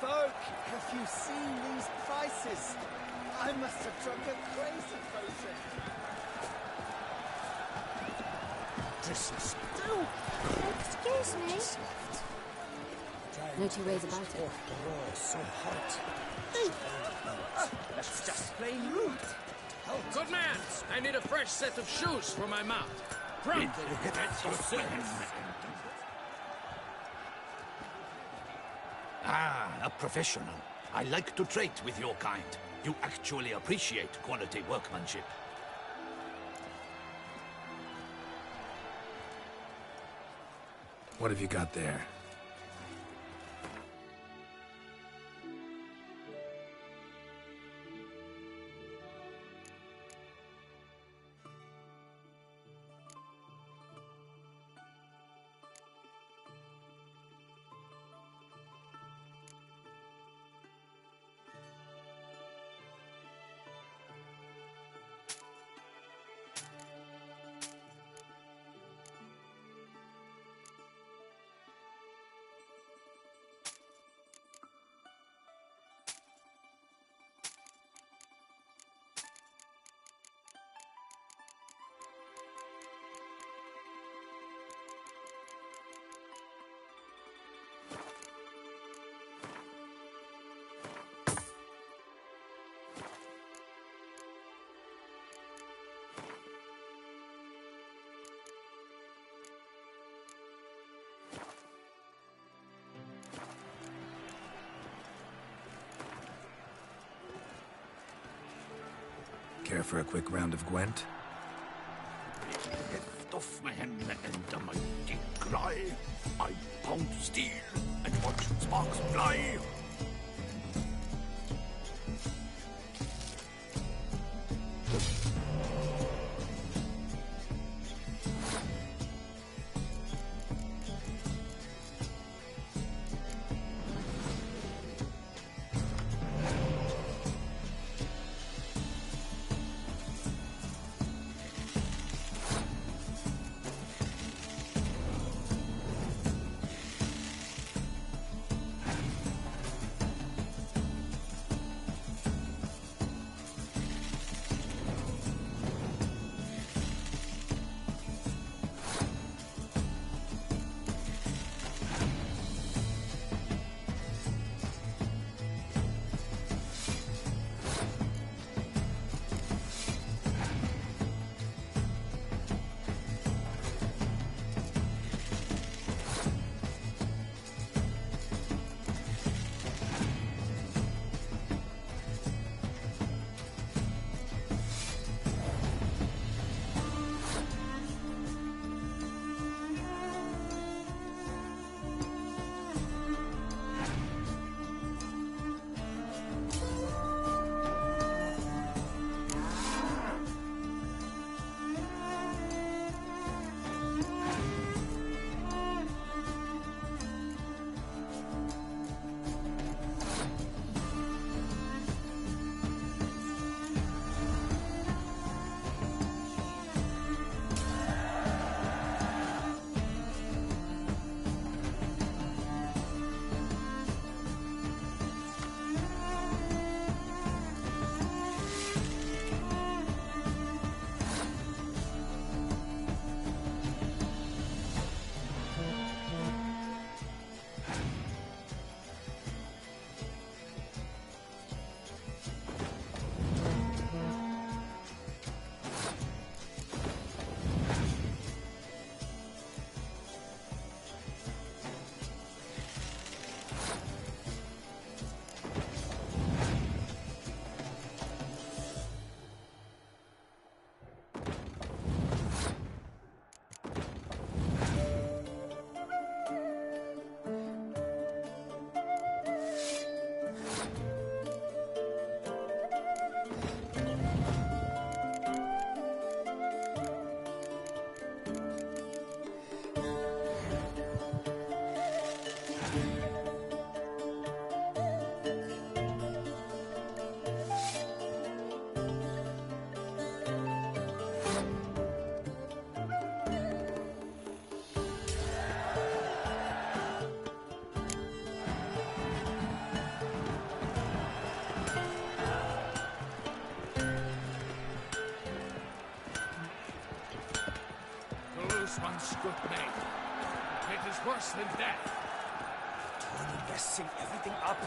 folk, have you seen these prices? I must have drunk a crazy potion. Oh, excuse me. No two ways about it. So hot. That's just plain rude. Good man! I need a fresh set of shoes for my mount. Promptly, at your service. Ah, a professional. I like to trade with your kind. You actually appreciate quality workmanship. What have you got there? Care for a quick round of Gwent? Lift off my hand and a mighty cry. I pound steel and watch sparks fly. worse than death. Messing everything up.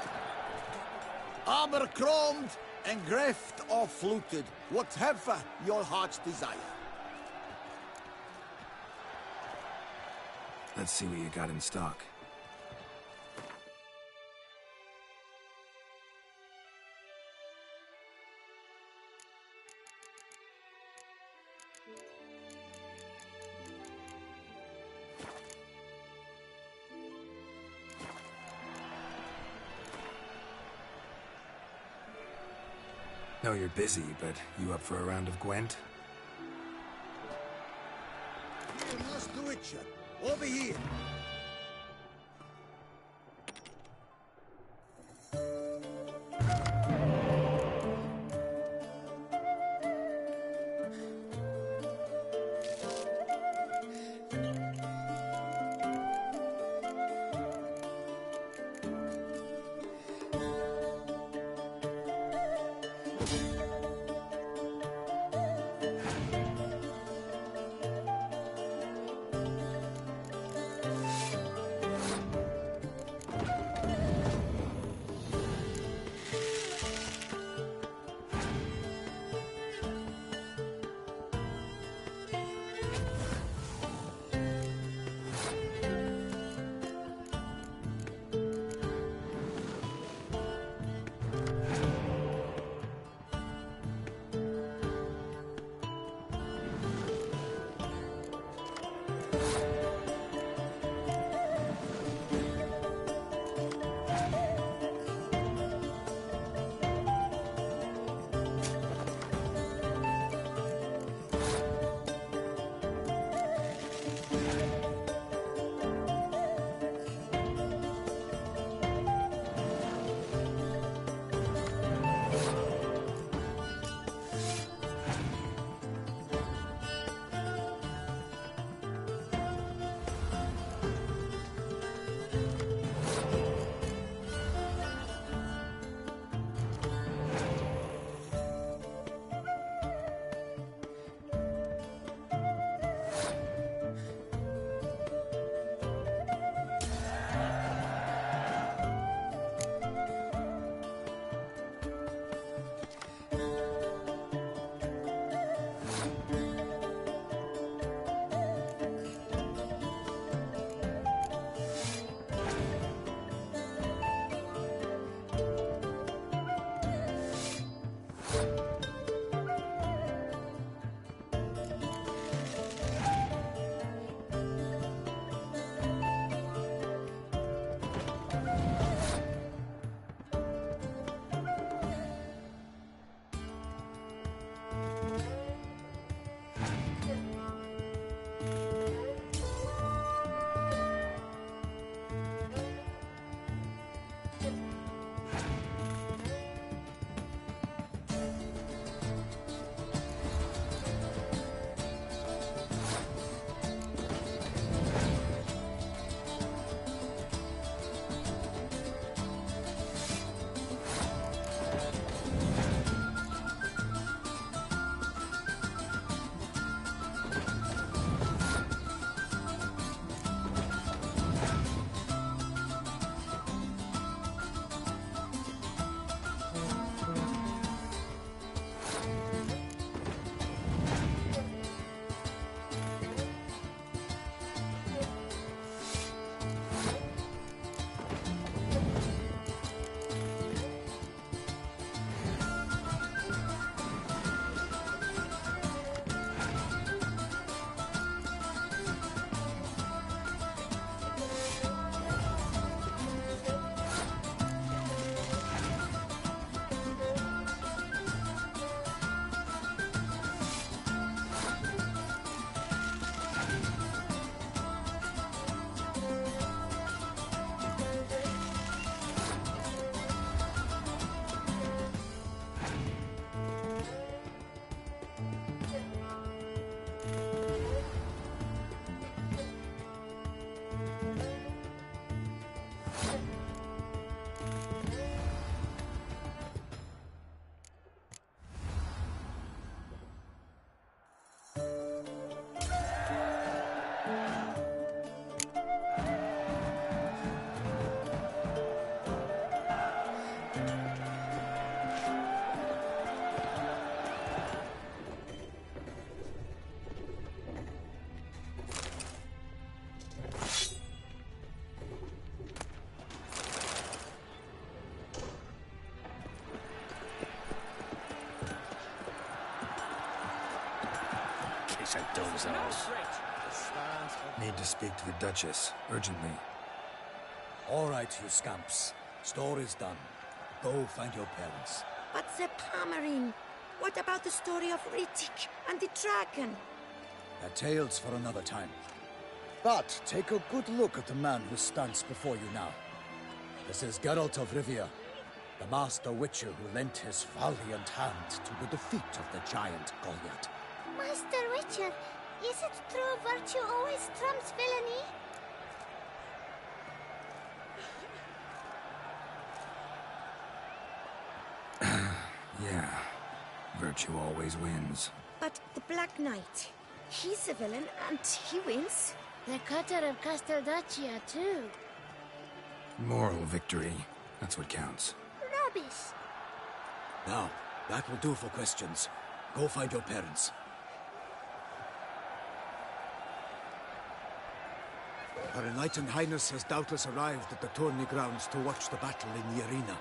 Armor chromed and greft or fluted, whatever your heart's desire. Let's see what you got in stock. Know you're busy, but you up for a round of Gwent? You must do it, Chad. Over here. Piece of dozos. Need to speak to the Duchess, urgently. All right, you scamps. Story's done. Go find your parents. But the Pomerine. What about the story of Rittik and the dragon? They're tales for another time. But take a good look at the man who stands before you now. This is Geralt of Rivia, the master witcher who lent his valiant hand to the defeat of the giant Goliath. Master Witcher, is it true virtue always trumps villainy? Yeah, virtue always wins. But the Black Knight, he's a villain and he wins. The cutter of Casteldaccia, too. Moral victory, that's what counts. Rubbish. Now, that will do for questions. Go find your parents. Her Enlightened Highness has doubtless arrived at the tourney grounds to watch the battle in the arena.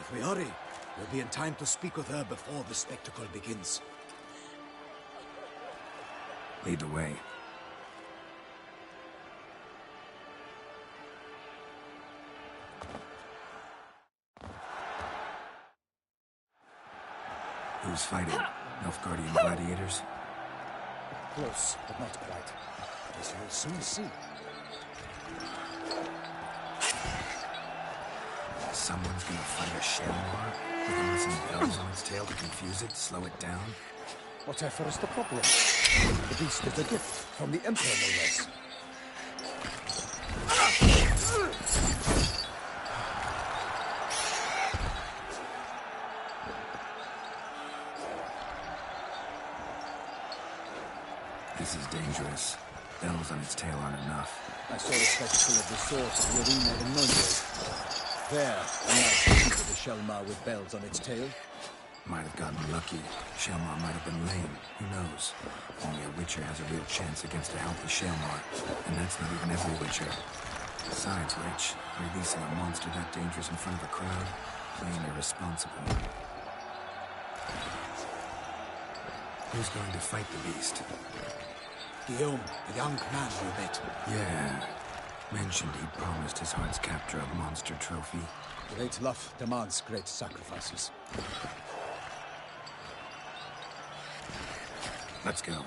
If we hurry, we'll be in time to speak with her before the spectacle begins. Lead the way. Who's fighting? Nilfgaardian gladiators? Close, but not quite. As you'll soon see. Someone's gonna fight a Shelmar? With only some bells on its tail to confuse it, slow it down? Whatever is the problem? The beast is a gift from the Emperor, no less. This is dangerous. Bells on its tail aren't enough. I saw the spectacle of the swords of the arena in Nuremberg. There, a knight defeated a Shelmar with bells on its tail. Might have gotten lucky. Shelmar might have been lame. Who knows? Only a Witcher has a real chance against a healthy Shelmar. And that's not even every Witcher. Besides which, releasing a monster that dangerous in front of a crowd, plain irresponsible. Who's going to fight the beast? Guillaume, the young man we met. Yeah. Mentioned he'd promised his heart's capture a monster trophy. Great love demands great sacrifices. Let's go.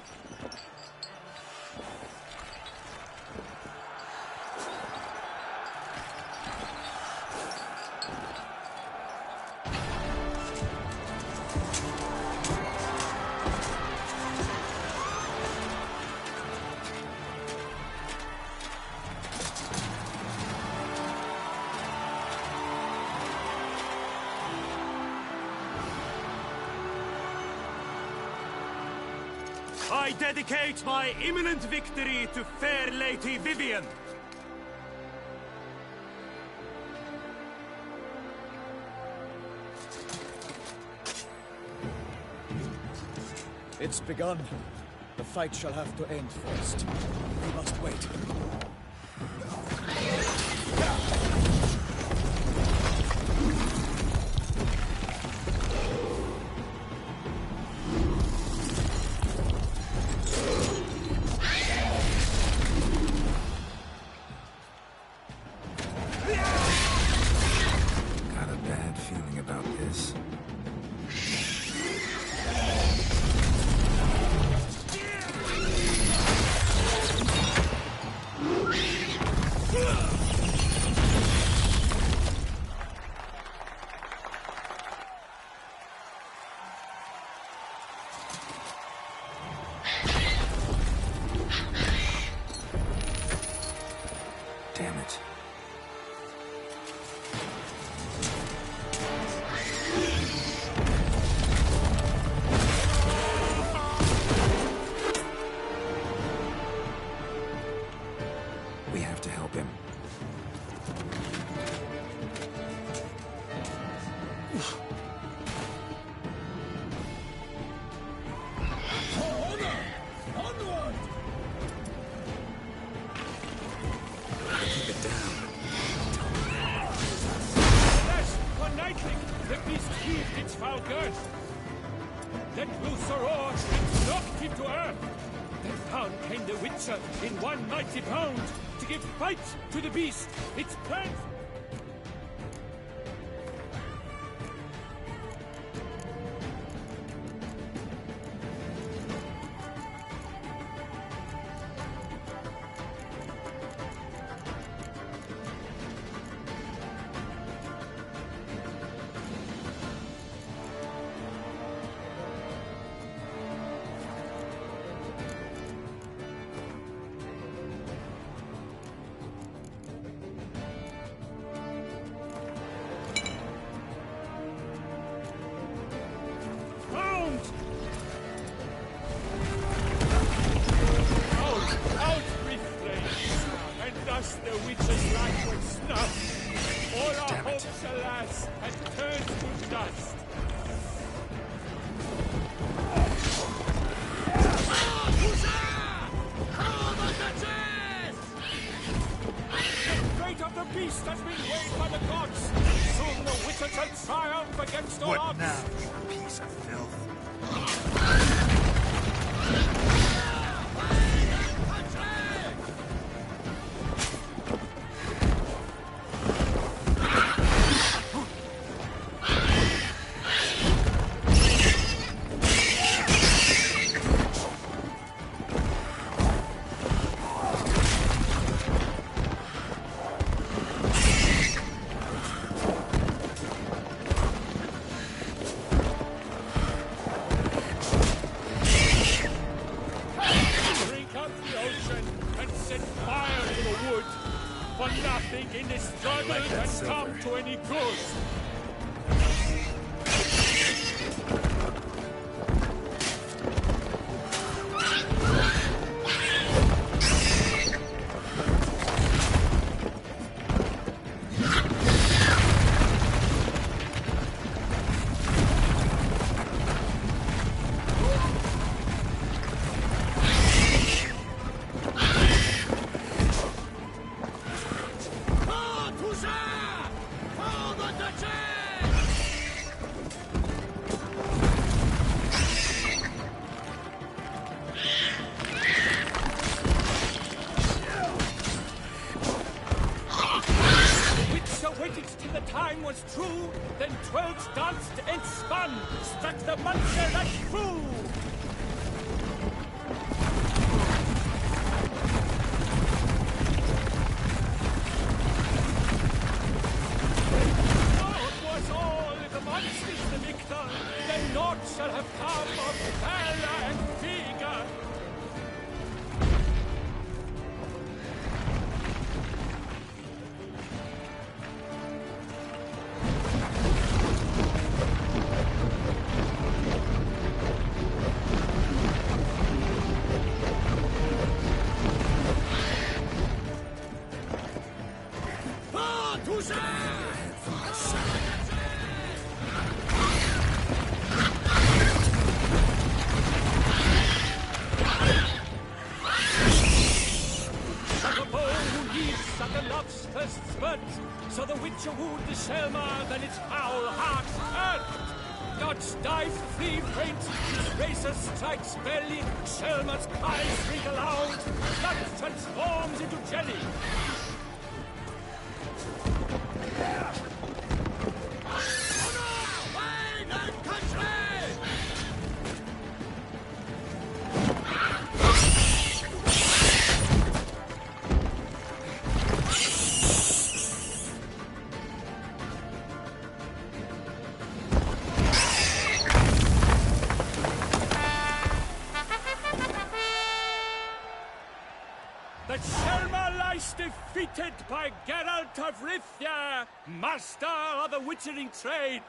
I dedicate my imminent victory to fair Lady Vivian. It's begun. The fight shall have to end first. We must wait. Got a bad feeling about this. Damn it. We have to help him. Keep it down. Alas, one nightling, the beast heaved its foul girth. Let loose a roar and knocked him to earth. Then down came the Witcher in one mighty bound to give fight to the beast. Its plans. The witch's life was snuffed. All our hopes, alas, had turned to dust. The fate of the beast has been weighed by the gods. Soon the witcher shall triumph against all odds. What now, you piece of filth? In this struggle like can come to any good. Waited till the time was true, then 12 danced and spun, struck the monster like foo. Was all the monsters the victor, then naught shall have come of valor and vigor. So the witcher wooed the Selma, then its foul heart hurt. Dodge, dive, flee, faint, his racer strikes belly, Selma's cries shriek aloud, blood transforms into jelly. The Selma lies defeated by Geralt of Rivia, master of the witchering trade.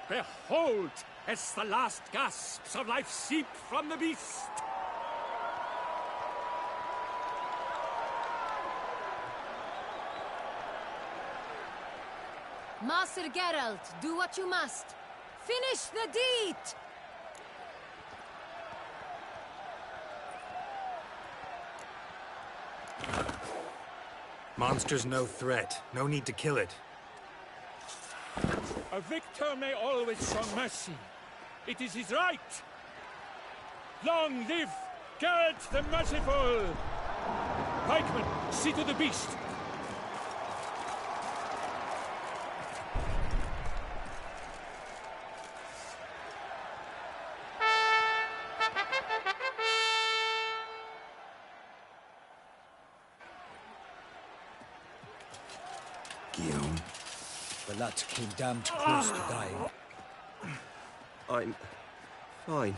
Behold, as the last gasps of life seep from the beast. Master Geralt, do what you must. Finish the deed! Monster's no threat. No need to kill it. A victor may always show mercy. It is his right. Long live Geralt the Merciful! Pikeman, see to the beast! Guillaume, The lad came damned close to dying. I'm fine.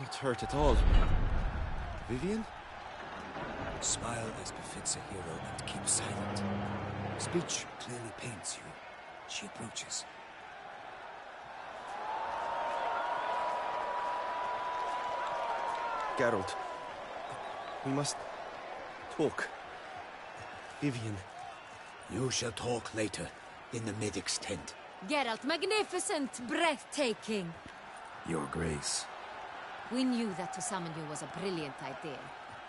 Not hurt at all. Vivian? Smile as befits a hero and keep silent. Speech clearly paints you. She approaches. Geralt. We must talk. Vivian. You shall talk later, in the medic's tent. Geralt, magnificent, breathtaking. Your Grace. We knew that to summon you was a brilliant idea.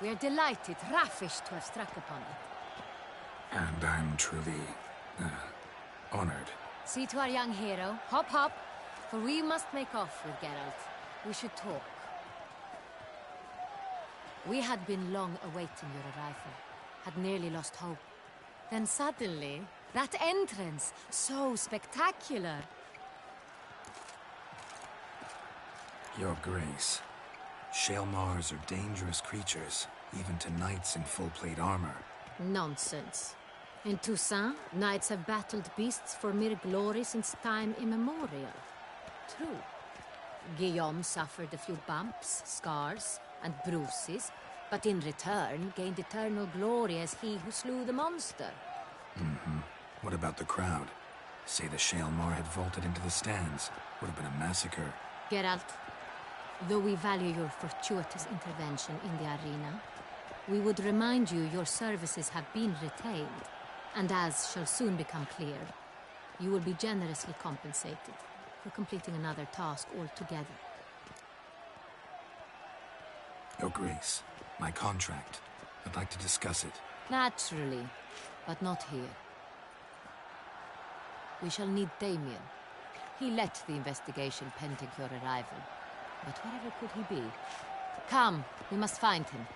We are delighted, ravished to have struck upon it. And I'm truly, honored. See to our young hero. Hop, hop. For we must make off with Geralt. We should talk. We had been long awaiting your arrival. Had nearly lost hope. Then suddenly, that entrance, so spectacular. Your Grace. Shaelmars are dangerous creatures, even to knights in full-plate armor. Nonsense. In Toussaint, knights have battled beasts for mere glory since time immemorial. True. Guillaume suffered a few bumps, scars, and bruises, but in return gained eternal glory as he who slew the monster. Mm-hmm. What about the crowd? Say the Shaelmar had vaulted into the stands. Would have been a massacre. Geralt, though we value your fortuitous intervention in the arena, we would remind you your services have been retained, and as shall soon become clear, you will be generously compensated for completing another task altogether. Your Grace, my contract. I'd like to discuss it. Naturally, but not here. We shall need Damien. He led the investigation pending your arrival. But wherever could he be? Come, we must find him.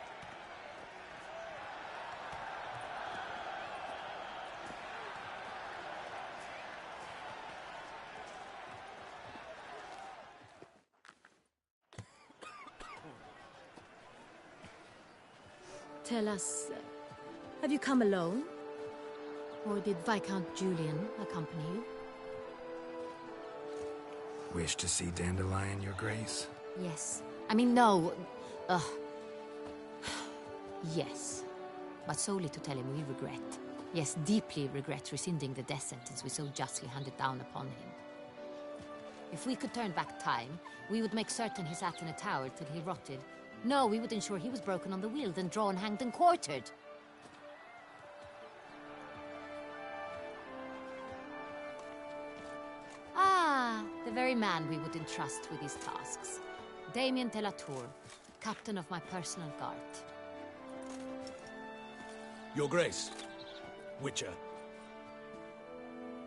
Tell us, have you come alone? Or did Viscount Julian accompany you? Wish to see Dandelion, Your Grace? Yes. I mean, no. Yes. But solely to tell him we regret. Yes, deeply regret rescinding the death sentence we so justly handed down upon him. If we could turn back time, we would make certain he sat in a tower till he rotted. No, we would ensure he was broken on the wheel, then drawn, hanged, and quartered. Ah, the very man we would entrust with these tasks. Damien de la Tour, captain of my personal guard. Your Grace. Witcher.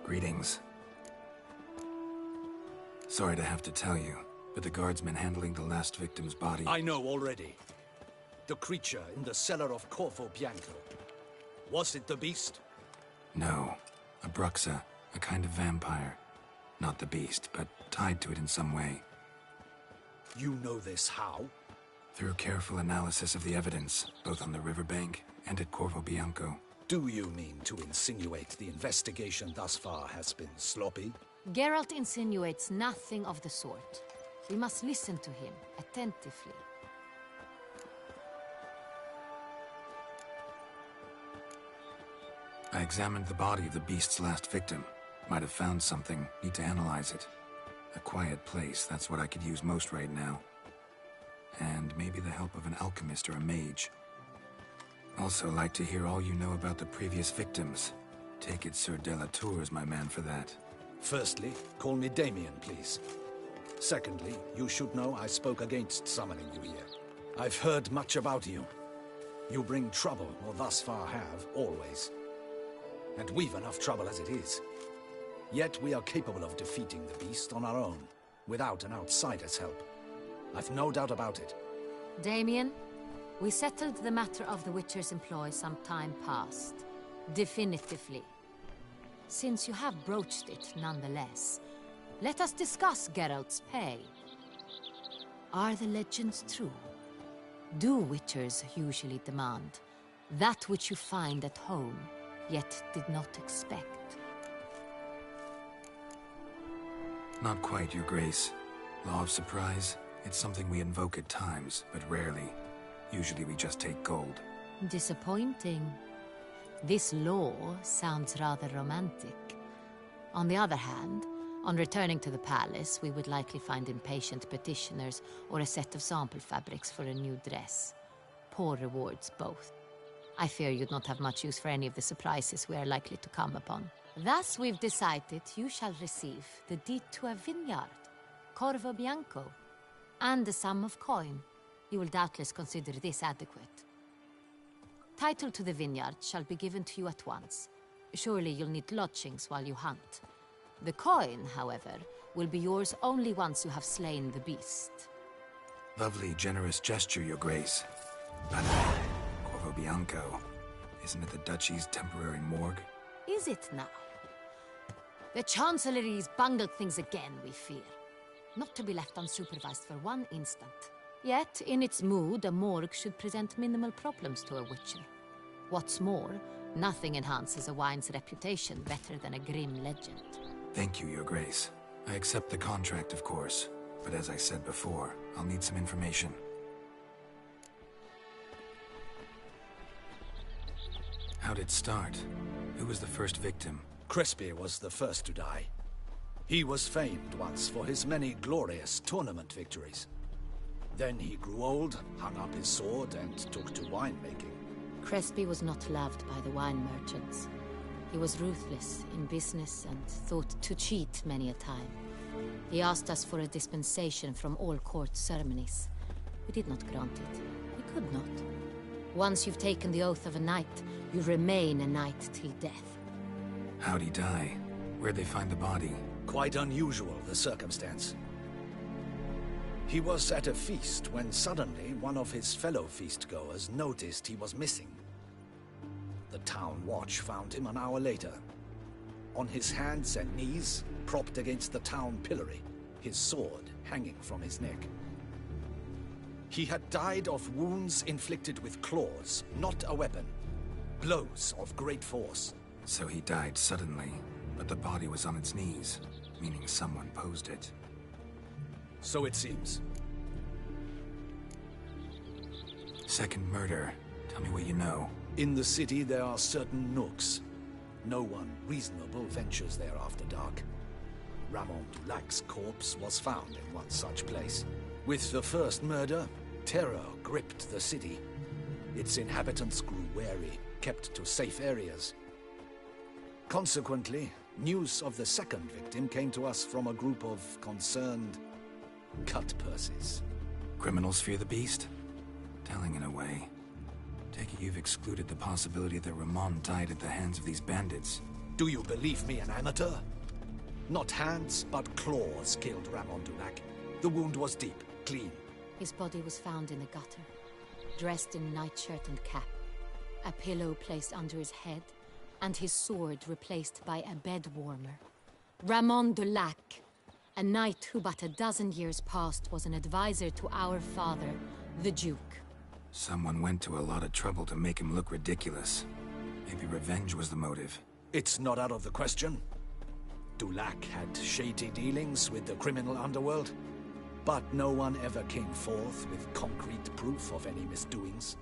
Greetings. Sorry to have to tell you, but the guardsman handling the last victim's body... I know already. The creature in the cellar of Corvo Bianco. Was it the beast? No. A Bruxa, a kind of vampire. Not the beast, but tied to it in some way. You know this how? Through careful analysis of the evidence, both on the riverbank and at Corvo Bianco. Do you mean to insinuate the investigation thus far has been sloppy? Geralt insinuates nothing of the sort. We must listen to him attentively. I examined the body of the beast's last victim. Might have found something. Need to analyze it. A quiet place, that's what I could use most right now. And maybe the help of an alchemist or a mage. Also like to hear all you know about the previous victims. Take it Sir de la Tour is my man for that. Firstly, call me Damien, please. Secondly, you should know I spoke against summoning you here. I've heard much about you. You bring trouble, or thus far have, always. And we've enough trouble as it is. Yet we are capable of defeating the beast on our own, without an outsider's help. I've no doubt about it. Damien, we settled the matter of the Witcher's employ some time past. Definitively. Since you have broached it nonetheless, let us discuss Geralt's pay. Are the legends true? Do Witchers usually demand that which you find at home, yet did not expect? Not quite, Your Grace. Law of surprise, it's something we invoke at times, but rarely. Usually we just take gold. Disappointing. This law sounds rather romantic. On the other hand, on returning to the palace, we would likely find impatient petitioners or a set of sample fabrics for a new dress. Poor rewards, both. I fear you'd not have much use for any of the surprises we are likely to come upon. Thus, we've decided you shall receive the deed to a vineyard, Corvo Bianco, and a sum of coin. You will doubtless consider this adequate. Title to the vineyard shall be given to you at once. Surely you'll need lodgings while you hunt. The coin, however, will be yours only once you have slain the beast. Lovely, generous gesture, Your Grace. By the way, Corvo Bianco, isn't it the Duchy's temporary morgue? Is it now? The Chancellery's bungled things again, we fear. Not to be left unsupervised for one instant. Yet, in its mood, a morgue should present minimal problems to a Witcher. What's more, nothing enhances a wine's reputation better than a grim legend. Thank you, Your Grace. I accept the contract, of course. But as I said before, I'll need some information. How'd it start? Who was the first victim? Crespi was the first to die. He was famed once for his many glorious tournament victories. Then he grew old, hung up his sword, and took to winemaking. Crespi was not loved by the wine merchants. He was ruthless in business and thought to cheat many a time. He asked us for a dispensation from all court ceremonies. We did not grant it. We could not. Once you've taken the oath of a knight, you remain a knight till death. How'd he die? Where'd they find the body? Quite unusual, the circumstance. He was at a feast when suddenly one of his fellow feastgoers noticed he was missing. The town watch found him an hour later. On his hands and knees, propped against the town pillory, his sword hanging from his neck. He had died of wounds inflicted with claws, not a weapon. Blows of great force. So he died suddenly, but the body was on its knees, meaning someone posed it. So it seems. Second murder. Tell me what you know. In the city there are certain nooks. No one reasonable ventures there after dark. Ramon Dulac's corpse was found in one such place. With the first murder, terror gripped the city. Its inhabitants grew wary, kept to safe areas. Consequently, news of the second victim came to us from a group of concerned cut-purses. Criminals fear the beast? Telling in a way. Take it you've excluded the possibility that Ramon died at the hands of these bandits. Do you believe me an amateur? Not hands, but claws killed Ramon Dulac. The wound was deep, clean. His body was found in a gutter, dressed in nightshirt and cap, a pillow placed under his head, and his sword replaced by a bed warmer. Ramon Dulac, a knight who but a dozen years past was an advisor to our father, the Duke. Someone went to a lot of trouble to make him look ridiculous. Maybe revenge was the motive. It's not out of the question. Dulac had shady dealings with the criminal underworld, but no one ever came forth with concrete proof of any misdoings.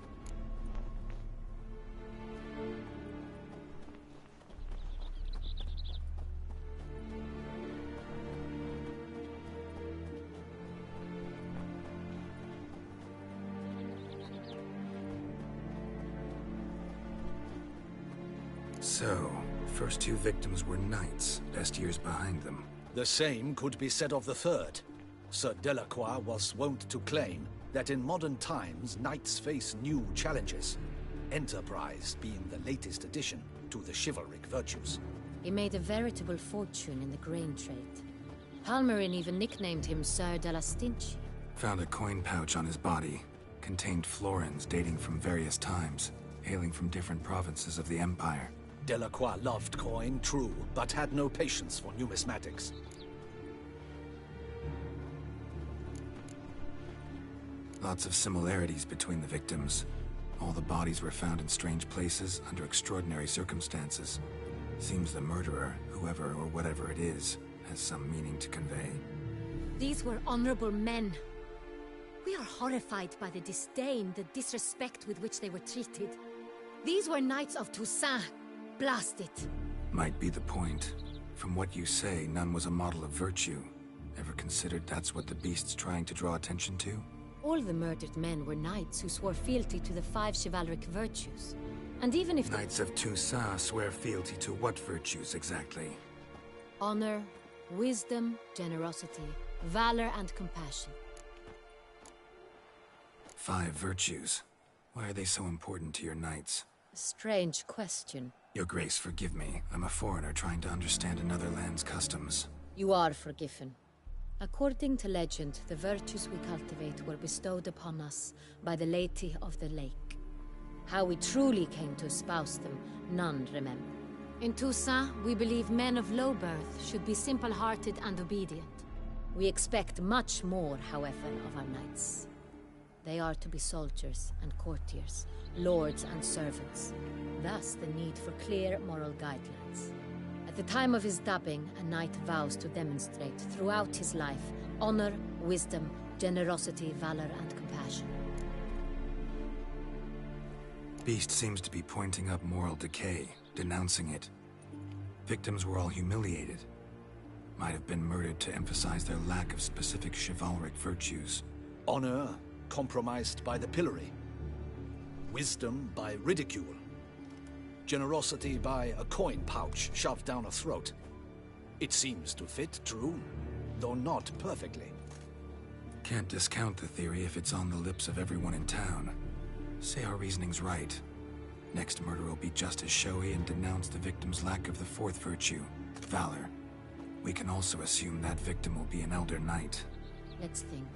So, first two victims were knights, best years behind them. The same could be said of the third. Sir Delacroix was wont to claim that in modern times knights face new challenges, enterprise being the latest addition to the chivalric virtues. He made a veritable fortune in the grain trade. Palmerin even nicknamed him Sir de la Stinchi. Found a coin pouch on his body. contained florins dating from various times, hailing from different provinces of the Empire. Delacroix loved coin, true, but had no patience for numismatics. Lots of similarities between the victims. All the bodies were found in strange places under extraordinary circumstances. Seems the murderer, whoever or whatever it is, has some meaning to convey. These were honorable men. We are horrified by the disdain, the disrespect with which they were treated. These were knights of Toussaint. Blast it. Might be the point. From what you say, none was a model of virtue. Ever considered that's what the beast's trying to draw attention to? All the murdered men were knights who swore fealty to the 5 chivalric virtues. And even if Knights of Toussaint swear fealty to what virtues exactly? honor, wisdom, generosity, valor, and compassion. 5 virtues. Why are they so important to your knights? A strange question. Your Grace, forgive me. I'm a foreigner trying to understand another land's customs. You are forgiven. According to legend, the virtues we cultivate were bestowed upon us by the Lady of the Lake. How we truly came to espouse them, none remember. In Toussaint, we believe men of low birth should be simple-hearted and obedient. We expect much more, however, of our knights. They are to be soldiers and courtiers, lords and servants. Thus, the need for clear moral guidelines. At the time of his dubbing, a knight vows to demonstrate throughout his life honor, wisdom, generosity, valor, and compassion. Beast seems to be pointing up moral decay, denouncing it. Victims were all humiliated. Might have been murdered to emphasize their lack of specific chivalric virtues. Honor compromised by the pillory. Wisdom by ridicule. Generosity by a coin pouch shoved down a throat. It seems to fit, true, though not perfectly. Can't discount the theory if it's on the lips of everyone in town. Say our reasoning's right. Next murder will be just as showy and denounce the victim's lack of the 4th virtue, valor. We can also assume that victim will be an elder knight. Let's think.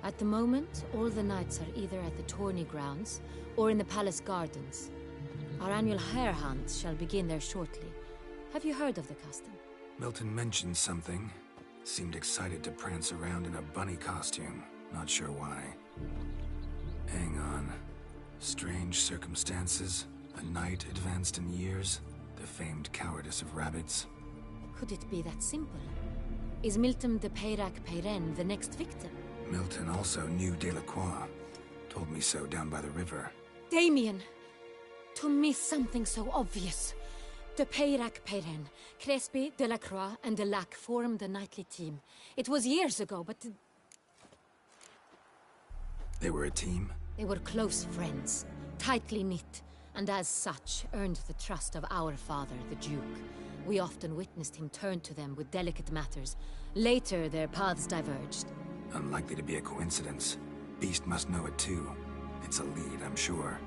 At the moment, all the knights are either at the tourney grounds or in the palace gardens. Our annual hare hunt shall begin there shortly. Have you heard of the custom? Milton mentioned something. Seemed excited to prance around in a bunny costume. Not sure why. Hang on. Strange circumstances, a knight advanced in years, the famed cowardice of rabbits. Could it be that simple? Is Milton de Peyrac-Peyren the next victim? Milton also knew Delacroix. Told me so down by the river. Damien! To miss something so obvious. De Peyrac-Peyren, Crespi, Delacroix, and Delac formed a knightly team. It was years ago, but... They were a team? They were close friends, tightly knit, and as such earned the trust of our father, the Duke. We often witnessed him turn to them with delicate matters. Later, their paths diverged. Unlikely to be a coincidence. Beast must know it too. It's a lead, I'm sure.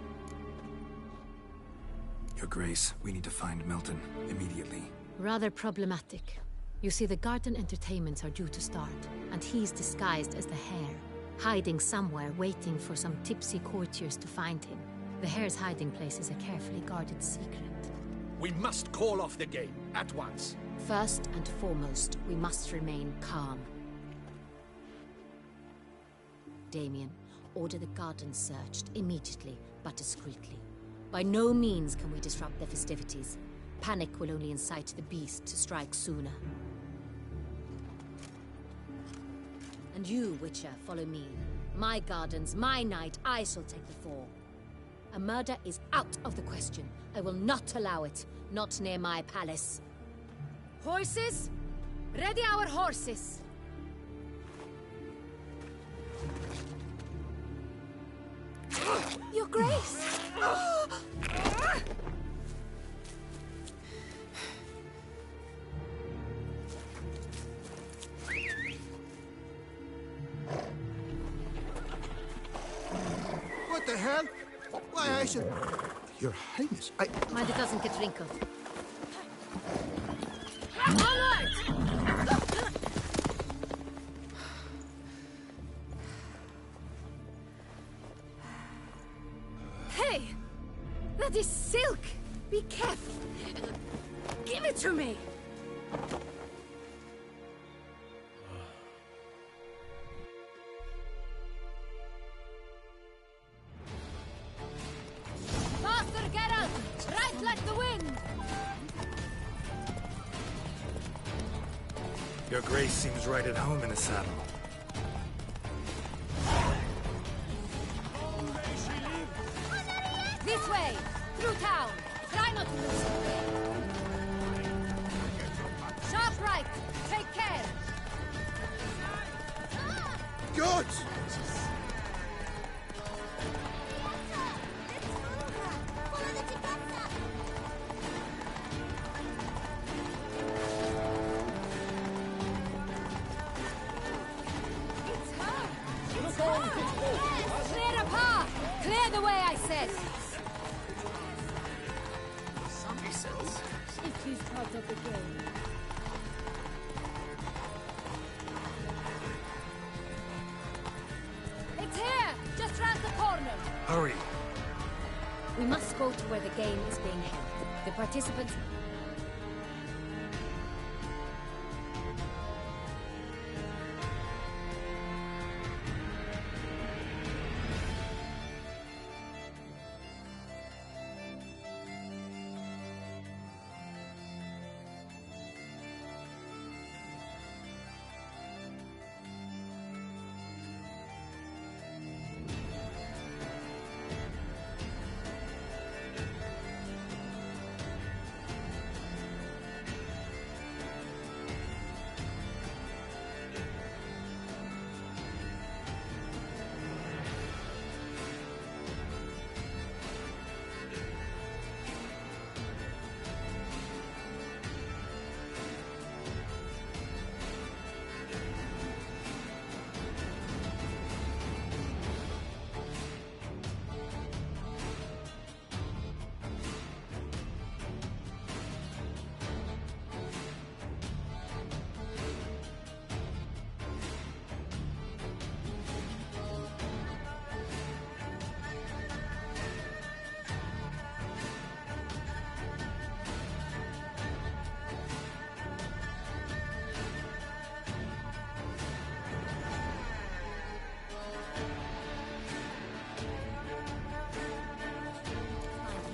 Your Grace, we need to find Milton, immediately. Rather problematic. You see, the garden entertainments are due to start, and he's disguised as the hare, hiding somewhere, waiting for some tipsy courtiers to find him. The hare's hiding place is a carefully guarded secret. We must call off the game, at once. First and foremost, we must remain calm. Damien, order the garden searched immediately, but discreetly. By no means can we disrupt the festivities. Panic will only incite the beast to strike sooner. And you, Witcher, follow me. My gardens, my night, I shall take the fall. A murder is out of the question. I will not allow it. Not near my palace. Horses? Ready our horses! Your Grace! What the hell? Why, I should... Your Highness, Mind it doesn't get wrinkled. Onward! it to me! Faster, Geralt! Right like the wind! Your grace seems right at home in the saddle. This way! Through town! Try not to lose the way! Sharp right! Take care! Good! Clear a path! Clear the way, I said! It is part of the game. It's here! Just round the corner! Hurry! We must go to where the game is being held. The participants...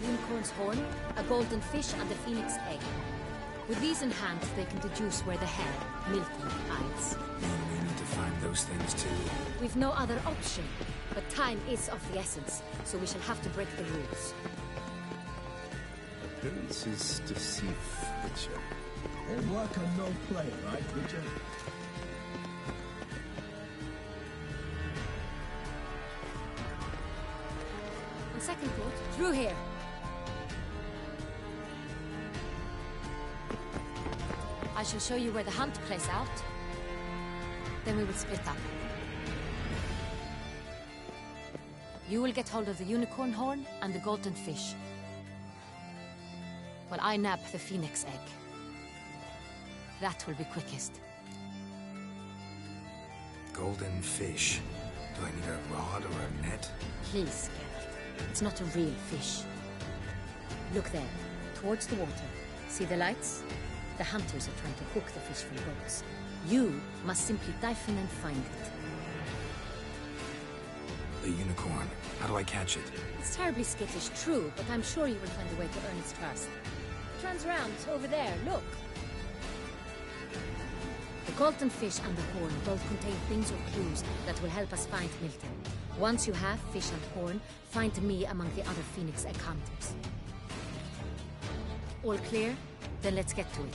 Unicorn's horn, a golden fish, and a phoenix egg. With these in hand, they can deduce where the head, Milton, hides. And we need to find those things too. We've no other option, but time is of the essence, so we shall have to break the rules. Appearances deceive, Witcher. All work and no play, right, Richard? On second thought, through here. I shall show you where the hunt plays out. Then we will split up. You will get hold of the unicorn horn and the golden fish, while I nab the phoenix egg. That will be quickest. Golden fish. Do I need a rod or a net? Please, Geralt. It's not a real fish. Look there, towards the water. See the lights? The hunters are trying to hook the fish from boats. You must simply dive in and find it. The unicorn. How do I catch it? It's terribly skittish, true, but I'm sure you will find a way to earn its trust. It turns around, over there, look. The golden fish and the horn both contain things or clues that will help us find Milton. Once you have fish and horn, find me among the other phoenix egg hunters. All clear? Then let's get to it.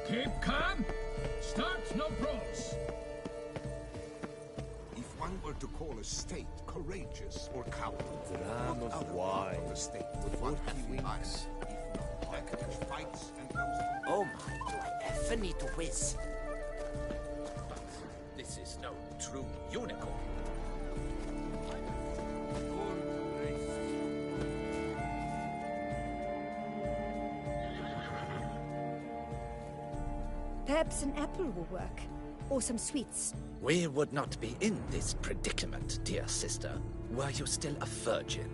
Keep calm. Start no brawls. If one were to call a state courageous or cowardly, Dram what of other wine, part of the state would want to be eyes, if not tactical fights and those to... Oh my, do I ever need to whiz? But this is no true unicorn. Perhaps an apple will work. Or some sweets. We would not be in this predicament, dear sister, were you still a virgin.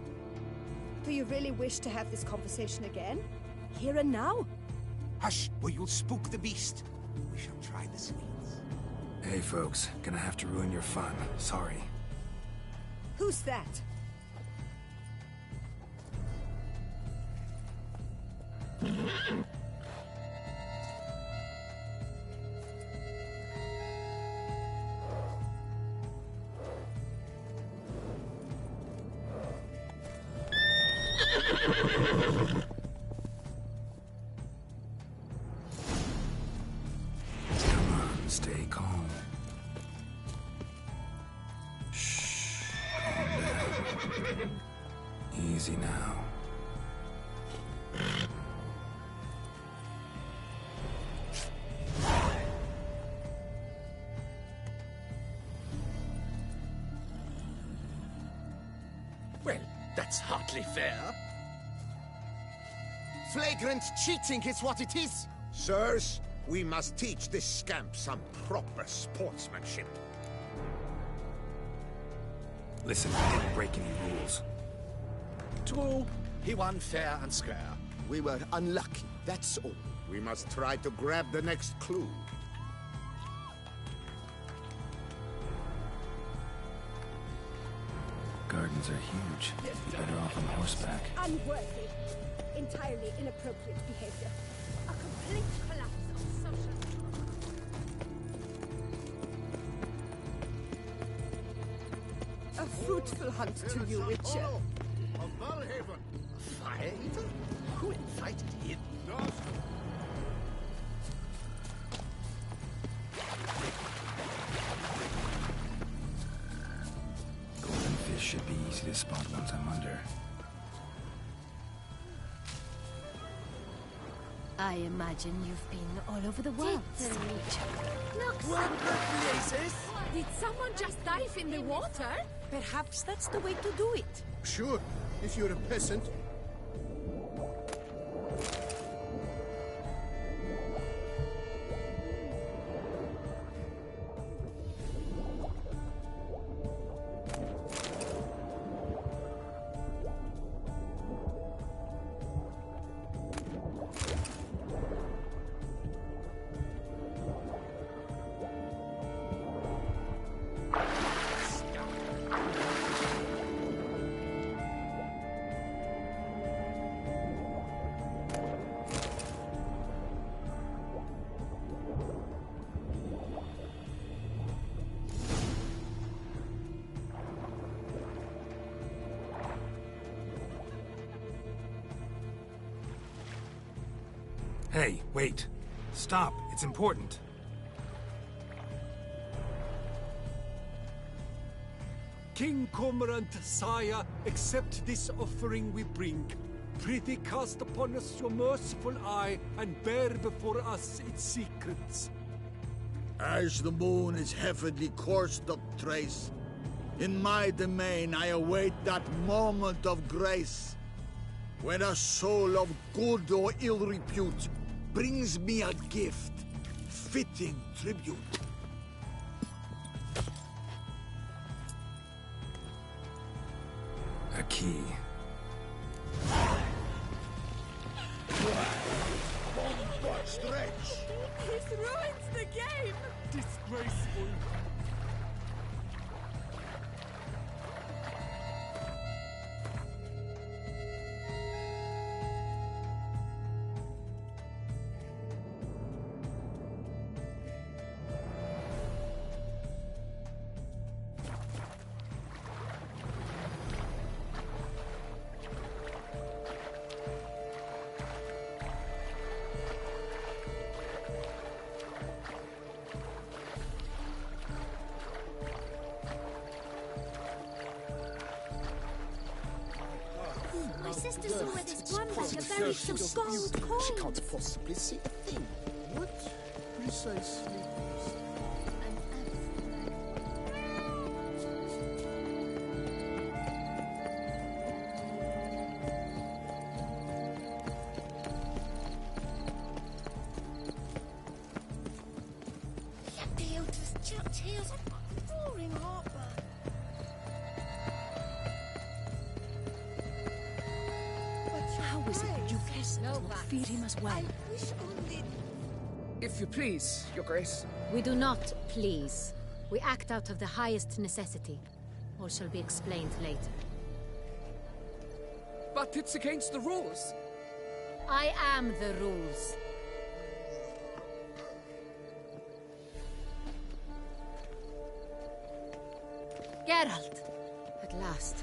Do you really wish to have this conversation again? Here and now? Hush, or you'll spook the beast. We shall try the sweets. Hey, folks. Gonna have to ruin your fun. Sorry. Who's that? Come on, stay calm. Shh. Calm down. Easy now. Well, that's hardly fair. Flagrant cheating is what it is. Sirs, we must teach this scamp some proper sportsmanship. Listen, I didn't break any rules. True, he won fair and square. We were unlucky, that's all. We must try to grab the next clue. Gardens are huge. You're better off on horseback. Unworthy. Entirely inappropriate behavior. A complete collapse of social... A fruitful hunt to you, Witcher. Of Valhaven. Fire eater? Who invited him? Golden fish should be easy to spot once I'm under. I imagine you've been all over the world. Look, did someone just dive in the water? Perhaps that's the way to do it. Sure, if you're a peasant. Hey, wait. Stop. It's important. King Cormorant, sire, accept this offering we bring. Prithee cast upon us your merciful eye, and bear before us its secrets. As the moon is heavenly coursed up trace, in my domain I await that moment of grace, when a soul of good or ill repute brings me a gift, fitting tribute. A key. Stretch! This ruins the game! Disgraceful. My sister saw where this one beggar buried some gold coins. She can't possibly see a thing. What precisely? wizard Duquesne will feed him as well. If you please, Your Grace. We do not please. We act out of the highest necessity. All shall be explained later. But it's against the rules. I am the rules. Geralt! At last.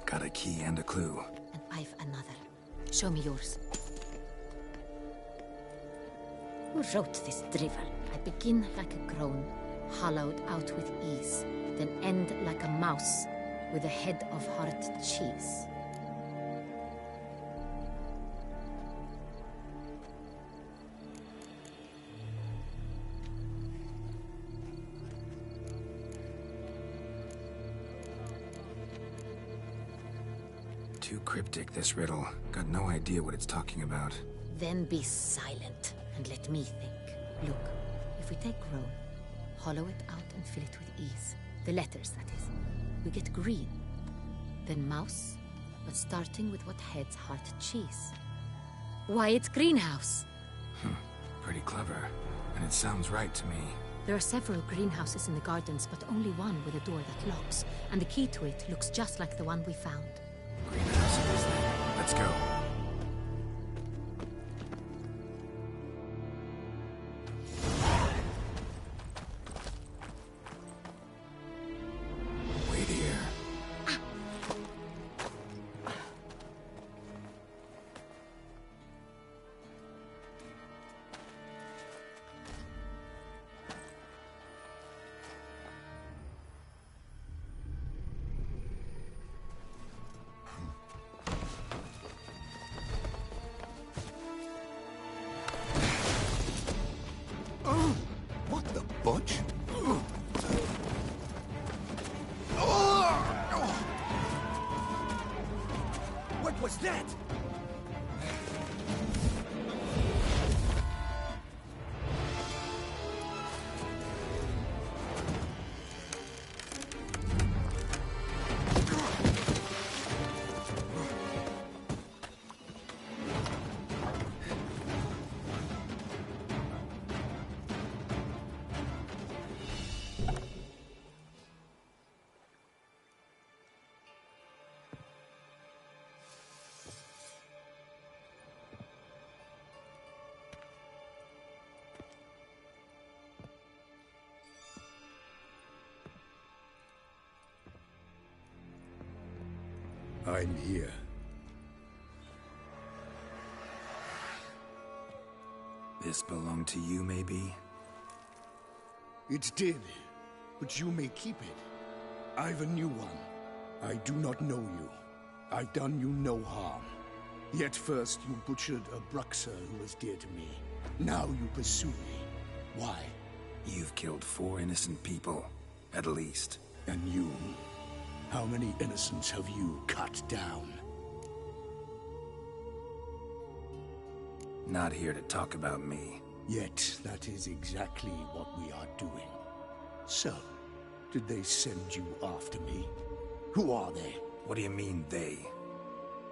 Got a key and a clue. And I've another. Show me yours. Who wrote this drivel? I begin like a crone, hollowed out with ease, then end like a mouse, with a head of hard cheese. Too cryptic, this riddle. Got no idea what it's talking about. Then be silent, and let me think. Look, if we take Rome, hollow it out and fill it with ease. The letters, that is. We get green. Then mouse, but starting with what heads heart cheese. Why, it's greenhouse! Pretty clever. And it sounds right to me. There are several greenhouses in the gardens, but only one with a door that locks. And the key to it looks just like the one we found. Greenhouse it is then. Let's go. Wait here. What the butch? What was that? I'm here. This belonged to you, maybe? It did, but you may keep it. I've a new one. I do not know you. I've done you no harm. Yet first you butchered a Bruxer who was dear to me. Now you pursue me. Why? You've killed 4 innocent people, at least. And you? How many innocents have you cut down? Not here to talk about me. Yet that is exactly what we are doing. So, did they send you after me? Who are they? What do you mean, they?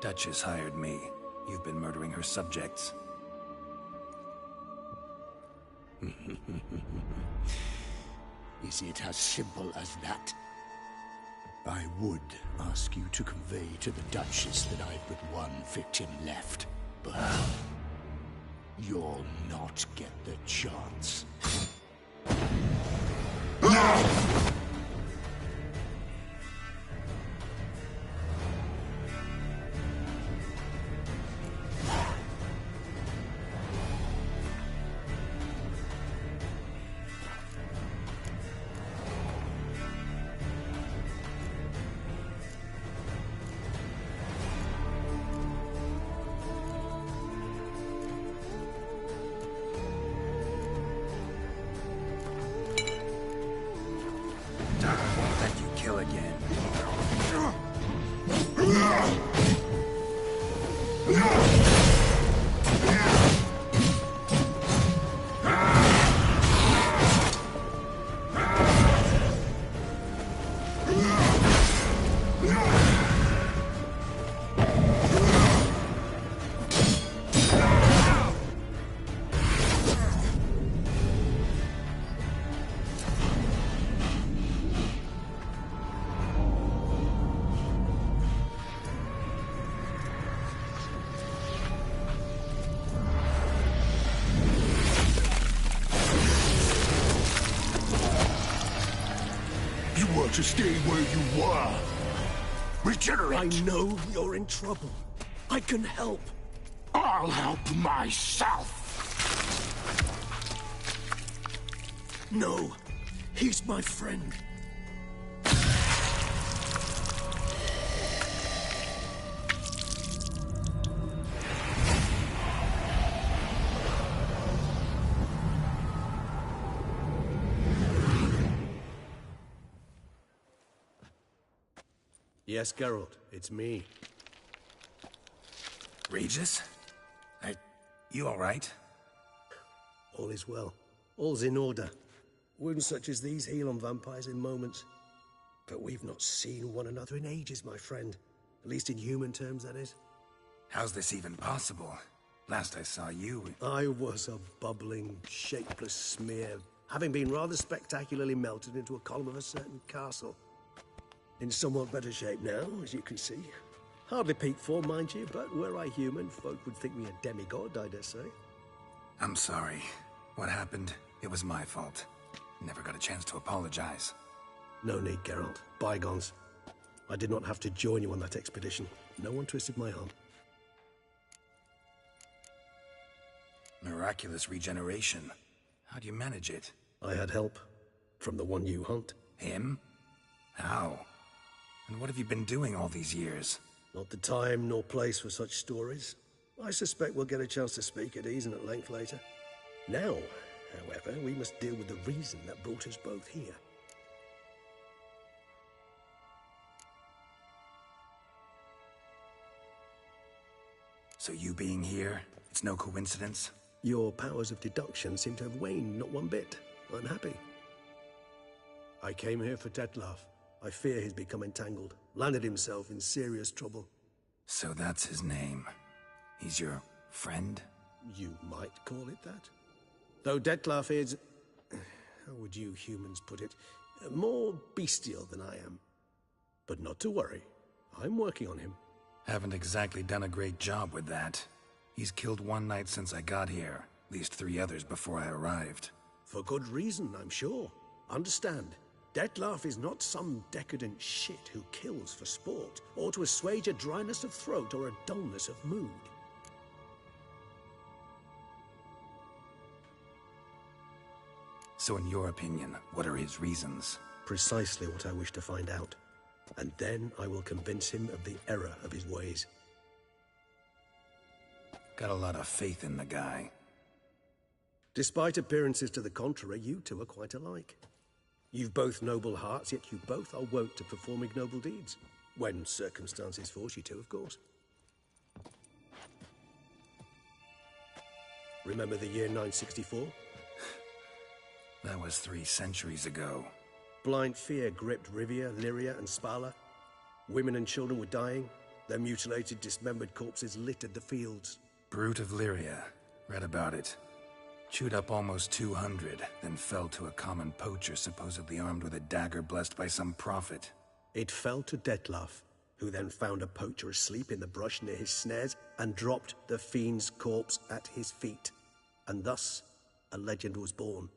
Duchess hired me. You've been murdering her subjects. Is it as simple as that? I would ask you to convey to the Duchess that I've but one victim left, but you'll not get the chance. Kill again. to stay where you were. Regenerate. I know you're in trouble. I can help. I'll help myself. No, he's my friend. Yes, Geralt, it's me. Regis? You all right? All is well. All's in order. Wounds such as these heal on vampires in moments. But we've not seen one another in ages, my friend. At least in human terms, that is. How's this even possible? Last I saw you... I was a bubbling, shapeless smear, having been rather spectacularly melted into a column of a certain castle. In somewhat better shape now, as you can see. Hardly peak form, mind you, but were I human, folk would think me a demigod, I dare say. I'm sorry. What happened, it was my fault. Never got a chance to apologize. No need, Geralt. Bygones. I did not have to join you on that expedition. No one twisted my arm. Miraculous regeneration. How do you manage it? I had help. From the one you hunt. Him? How? And what have you been doing all these years? Not the time nor place for such stories. I suspect we'll get a chance to speak at ease and at length later. Now, however, we must deal with the reason that brought us both here. So you being here, it's no coincidence? Your powers of deduction seem to have waned not one bit. I'm happy. I came here for Detlef. I fear he's become entangled, landed himself in serious trouble. So that's his name. He's your friend? You might call it that. Though Detlef is, how would you humans put it, more bestial than I am. But not to worry, I'm working on him. Haven't exactly done a great job with that. He's killed one knight since I got here, at least 3 others before I arrived. For good reason, I'm sure. Understand, Detlef is not some decadent shit who kills for sport, or to assuage a dryness of throat or a dullness of mood. So in your opinion, what are his reasons? Precisely what I wish to find out. And then I will convince him of the error of his ways. Got a lot of faith in the guy. Despite appearances to the contrary, you two are quite alike. You've both noble hearts, yet you both are wont to perform ignoble deeds. When circumstances force you to, of course. Remember the year 964? That was 3 centuries ago. Blind fear gripped Rivia, Lyria, and Spala. Women and children were dying. Their mutilated, dismembered corpses littered the fields. Brute of Lyria. Read about it. Chewed up almost 200, then fell to a common poacher supposedly armed with a dagger blessed by some prophet. It fell to Detlef, who then found a poacher asleep in the brush near his snares and dropped the fiend's corpse at his feet. And thus, a legend was born.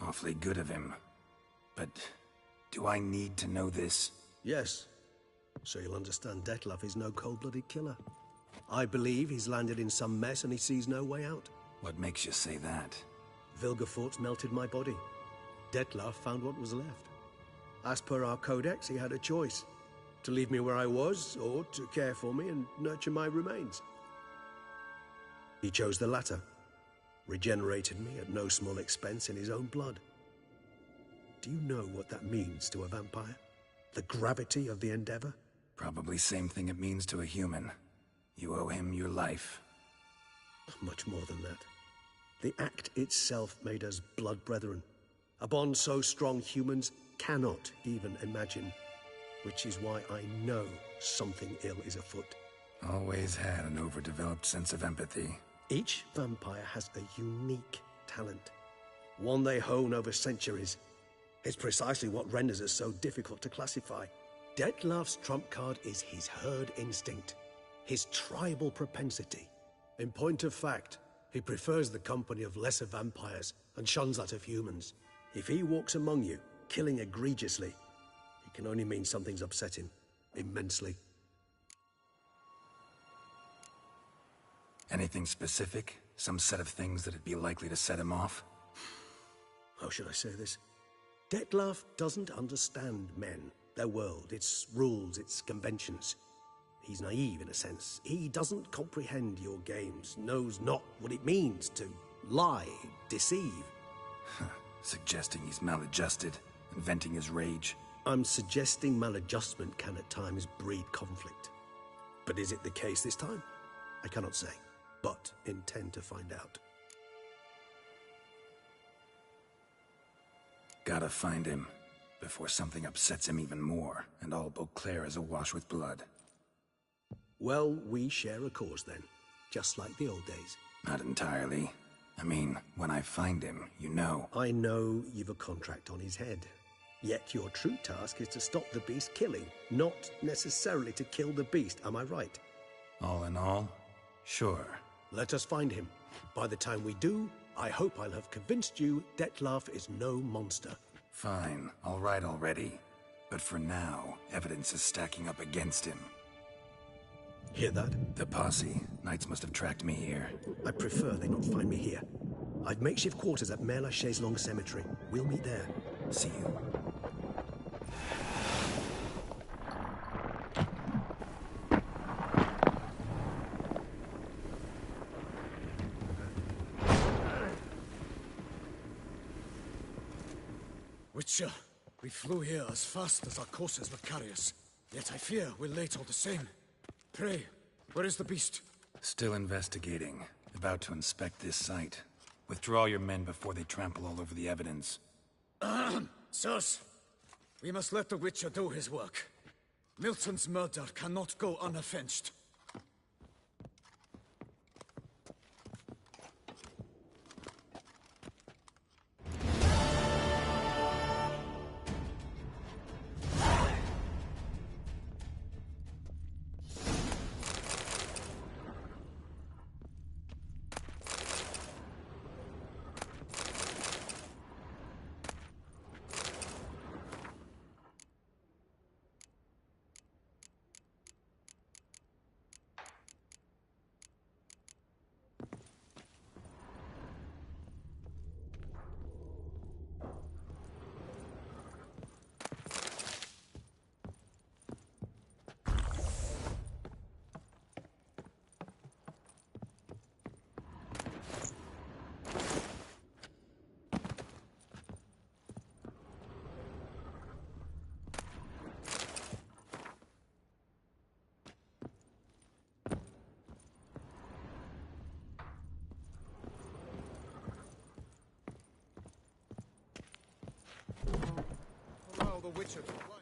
Awfully good of him. But do I need to know this? Yes. So you'll understand Detlef is no cold-blooded killer. I believe he's landed in some mess and he sees no way out. What makes you say that? Vilgefortz melted my body. Detlef found what was left. As per our codex, he had a choice. To leave me where I was, or to care for me and nurture my remains. He chose the latter. Regenerated me at no small expense in his own blood. Do you know what that means to a vampire? The gravity of the endeavor? Probably same thing it means to a human. You owe him your life. Much more than that. The act itself made us blood brethren. A bond so strong humans cannot even imagine. Which is why I know something ill is afoot. Always had an overdeveloped sense of empathy. Each vampire has a unique talent. One they hone over centuries. It's precisely what renders us so difficult to classify. Detlef's trump card is his herd instinct. His tribal propensity. In point of fact, He prefers the company of lesser vampires and shuns that of humans. If he walks among you, killing egregiously, it can only mean something's upset him immensely. Anything specific? Some set of things that'd be likely to set him off? How should I say this? Dettlaff doesn't understand men, their world, its rules, its conventions. He's naive in a sense. He doesn't comprehend your games, knows not what it means to lie, deceive. Suggesting he's maladjusted, and venting his rage. I'm suggesting maladjustment can at times breed conflict. But is it the case this time? I cannot say, but intend to find out. Gotta find him, before something upsets him even more, and all Beauclair is awash with blood. Well, we share a cause then, just like the old days. Not entirely. I mean, when I find him, you know. I know you've a contract on his head. Yet your true task is to stop the beast killing, not necessarily to kill the beast, am I right? All in all, sure. Let us find him. By the time we do, I hope I'll have convinced you Dettlaff is no monster. Fine, all right already. But for now, evidence is stacking up against him. Hear that? The posse. Knights must have tracked me here. I prefer they not find me here. I've makeshift quarters at Mère Lachaise Long Cemetery. We'll meet there. See you. Witcher, we flew here as fast as our courses would carry us. Yet I fear we're late all the same. Pray, where is the beast? Still investigating. About to inspect this site. Withdraw your men before they trample all over the evidence. Sirs, we must let the Witcher do his work. Milton's murder cannot go unavenged. Allow the Witcher to fly.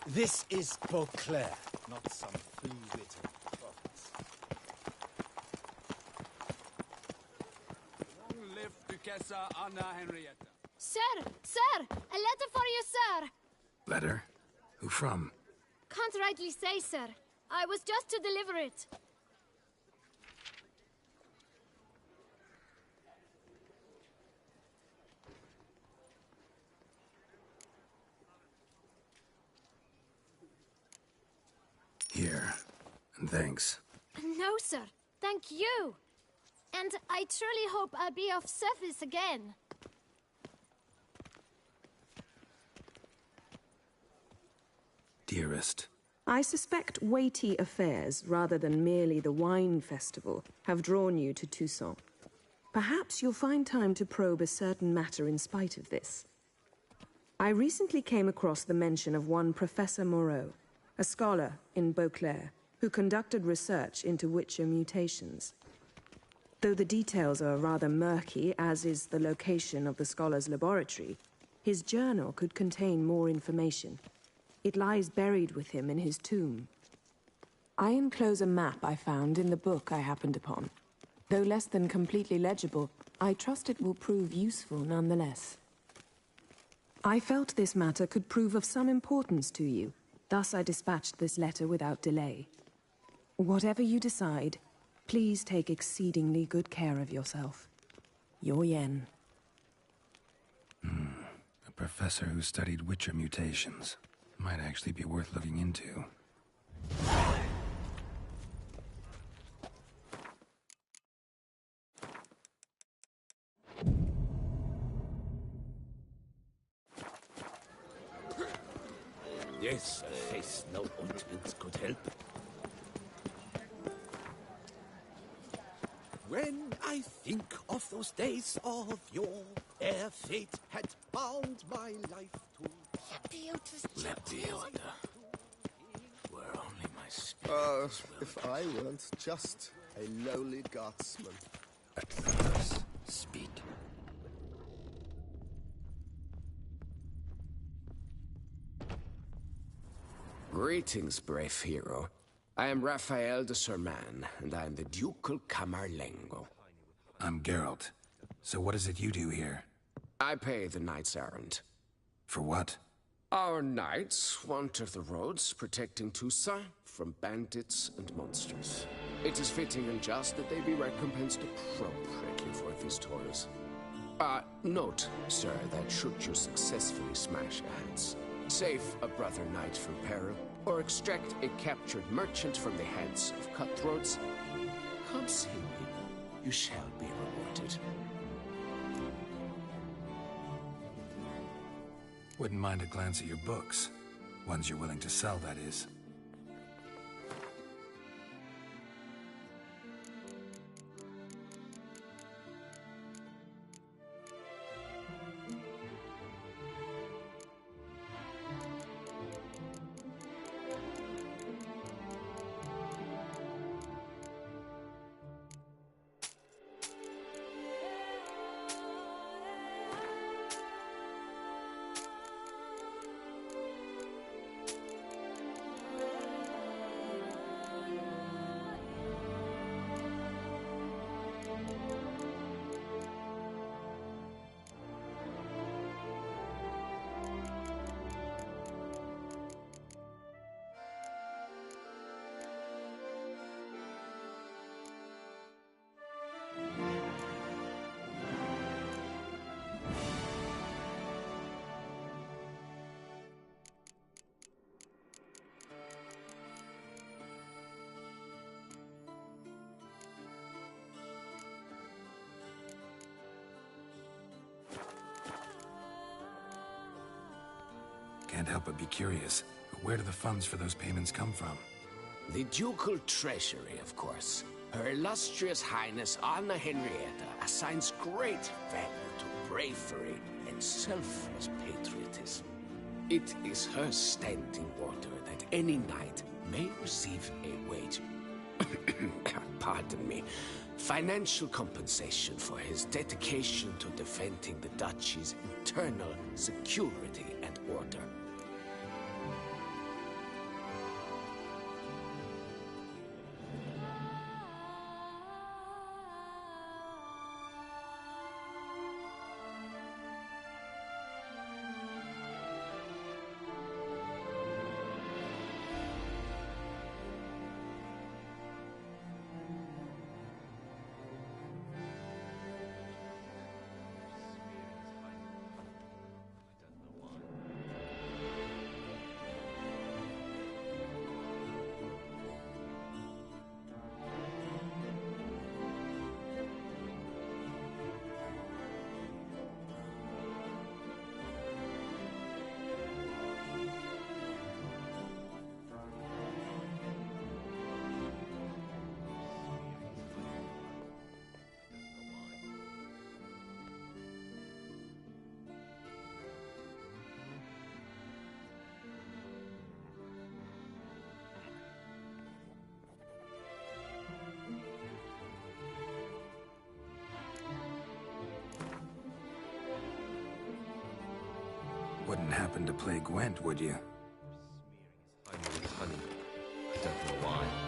This is Beauclair, not some free-written prophets. Long live Duchessa Anna Henrietta. Sir! Sir! A letter for you, sir! Letter? Who from? Can't rightly say, sir. I was just to deliver it. And thanks. No, sir. Thank you. And I truly hope I'll be of service again. Dearest. I suspect weighty affairs, rather than merely the wine festival, have drawn you to Toussaint. Perhaps you'll find time to probe a certain matter in spite of this. I recently came across the mention of one Professor Moreau, a scholar in Beauclair, who conducted research into Witcher mutations. Though the details are rather murky, as is the location of the scholar's laboratory, his journal could contain more information. It lies buried with him in his tomb. I enclose a map I found in the book I happened upon. Though less than completely legible, I trust it will prove useful nonetheless. I felt this matter could prove of some importance to you, thus I dispatched this letter without delay. Whatever you decide, please take exceedingly good care of yourself. Your Yen. A professor who studied Witcher mutations. Might actually be worth looking into. Yes, a face no ointments could help. When I think of those days of yore, ere fate had bound my life to Lepiota. Were only my spirit. If I weren't just a lowly guardsman. Atlas, speak. Greetings, brave hero. I am Raphael de Serman, and I am the Ducal Camarlengo. I'm Geralt. So what is it you do here? I pay the knight's errand. For what? Our knights wander the roads, protecting Toussaint from bandits and monsters. It is fitting and just that they be recompensed appropriately for these toils. Note, sir, that should you successfully smash hands, save a brother knight from peril, or extract a captured merchant from the hands of cutthroats, come see me. You shall be rewarded. Wouldn't mind a glance at your books. Ones you're willing to sell, that is. Can't help but be curious. But where do the funds for those payments come from? The ducal treasury, of course. Her illustrious highness Anna Henrietta assigns great value to bravery and selfless patriotism. It is her standing order that any knight may receive a wage, pardon me, financial compensation for his dedication to defending the duchy's internal security and order. wouldn't happen to play Gwent, would you? With honey. I don't know why.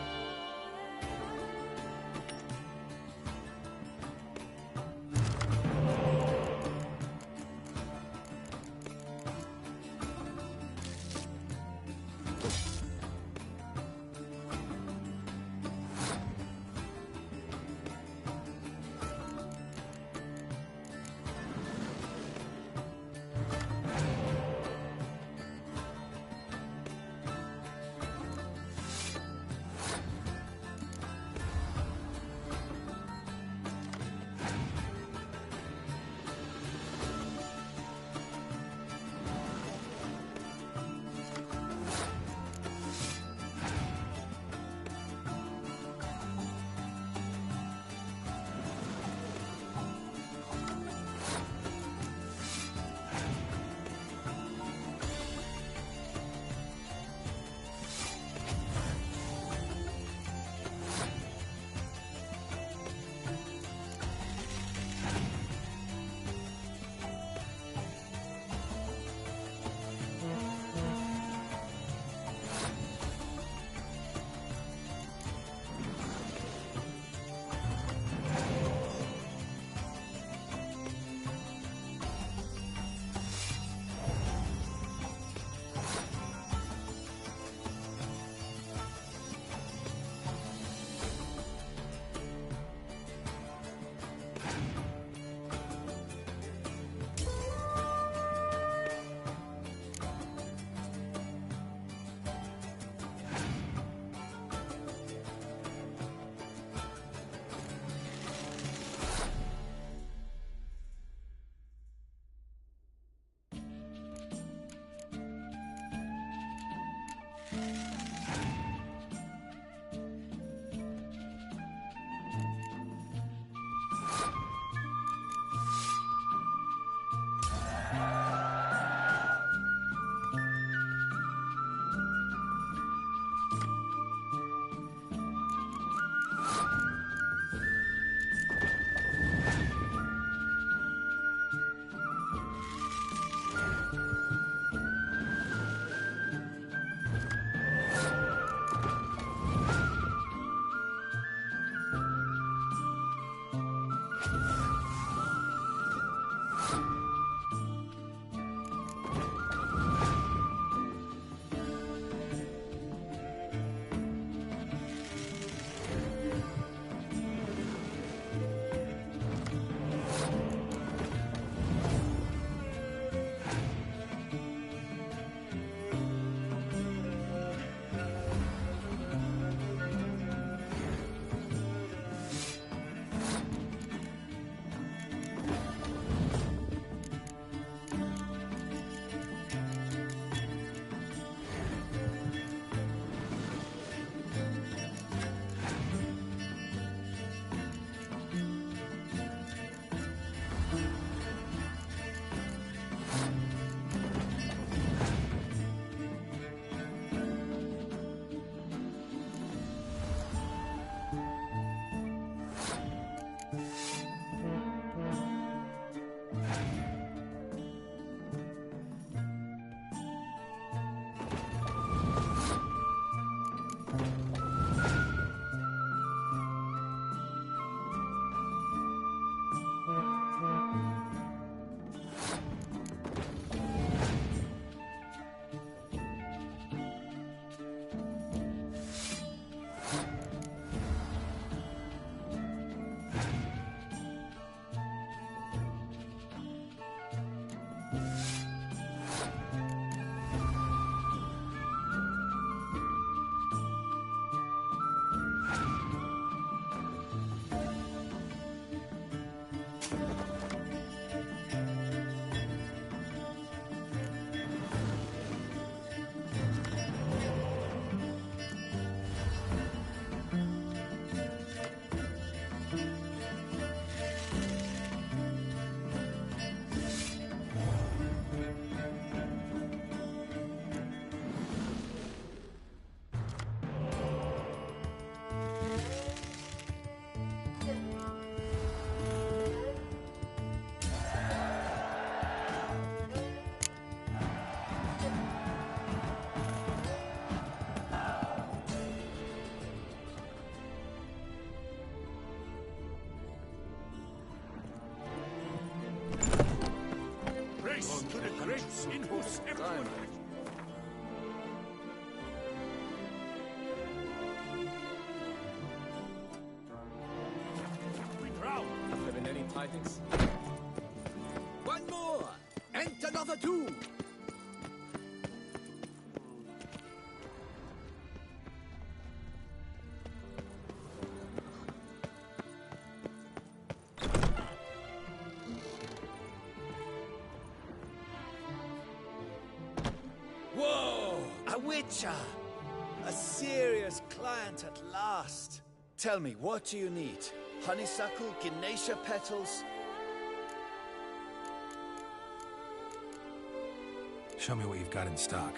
Puss, everyone! We growl. Have there been any tidings? One more! And another two! Whoa! A witcher! A serious client at last. Tell me, what do you need? Honeysuckle, Ganesha petals? Show me what you've got in stock.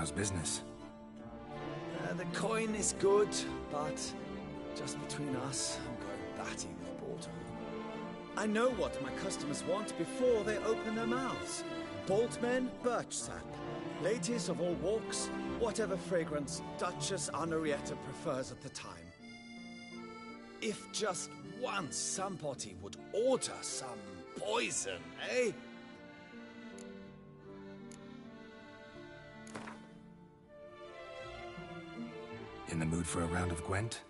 How's business? The coin is good, but just between us, I'm going batty with Porto. I know what my customers want before they open their mouths. Boltmen, birch sap. Ladies of all walks, whatever fragrance Duchess Henrietta prefers at the time. If just once somebody would order some poison, eh? In the mood for a round of Gwent?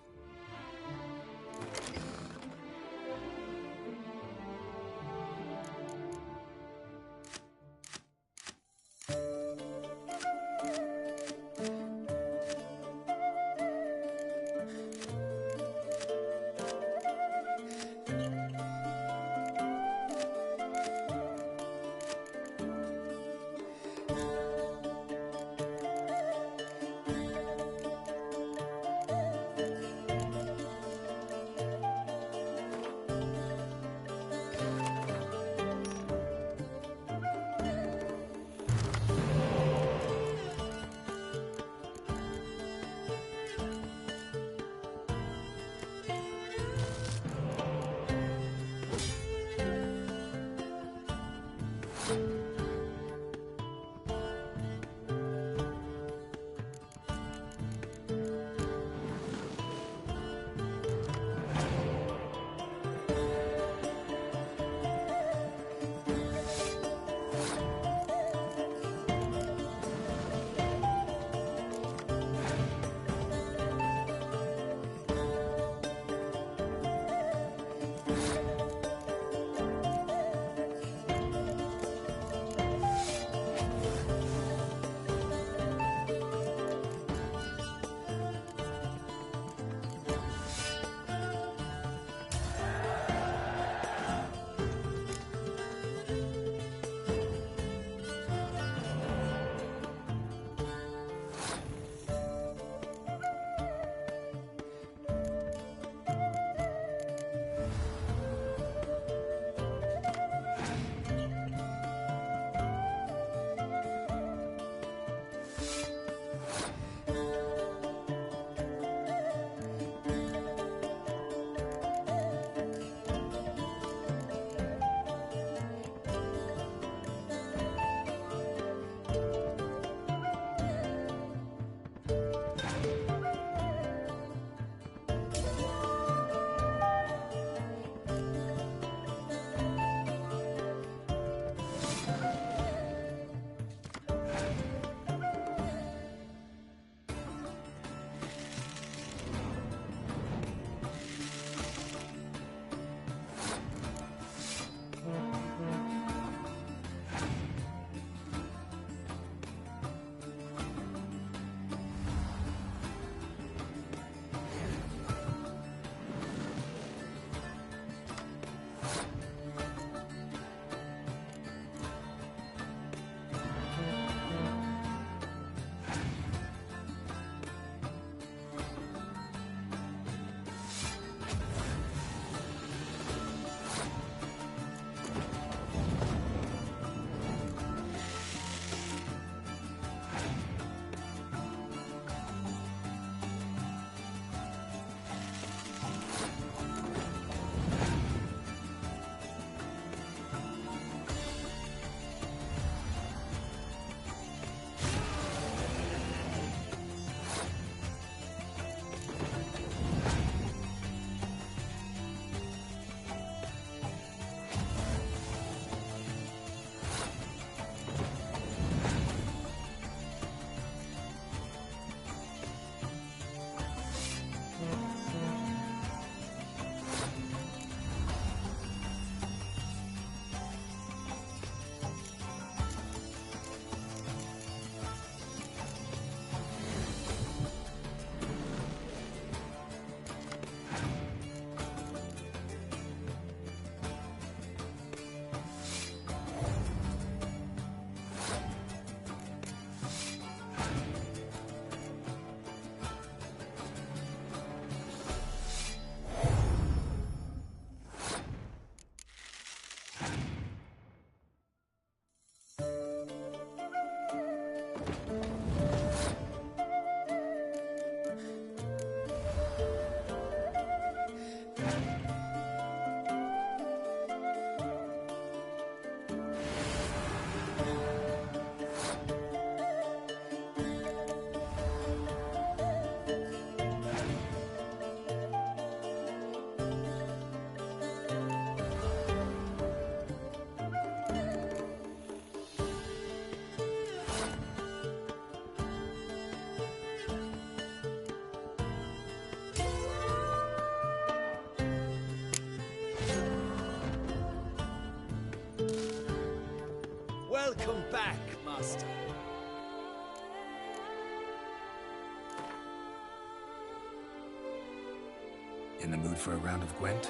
In the mood for a round of Gwent?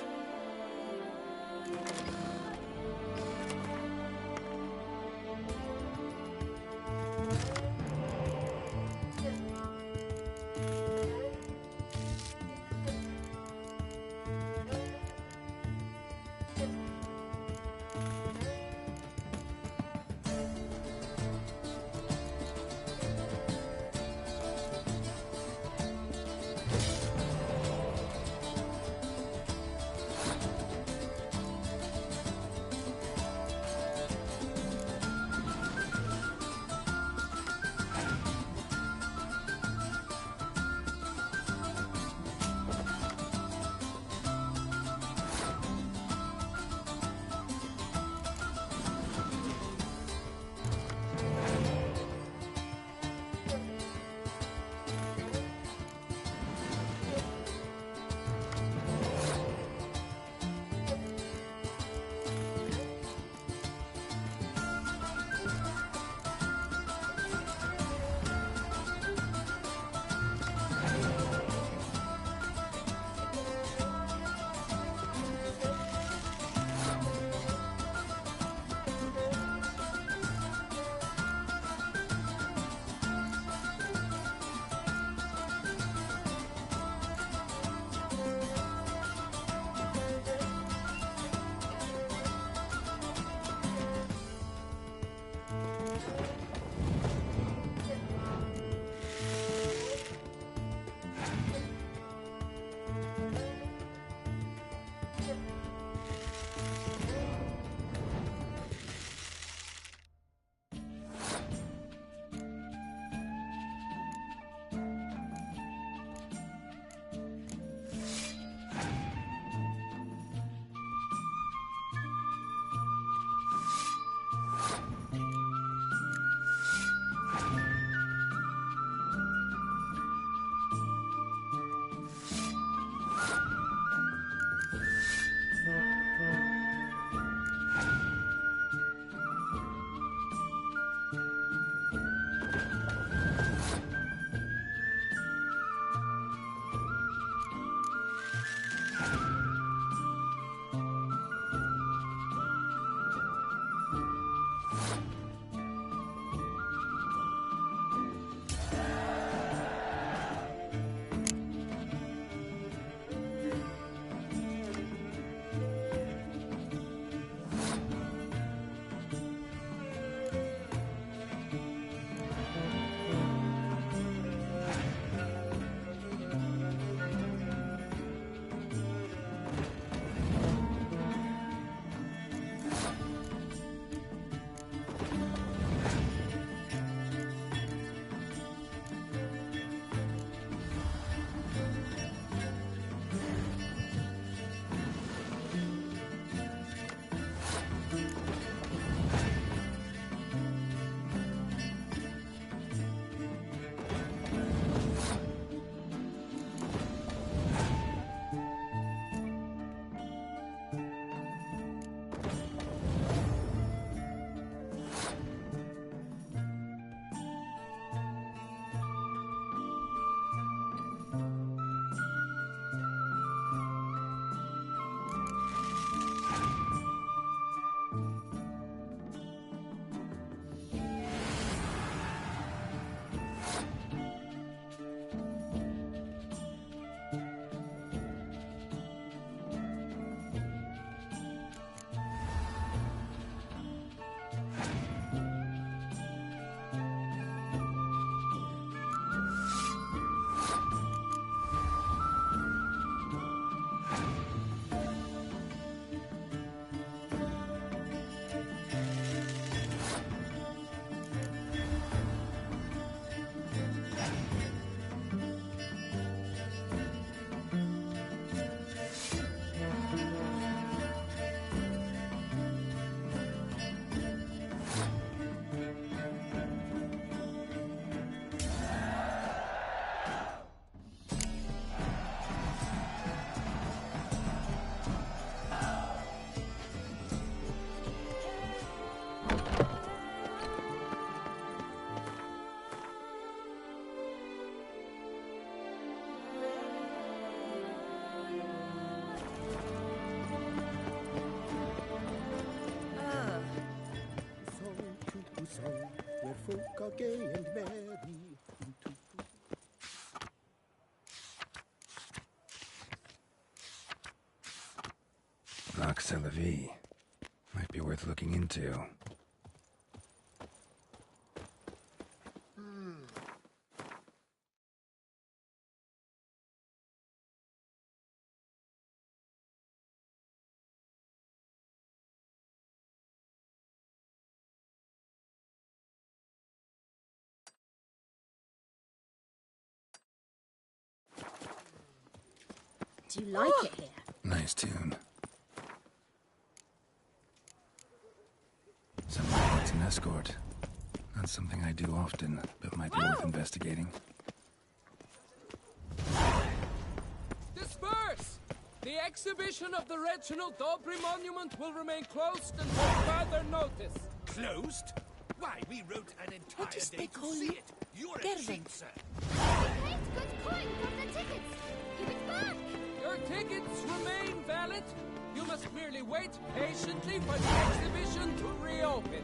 folk are gay and merry. Vox Vie. Might be worth looking into. Do you like it here? Nice tune. Someone needs an escort. Not something I do often, but might be worth investigating. Disperse! The exhibition of the Reginald Dobry monument will remain closed until further notice. Closed? Why, we wrote an entire What is day they to call see you? it. You're a Derving. cheat, sir. We paid good coin from the tickets. Give it back. Your tickets remain valid. You must merely wait patiently for the exhibition to reopen.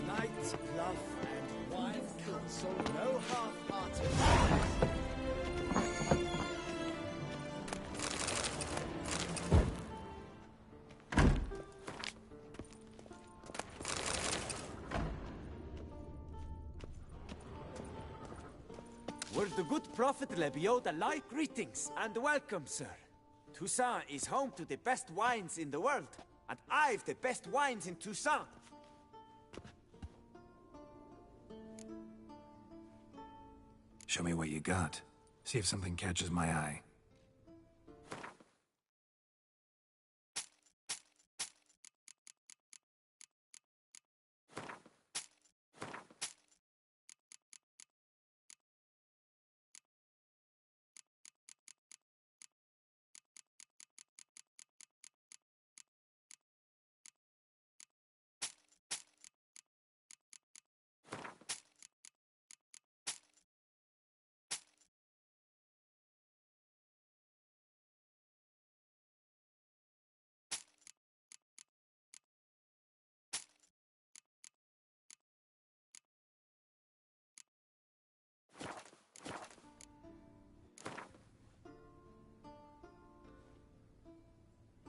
Night, love, and wine counsel, no half-hearted. Were the good prophet Lebioda like greetings and welcome, sir. Toussaint is home to the best wines in the world, and I've the best wines in Toussaint. Show me what you got. See if something catches my eye.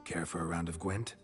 Care for a round of Gwent?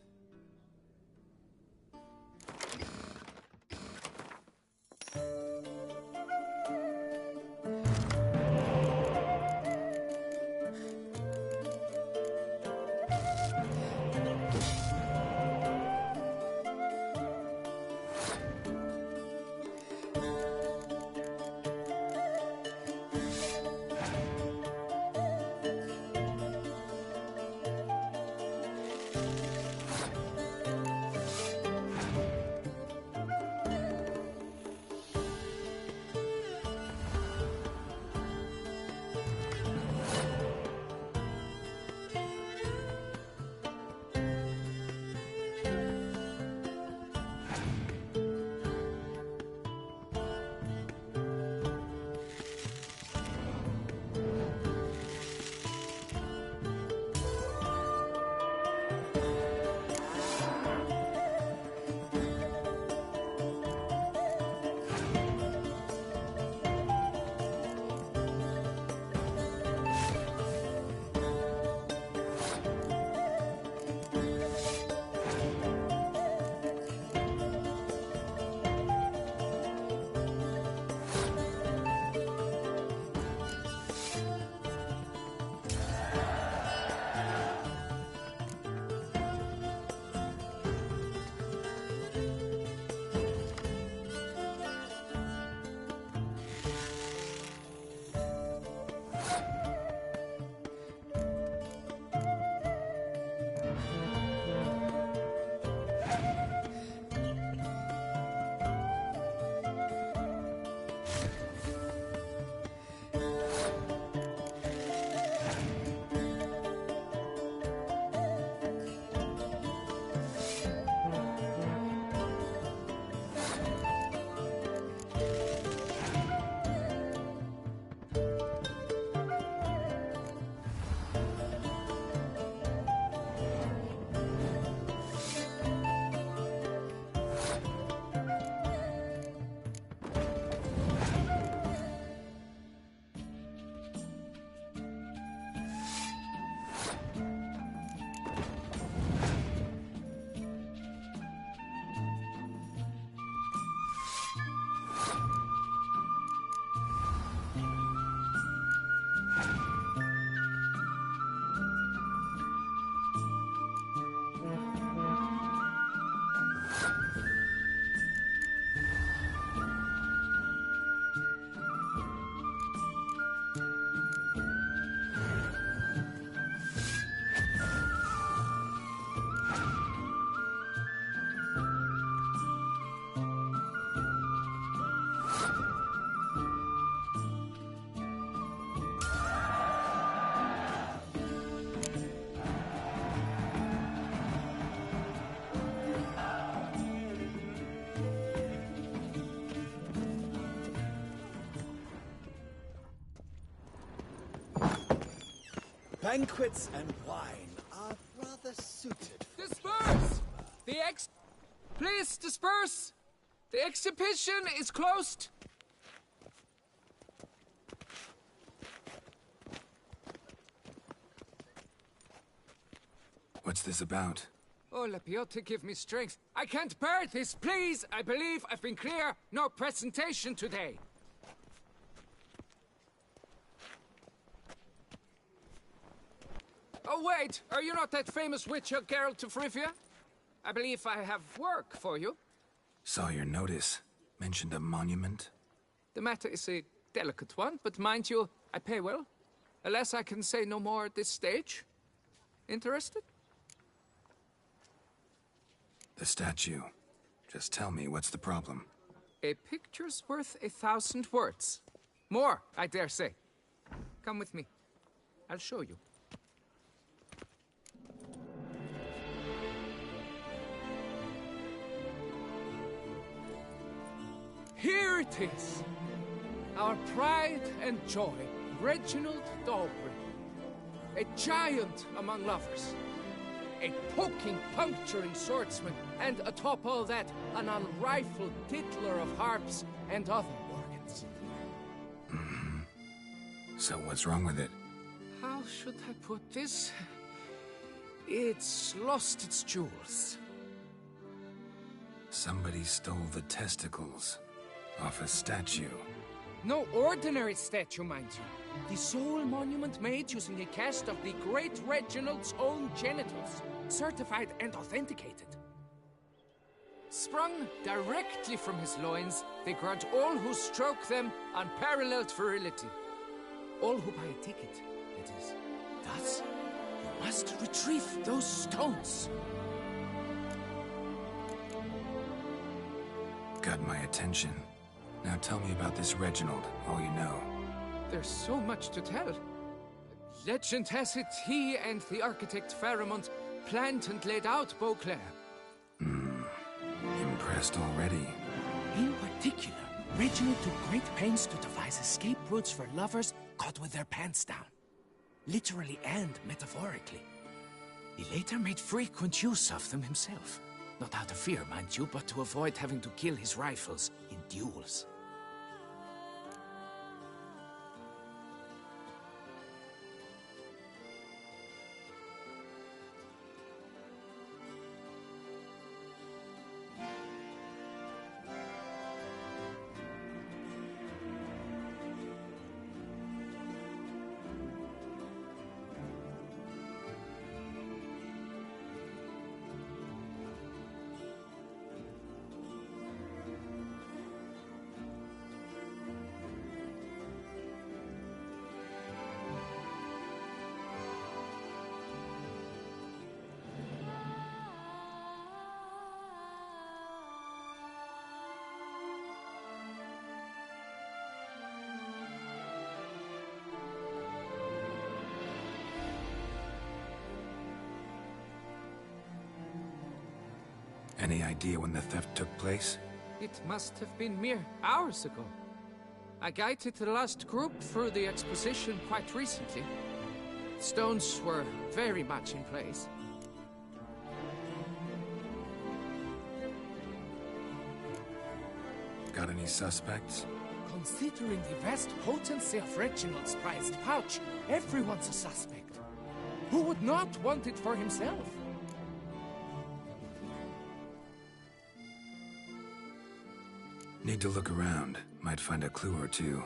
Banquets and wine are rather suited. Disperse! Please disperse! The exhibition is closed! What's this about? Oh, Lepiota, give me strength. I can't bear this, please! I believe I've been clear. No presentation today. Oh, wait! Are you not that famous witcher, Geralt of Rivia? I believe I have work for you. Saw your notice. Mentioned a monument. The matter is a delicate one, but mind you, I pay well. Alas, I can say no more at this stage. Interested? The statue. Just tell me, what's the problem? A picture's worth 1,000 words. More, I dare say. Come with me. I'll show you. Here it is. Our pride and joy, Reginald Dalbury. A giant among lovers. A poking, puncturing swordsman, and atop all that, an unrifled tittler of harps and other organs. So what's wrong with it? How should I put this? It's lost its jewels. Somebody stole the testicles off a statue. No ordinary statue, mind you. The sole monument made using a cast of the great Reginald's own genitals, certified and authenticated. Sprung directly from his loins, they grant all who stroke them unparalleled virility. All who buy a ticket, that is. Thus, you must retrieve those stones. Got my attention. Now tell me about this Reginald, all you know. There's so much to tell. Legend has it he and the architect Pharamond planned and laid out Beauclair. Impressed already. In particular, Reginald took great pains to devise escape routes for lovers caught with their pants down. Literally and metaphorically. He later made frequent use of them himself. Not out of fear, mind you, but to avoid having to kill his rivals in duels. Any idea when the theft took place? It must have been mere hours ago. I guided the last group through the exposition quite recently. Stones were very much in place. Got any suspects? Considering the vast potency of Reginald's prized pouch, everyone's a suspect. Who would not want it for himself? Need to look around. Might find a clue or two.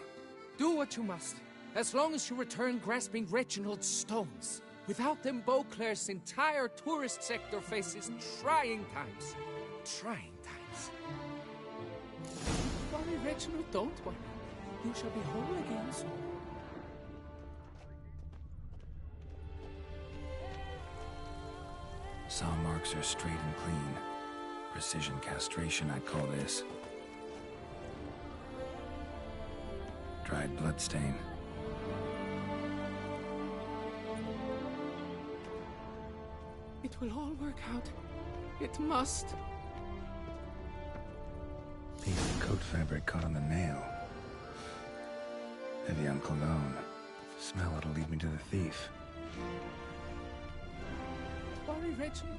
Do what you must, as long as you return grasping Reginald's stones. Without them, Beauclair's entire tourist sector faces trying times. Trying times. Don't worry, Reginald, don't worry. You shall be whole again soon. Saw marks are straight and clean. Precision castration, I'd call this. Dried bloodstain. It will all work out. It must. Piece of coat fabric caught on the nail. Evian cologne. Smell it'll lead me to the thief. sorry, Reginald.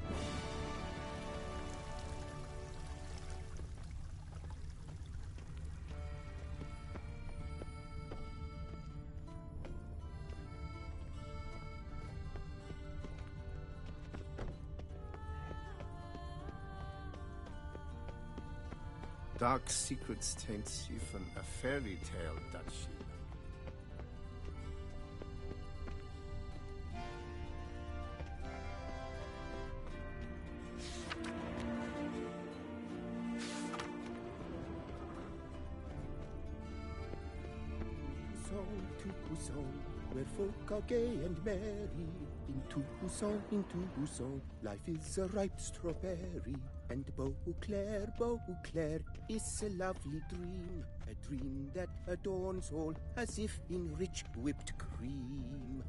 Dark secrets taints you from a fairy tale, Dutchie. Song, where folk are gay and merry. In Tucson, life is a ripe strawberry. And Beauclair is a lovely dream. A dream that adorns all as if in rich whipped cream.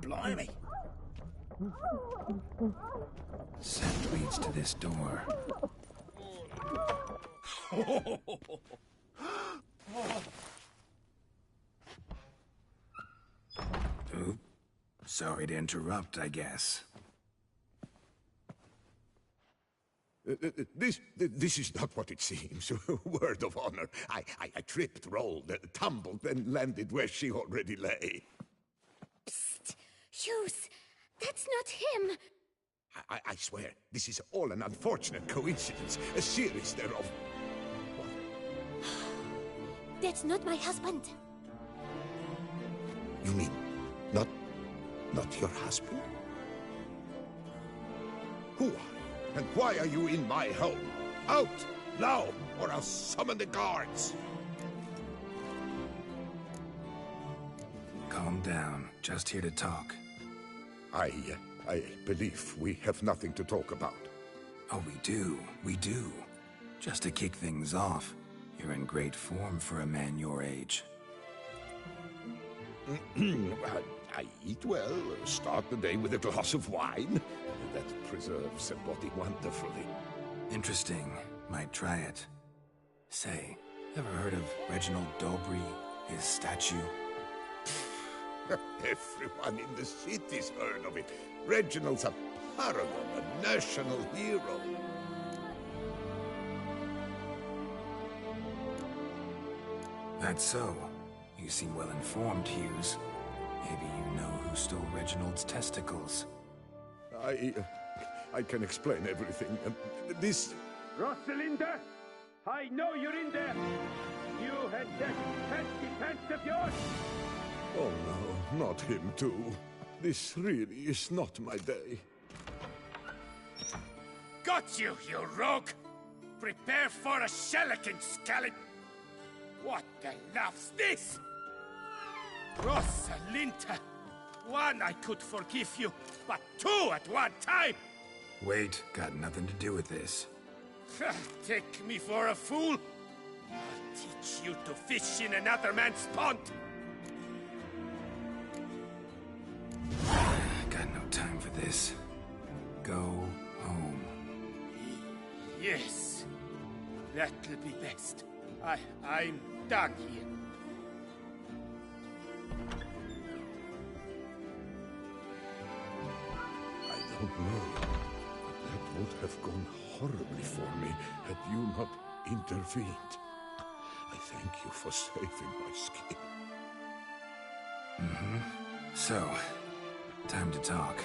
Blimey! Scent leads to this door. Oop. Sorry to interrupt, I guess. This is not what it seems. Word of honor. I tripped, rolled, tumbled, and landed where she already lay. Psst! Hughes! That's not him! I swear, this is all an unfortunate coincidence. A series thereof. What? That's not my husband. You mean, not your husband? Who are you? And why are you in my home? Out! Now, or I'll summon the guards! Calm down. Just here to talk. I believe we have nothing to talk about. Oh, we do. We do. Just to kick things off, you're in great form for a man your age. I eat well, start the day with a glass of wine. That preserves a body wonderfully. Interesting. Might try it. Say, ever heard of Reginald Dobry, his statue? Everyone in the city's heard of it. Reginald's a paragon, a national hero. That's so. You seem well informed, Hughes. Maybe you know who stole Reginald's testicles. I can explain everything. This... Rosalinda! I know you're in there! You had that fancy pants of yours! Oh no, not him too. This really is not my day. Got you, you rogue! Prepare for a shellacking, scallop! What the love's this? Rosalinda! One, I could forgive you, but two at one time! Wait, got nothing to do with this. Take me for a fool? I'll teach you to fish in another man's pond! Got no time for this. Go home. Yes, that'll be best. I'm done here. I don't know. That would have gone horribly for me had you not intervened. I thank you for saving my skin. So, time to talk.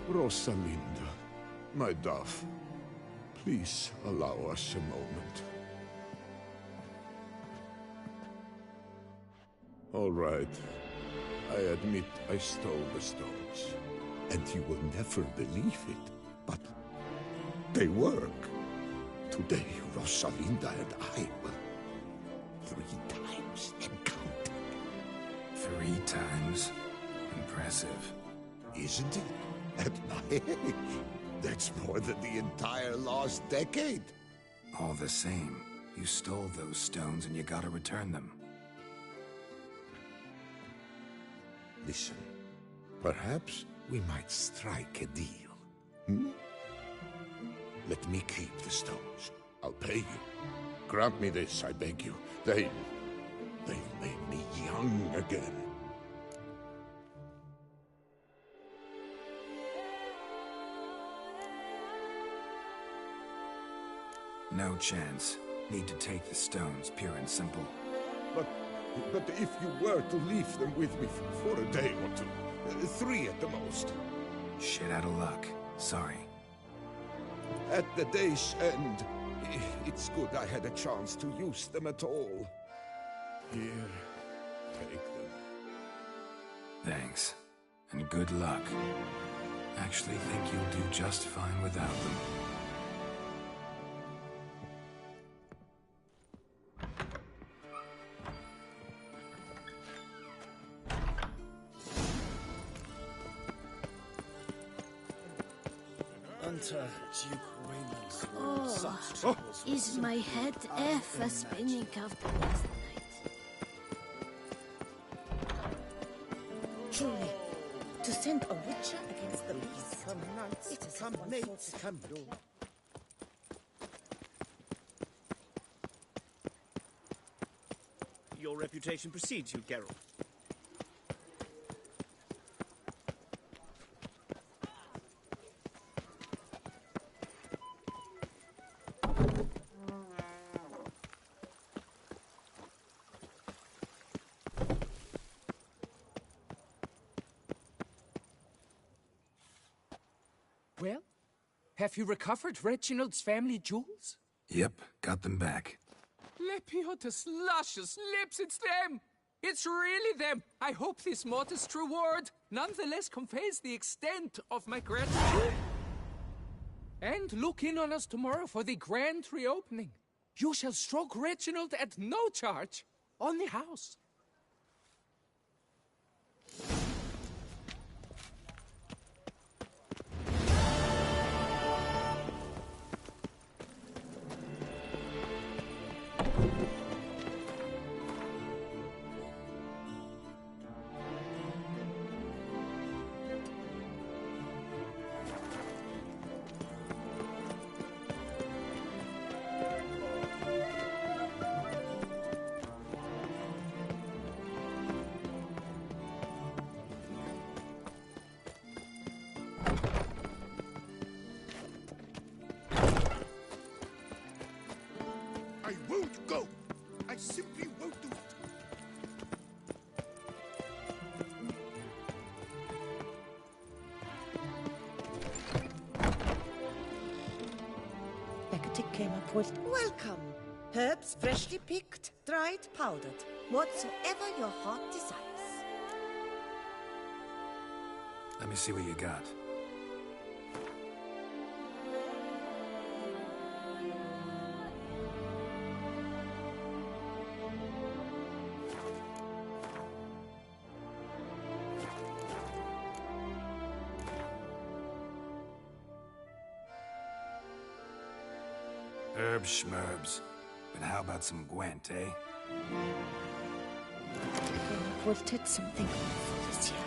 Rosalinda, my dove, please allow us a moment. All right. I admit I stole the stones. And you will never believe it, but they work. Today, Rosalinda and I will 3 times and counting. 3 times? Impressive. Isn't it? At my age, that's more than the entire last decade. All the same, you stole those stones and you gotta return them. Listen, perhaps we might strike a deal. Hmm? Let me keep the stones. I'll pay you. Grant me this, I beg you. They'll make me young again. No chance. Need to take the stones, pure and simple. But if you were to leave them with me for a day or 2, 3 at the most. Shit out of luck. Sorry. At the day's end, it's good I had a chance to use them at all. Here, take them. Thanks. And good luck. Actually think you'll do just fine without them. Oh, is my head ever spinning after last night? Truly, to send a witcher against the beast. Come knights, come mates, come lords. Your reputation precedes you, Geralt. Well, have you recovered Reginald's family jewels? Yep, got them back. Lepiota's luscious lips, it's them! It's really them! I hope this modest reward nonetheless conveys the extent of my gratitude. And look in on us tomorrow for the grand reopening. You shall stroke Reginald at no charge on the house. I won't go! I simply won't do it! Becketic came up with... Welcome! Herbs freshly picked, dried, powdered. Whatsoever your heart desires. Let me see what you got. Herbs schmerbs. But how about some Gwent, eh? We'll take something for this year.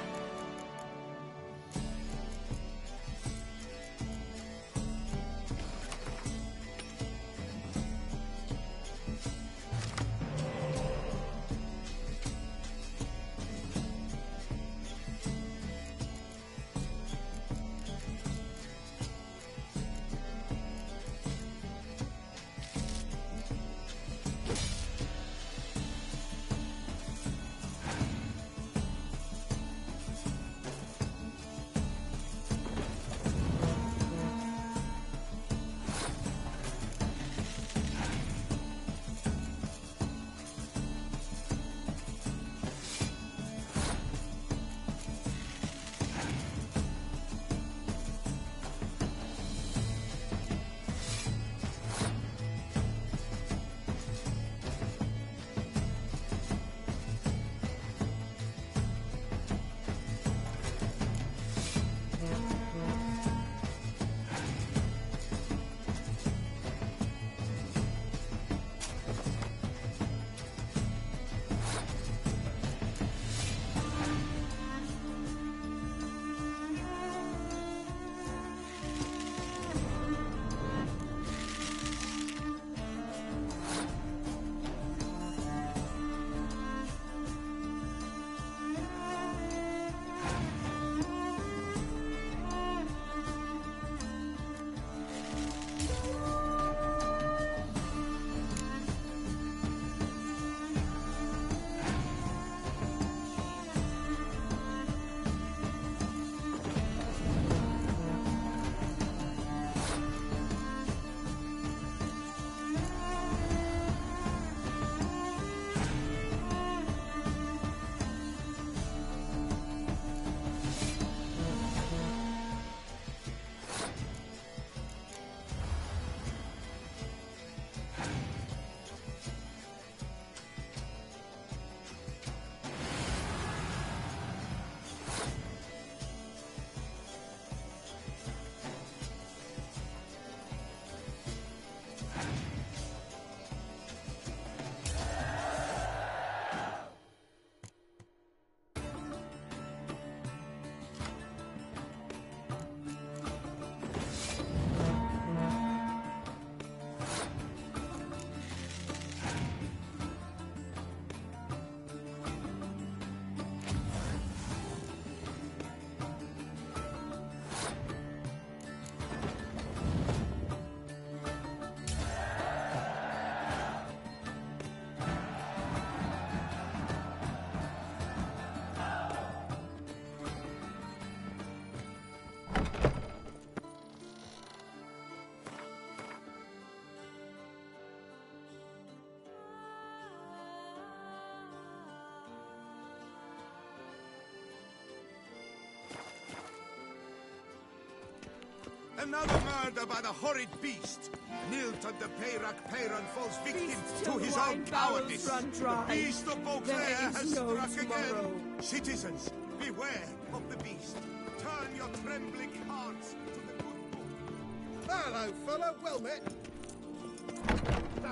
Another murder by the horrid beast. Nilt under Peyrak Peyran falls victim to his own cowardice. The beast of Beauclair has struck again. Citizens, beware of the beast. Turn your trembling hearts to the good book. Hello, fellow. Well met.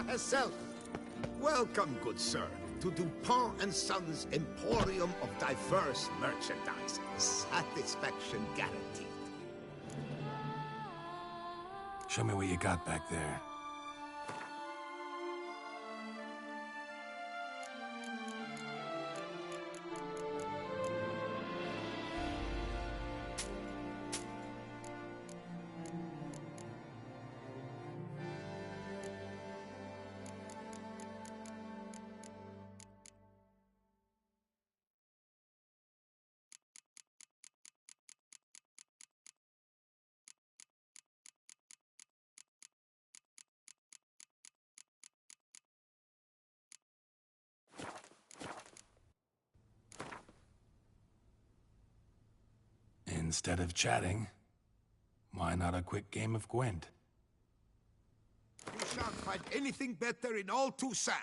Herself. Welcome, good sir, to Dupont and Sons' Emporium of diverse merchandise. Satisfaction guaranteed. Show me what you got back there. Instead of chatting, why not a quick game of Gwent? You shan't find anything better in all Toussaint.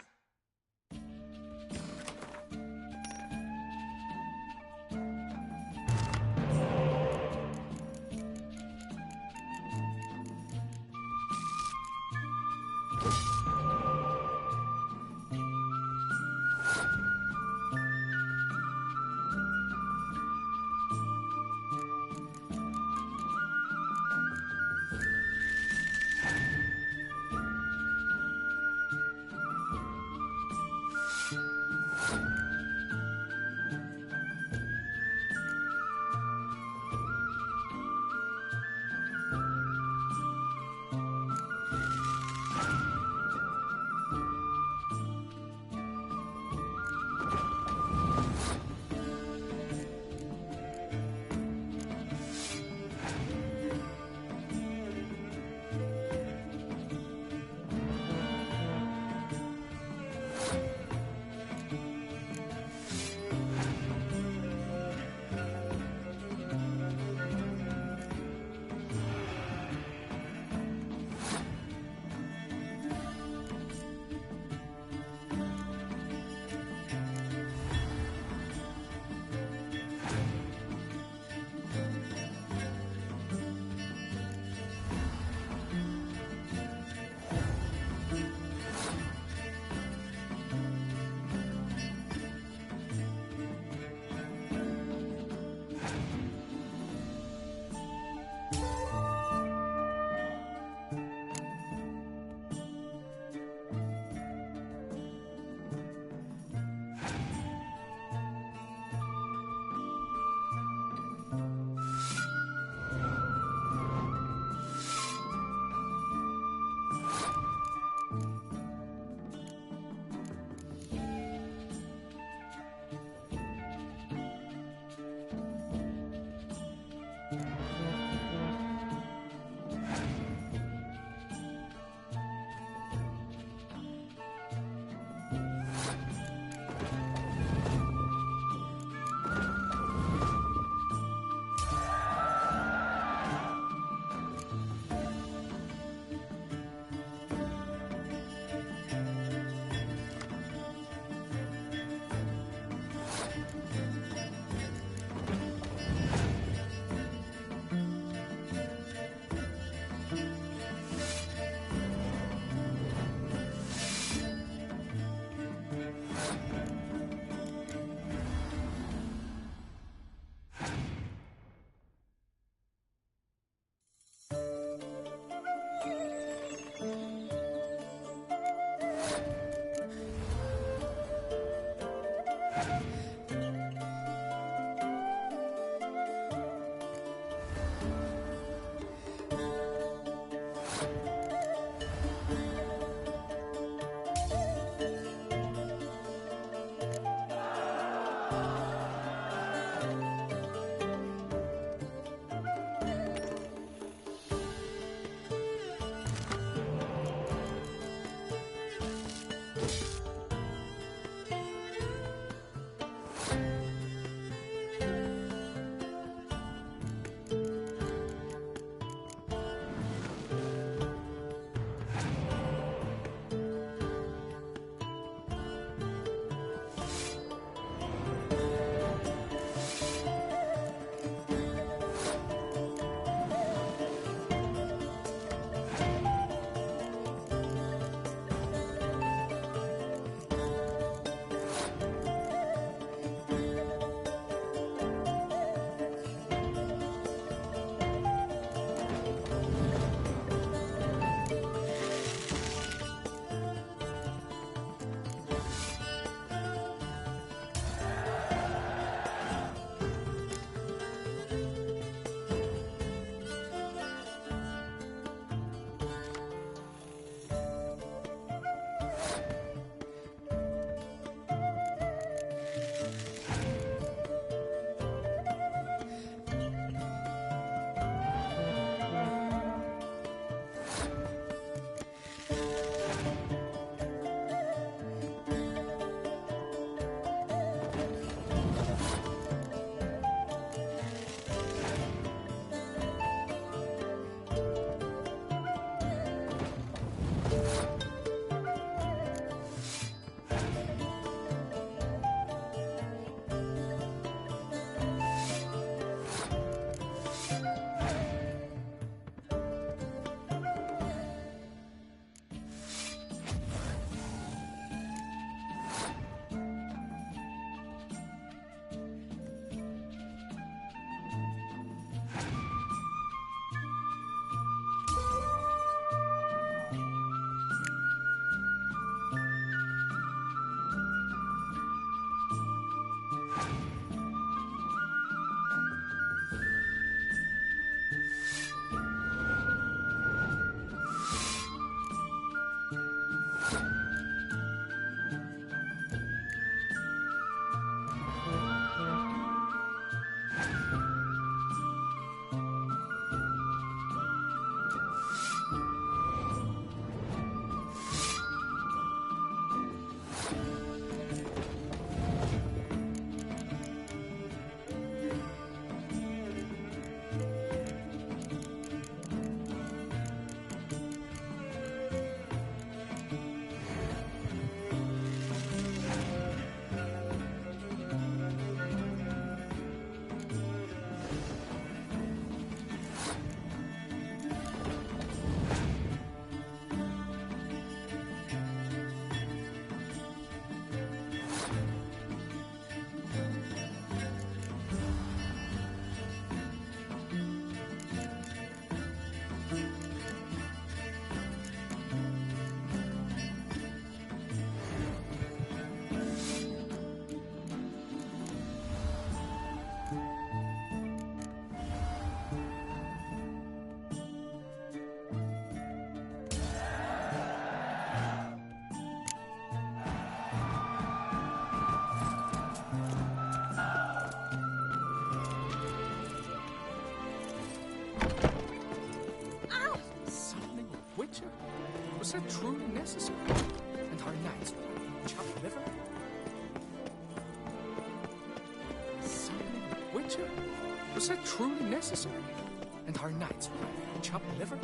Was that truly necessary? And our knights would chop liver? Summoning a witcher? Was that truly necessary? And our knights would chop liver?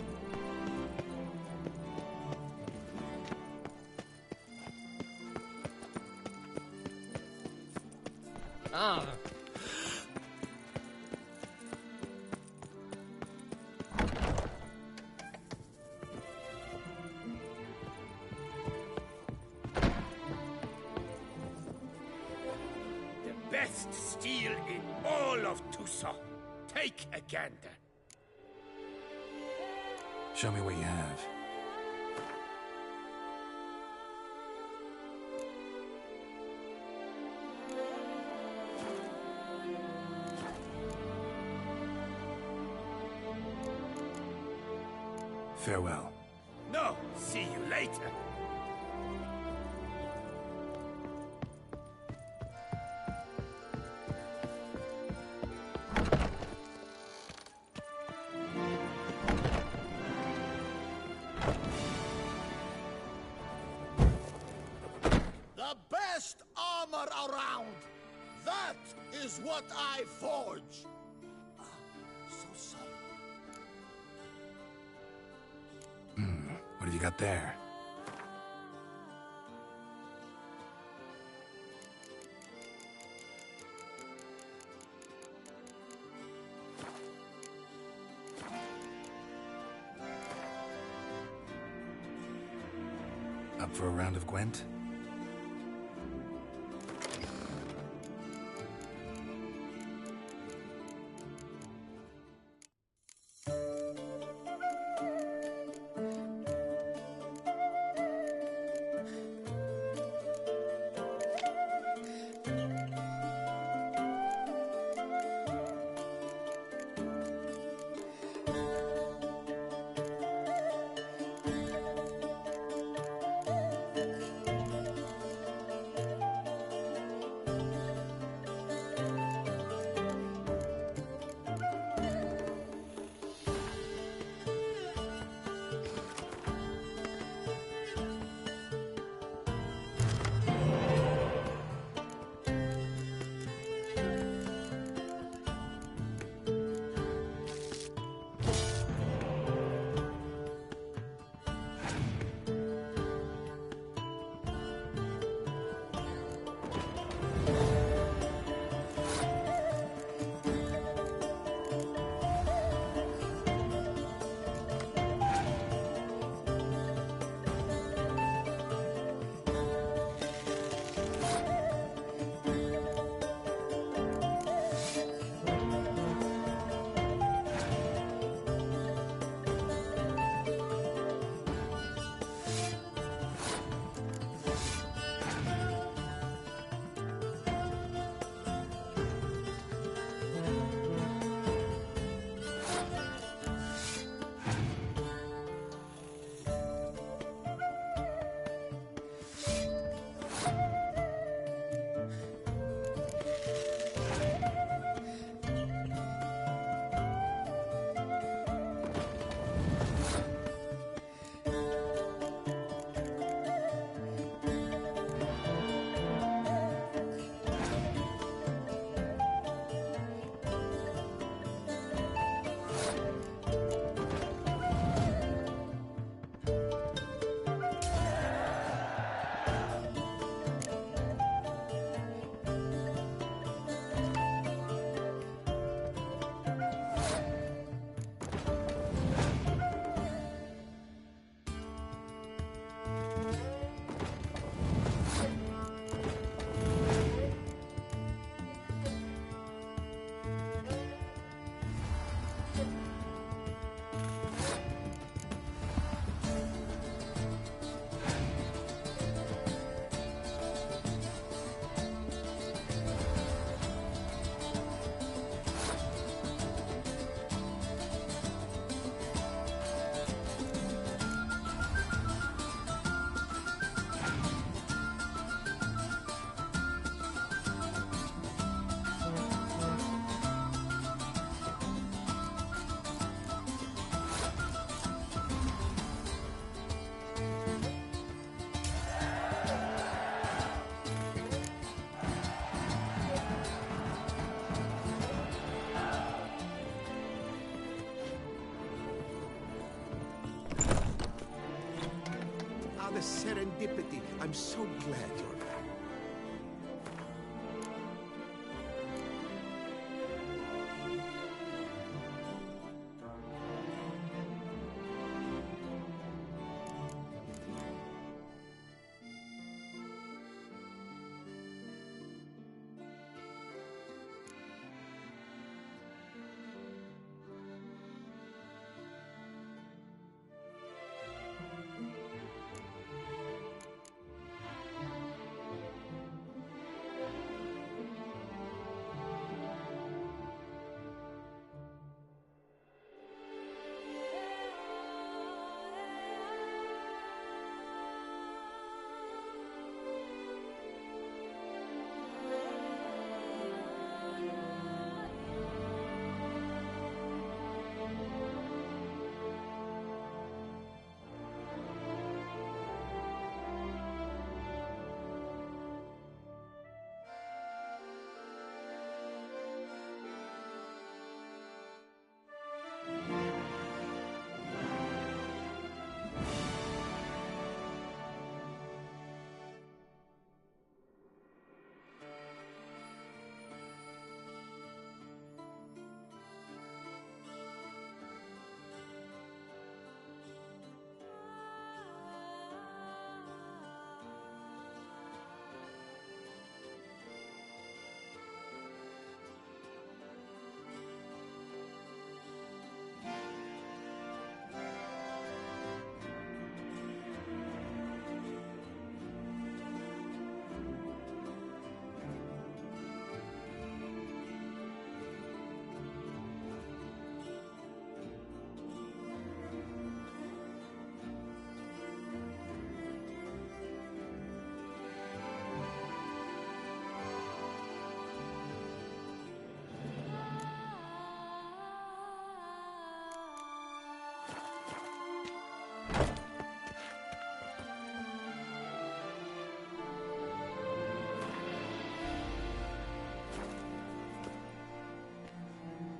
Ah. Best steel in all of Tucson. Take a gander. Show me what you have. Farewell. No, see you later. The best armor around. That is what I forge. So sorry. What have you got there? Up for a round of Gwent? I'm so glad you're back.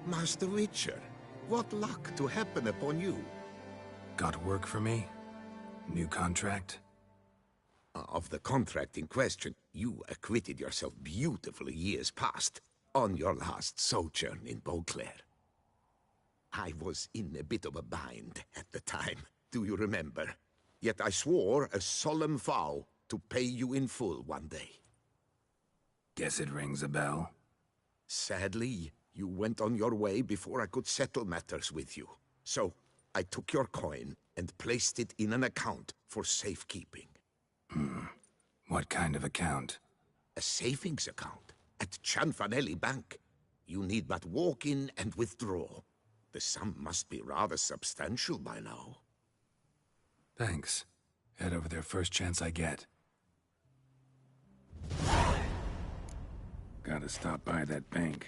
Master Witcher, what luck to happen upon you. Got work for me? New contract? Of the contract in question, you acquitted yourself beautifully years past, on your last sojourn in Beauclair. I was in a bit of a bind at the time, do you remember? Yet I swore a solemn vow to pay you in full one day. Guess it rings a bell. Sadly, you went on your way before I could settle matters with you. So, I took your coin and placed it in an account for safekeeping. What kind of account? A savings account at Cianfanelli Bank. You need but walk in and withdraw. The sum must be rather substantial by now. Thanks. Head over there first chance I get. Gotta stop by that bank.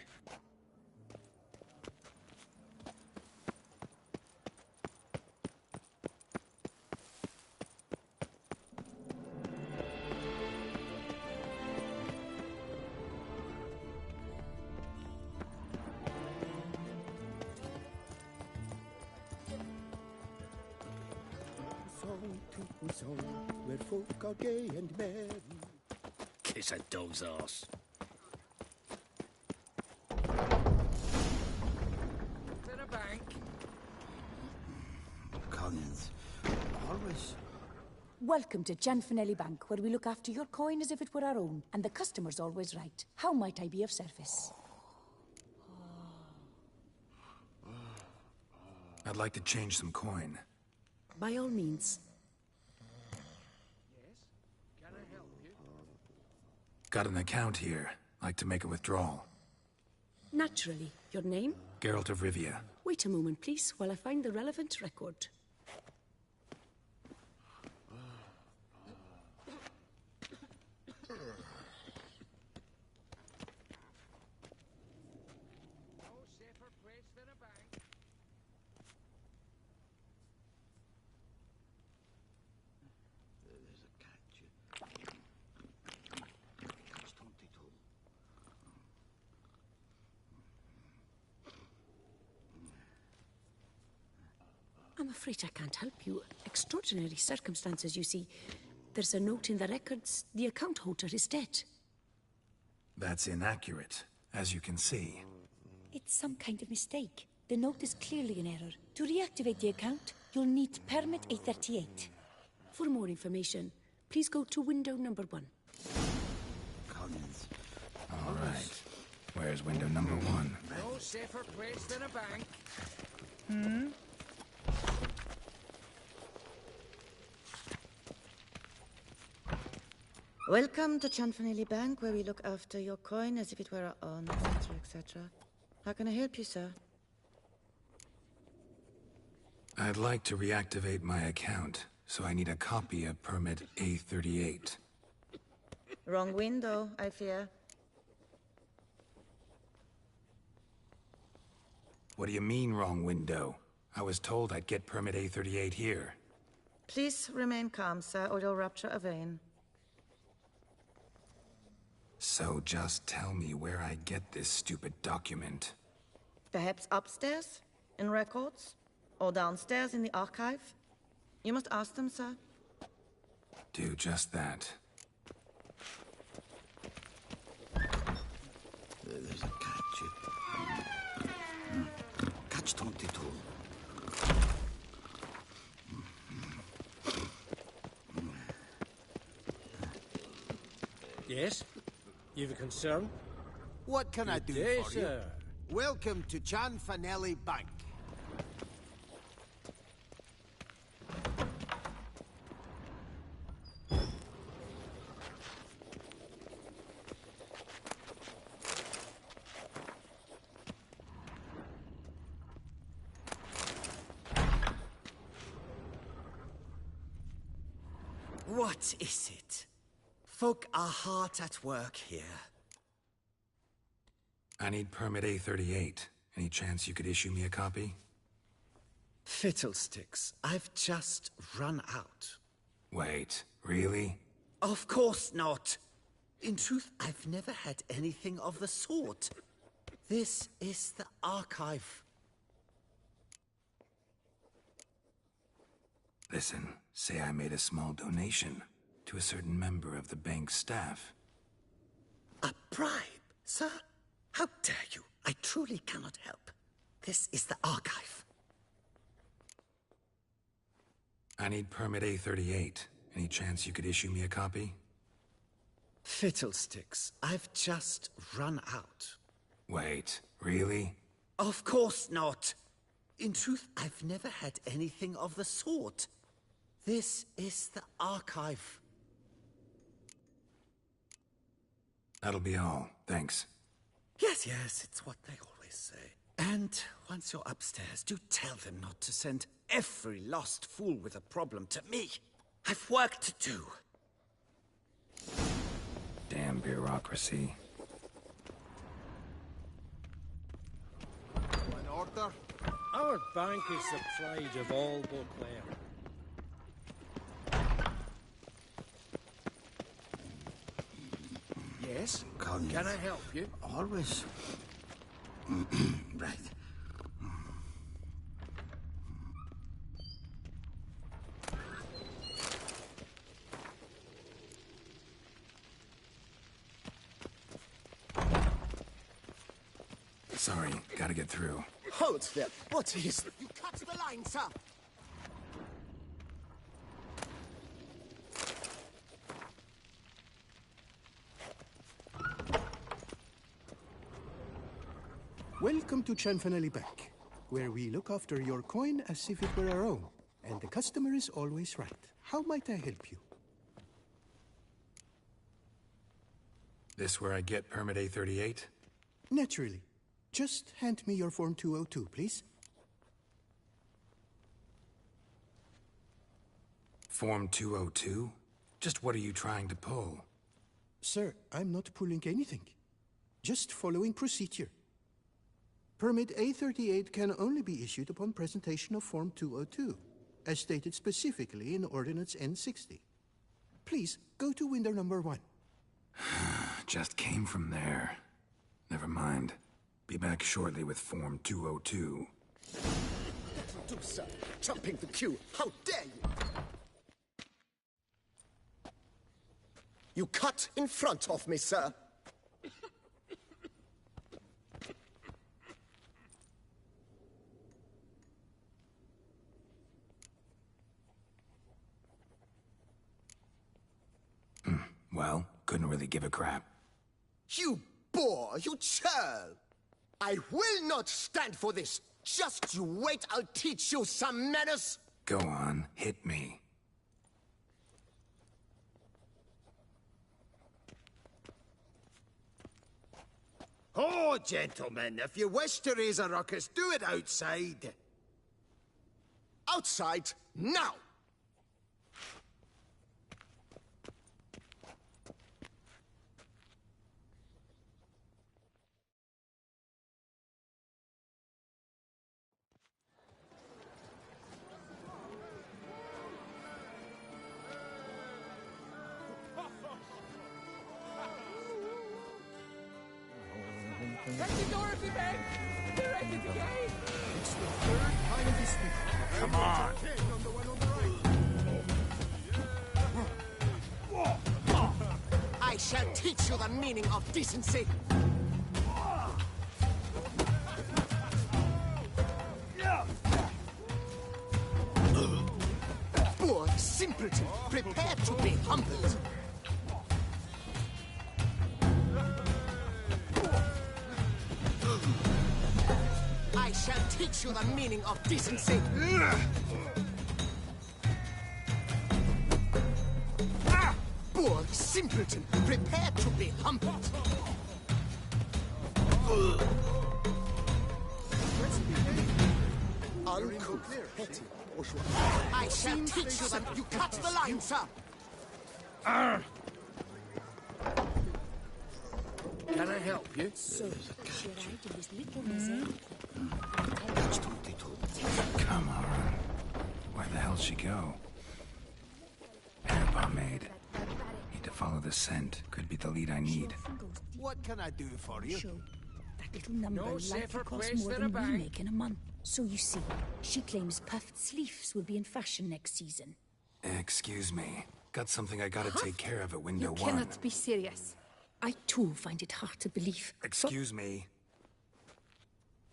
Where folk are gay and merry. Kiss a dog's arse. Is there a bank? Collins, always. Welcome to Cianfanelli Bank, where we look after your coin as if it were our own, and the customer's always right. How might I be of service? I'd like to change some coin. By all means. Got an account here. Like to make a withdrawal. Naturally. Your name? Geralt of Rivia. Wait a moment, please, while I find the relevant record. I'm afraid I can't help you. Extraordinary circumstances, you see. there's a note in the records. The account holder is dead. That's inaccurate, as you can see. It's some kind of mistake. The note is clearly an error. To reactivate the account, you'll need permit A38. For more information, please go to window number 1. Collins. All right. Where's window number 1? No safer place than a bank. Welcome to Chanfanelli Bank, where we look after your coin as if it were our own, etc., etc. How can I help you, sir? I'd like to reactivate my account, so I need a copy of permit A38. Wrong window, I fear. What do you mean, wrong window? I was told I'd get permit A38 here. Please remain calm, sir, or you'll rupture a vein. So just tell me where I get this stupid document. Perhaps upstairs, in records, or downstairs in the archive? You must ask them, sir. Do just that. There's a catch. Catch 22. Yes? You've a concern? What can I do day, for sir. you? Welcome to Chanfanelli Bank. What is it? Folk are hard at work here. I need permit A38. Any chance you could issue me a copy? Fiddlesticks, I've just run out. Wait, really? Of course not. In truth, I've never had anything of the sort. This is the archive. Listen, say I made a small donation to a certain member of the bank's staff. A bribe, sir? How dare you? I truly cannot help. This is the archive. I need permit A38. Any chance you could issue me a copy? Fiddlesticks, I've just run out. Wait, really? Of course not. In truth, I've never had anything of the sort. This is the archive. That'll be all. Thanks. Yes, it's what they always say. And once you're upstairs, do tell them not to send every lost fool with a problem to me. I've work to do. Damn bureaucracy. An order? Our bank is the pride of all Beauclair. Yes? Can I help you? Always. Right. Sorry, gotta get through. Hold there. What is... You cut the line, sir. Welcome to Chanfanelli Bank, where we look after your coin as if it were our own, and the customer is always right. How might I help you? This where I get permit A38? Naturally. Just hand me your Form 202, please. Form 202? Just what are you trying to pull? Sir, I'm not pulling anything. Just following procedure. Permit A38 can only be issued upon presentation of Form 202, as stated specifically in Ordinance N60. Please, go to window number 1. Just came from there. Never mind. Be back shortly with Form 202. That'll do, sir. Jumping the queue. How dare you? You cut in front of me, sir. Well, couldn't really give a crap. You boor, you churl! I will not stand for this! Just you wait, I'll teach you some manners! Go on, hit me. Oh, gentlemen, if you wish to raise a ruckus, do it outside. Outside, now! Captain Dorothy, man! They're at it again! It's the third time this week. Come on. I shall teach you the meaning of decency. Poor simpleton, prepare to be humbled. I shall teach you the meaning of decency. Poor simpleton, prepare to be humbled. Uncouth, petty, bourgeois. I shall teach you that you cut the line, sir. Can I help you? So, she arrived in this little museum. Come on. Where the hell'd she go? Hair pomade. Need to follow the scent. Could be the lead I need. What can I do for you? That little number No likely safer costs place more than a than we bank. make in a month. So you see, she claims puffed sleeves will be in fashion next season. Excuse me. Got something I gotta take care of at window You one. cannot be serious. I too find it hard to believe. Excuse me.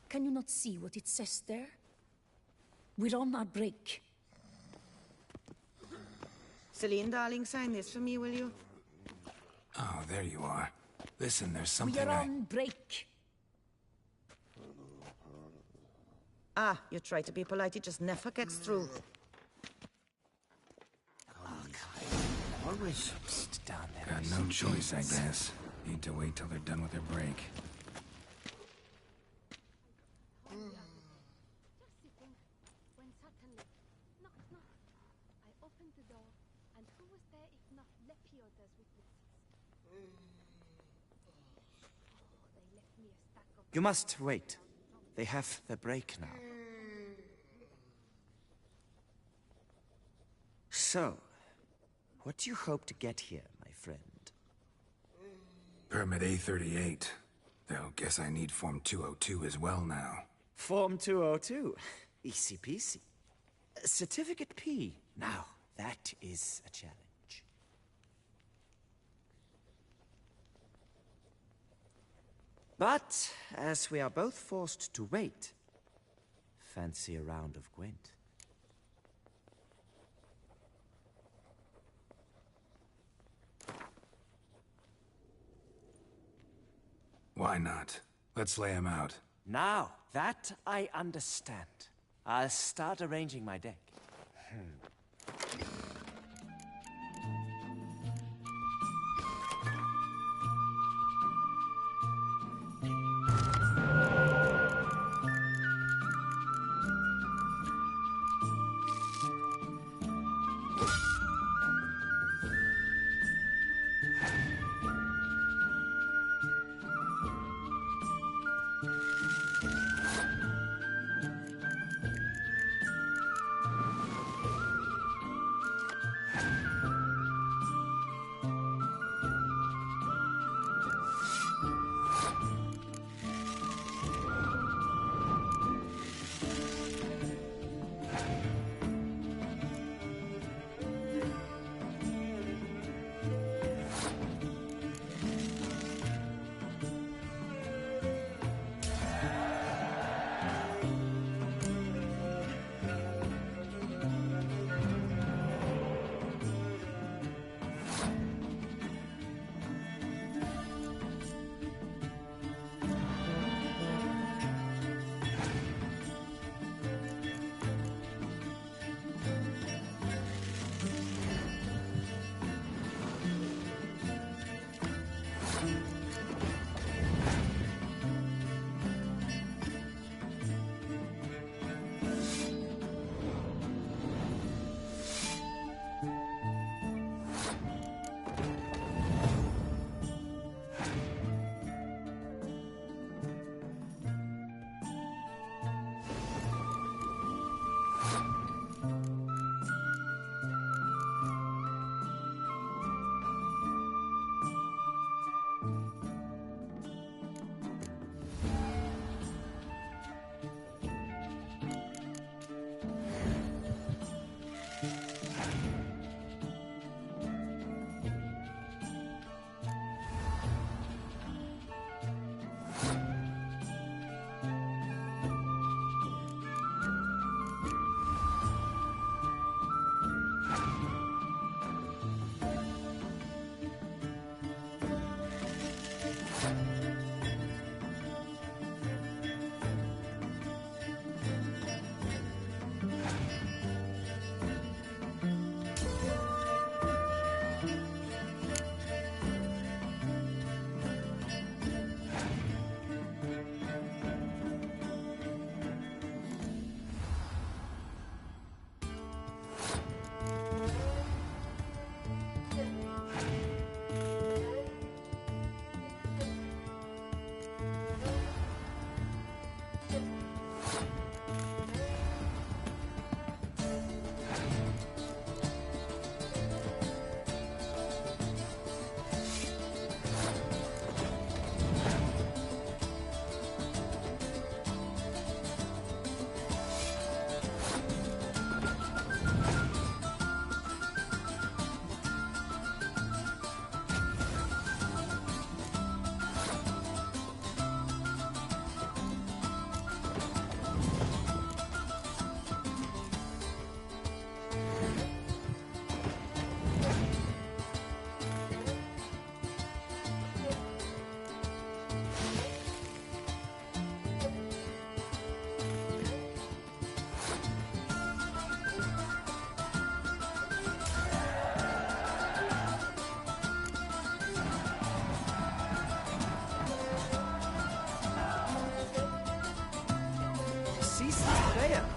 Can you not see what it says there? We're on our break. Celine, darling, sign this for me, will you? Oh, there you are. Listen, there's We something are on break. Ah, you try to be polite, it just never gets through. Always down there. Got no choice, I guess. Need to wait till they're done with their break. Just sitting, when suddenly, knock, knock. I opened the door, and who was there if not Lepiodas with witches? Oh, they left me a stack of... You must wait. They have the break now. So, what do you hope to get here, my friend? Permit A38. Though, guess I need Form 202 as well now. Form 202. Easy peasy. Certificate P. Now, that is a challenge. But, as we are both forced to wait, fancy a round of Gwent. Why not? Let's lay him out. Now, that I understand. I'll start arranging my deck.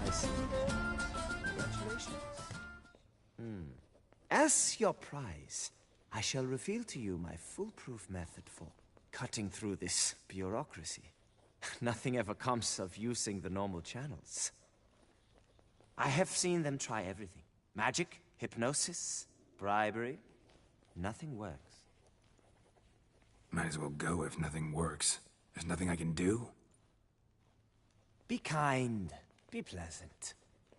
I see. Congratulations. As your prize, I shall reveal to you my foolproof method for cutting through this bureaucracy. Nothing ever comes of using the normal channels. I have seen them try everything. Magic, hypnosis, bribery. Nothing works. Might as well go if nothing works. There's nothing I can do? Be kind. Be pleasant.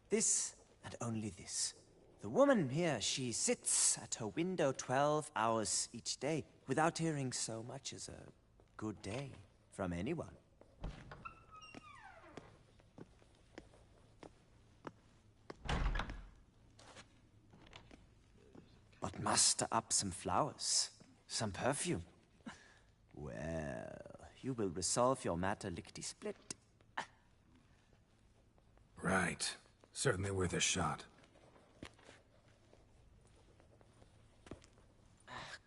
This and only this. The woman here, she sits at her window 12 hours each day without hearing so much as a good day from anyone. But muster up some flowers, some perfume. Well, you will resolve your matter lickety-split. Right. Certainly worth a shot.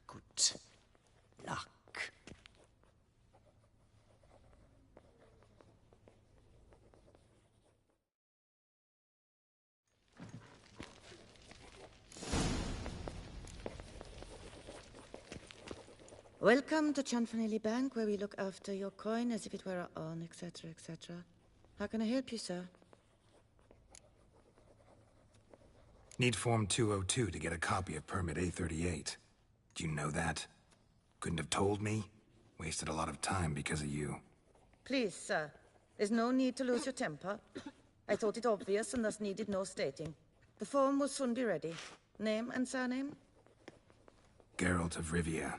Good luck. Welcome to Chanfanelli Bank, where we look after your coin as if it were our own, etc., etc. How can I help you, sir? Need Form 202 to get a copy of Permit A38. Do you know that? Couldn't have told me? Wasted a lot of time because of you. Please, sir. There's no need to lose your temper. I thought it obvious and thus needed no stating. The form will soon be ready. Name and surname? Geralt of Rivia.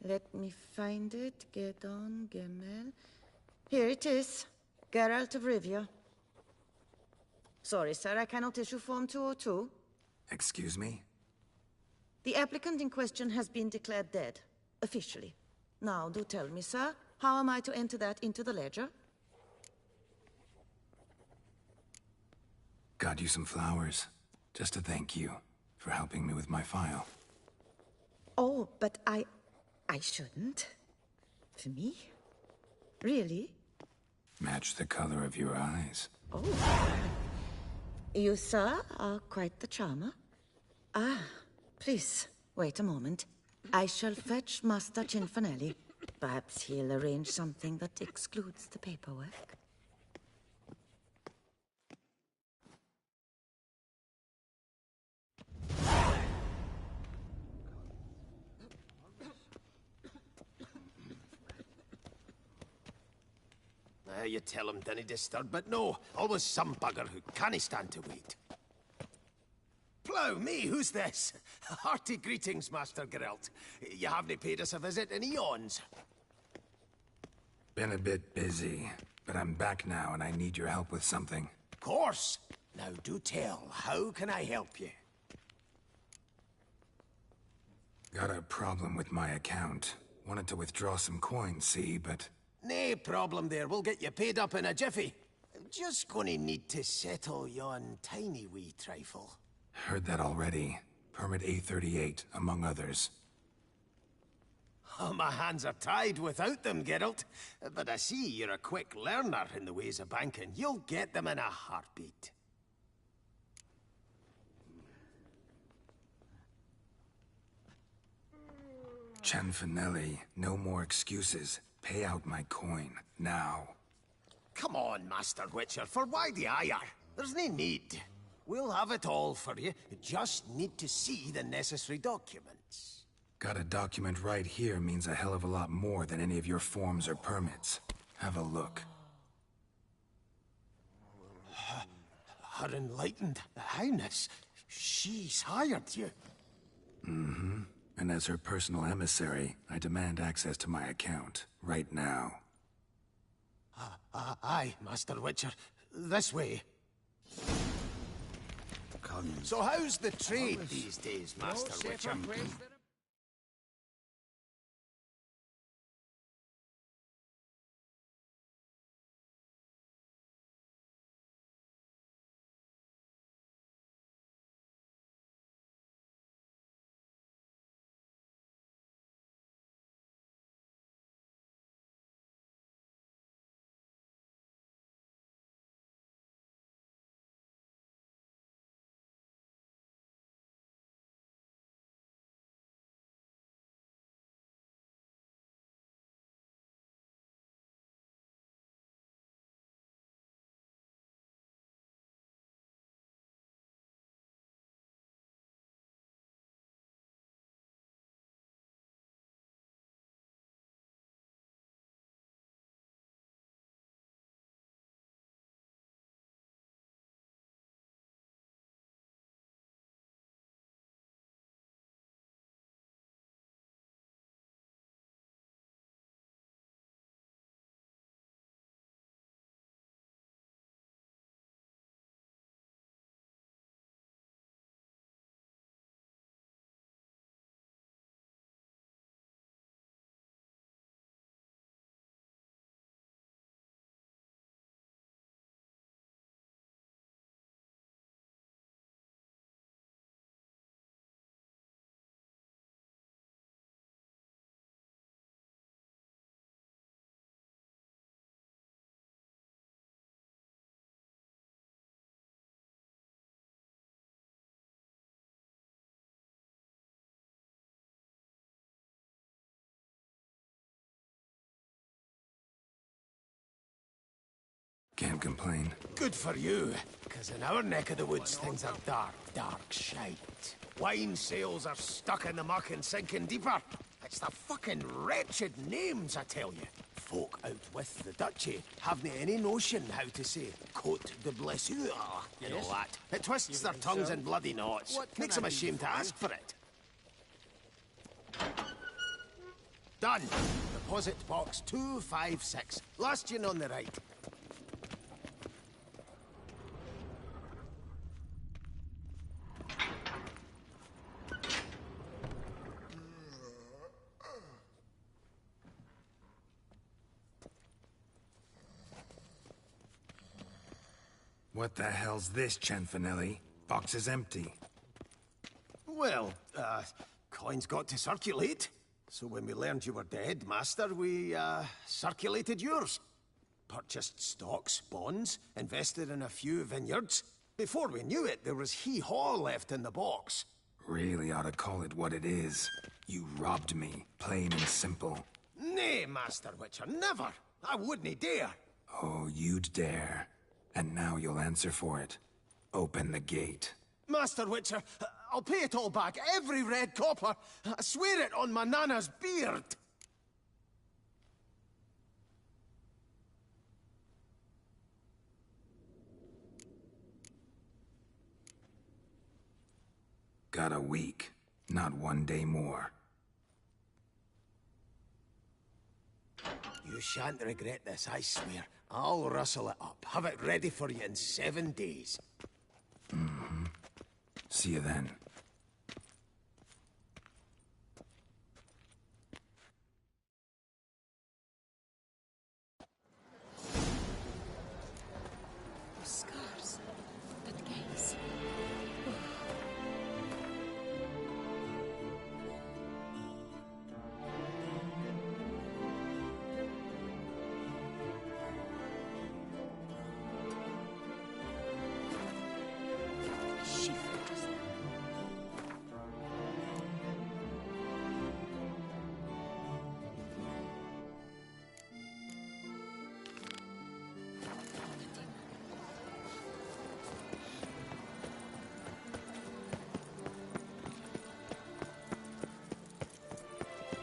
Let me find it. Gedon, Gemel. Here it is. Geralt of Rivia. Sorry, sir, I cannot issue Form 202. Excuse me? The applicant in question has been declared dead, officially. Now, do tell me, sir, how am I to enter that into the ledger? Got you some flowers, just to thank you for helping me with my file. Oh, but I shouldn't. For me? Really? Match the color of your eyes. Oh. You, sir, are quite the charmer. Ah, please, wait a moment. I shall fetch Master Chanfanelli. Perhaps he'll arrange something that excludes the paperwork. You tell him dinna disturb, but no, always some bugger who can't stand to wait. Plough me, who's this? Hearty greetings, Master Geralt. You haven't paid us a visit in eons. Been a bit busy, but I'm back now and I need your help with something. Of course. Now do tell, how can I help you? Got a problem with my account. Wanted to withdraw some coins, see, but... Nae problem there, we'll get you paid up in a jiffy. Just gonna need to settle yon tiny wee trifle. Heard that already. Permit A38, among others. Oh, my hands are tied without them, Geralt. But I see you're a quick learner in the ways of banking. You'll get them in a heartbeat. Chanfanelli, no more excuses. Pay out my coin, now. Come on, Master Witcher, for why the ire? There's no need. We'll have it all for you. You just need to see the necessary documents. Got a document right here means a hell of a lot more than any of your forms or permits. Have a look. Her Enlightened Highness, she's hired you. Mm-hmm. And as her personal emissary, I demand access to my account, right now. Aye, Master Witcher. This way. So how's the trade these days, Master Witcher? can't complain. Good for you, because in our neck of the woods, things are dark, dark shite. Wine sales are stuck in the muck and sinking deeper. It's the fucking wretched names, I tell you. Folk out with the duchy haven't any notion how to say Côte de Blessure and all that. It twists their tongues in bloody knots. Makes them ashamed to ask for it. Done. Deposit box 256. Last in on the right. What the hell's this, Cianfanelli? Box is empty. Well, coins got to circulate. So when we learned you were dead, Master, we, circulated yours. Purchased stocks, bonds, invested in a few vineyards. Before we knew it, there was hee-haw left in the box. Really ought to call it what it is. You robbed me, plain and simple. Nay, Master Witcher, never. I wouldn't dare. Oh, you'd dare. And now you'll answer for it. Open the gate. Master Witcher, I'll pay it all back, every red copper. I swear it on my nana's beard. Got a week, not 1 day more. You shan't regret this, I swear. I'll rustle it up. Have it ready for you in 7 days. Mm-hmm. See you then. The scars. That gaze.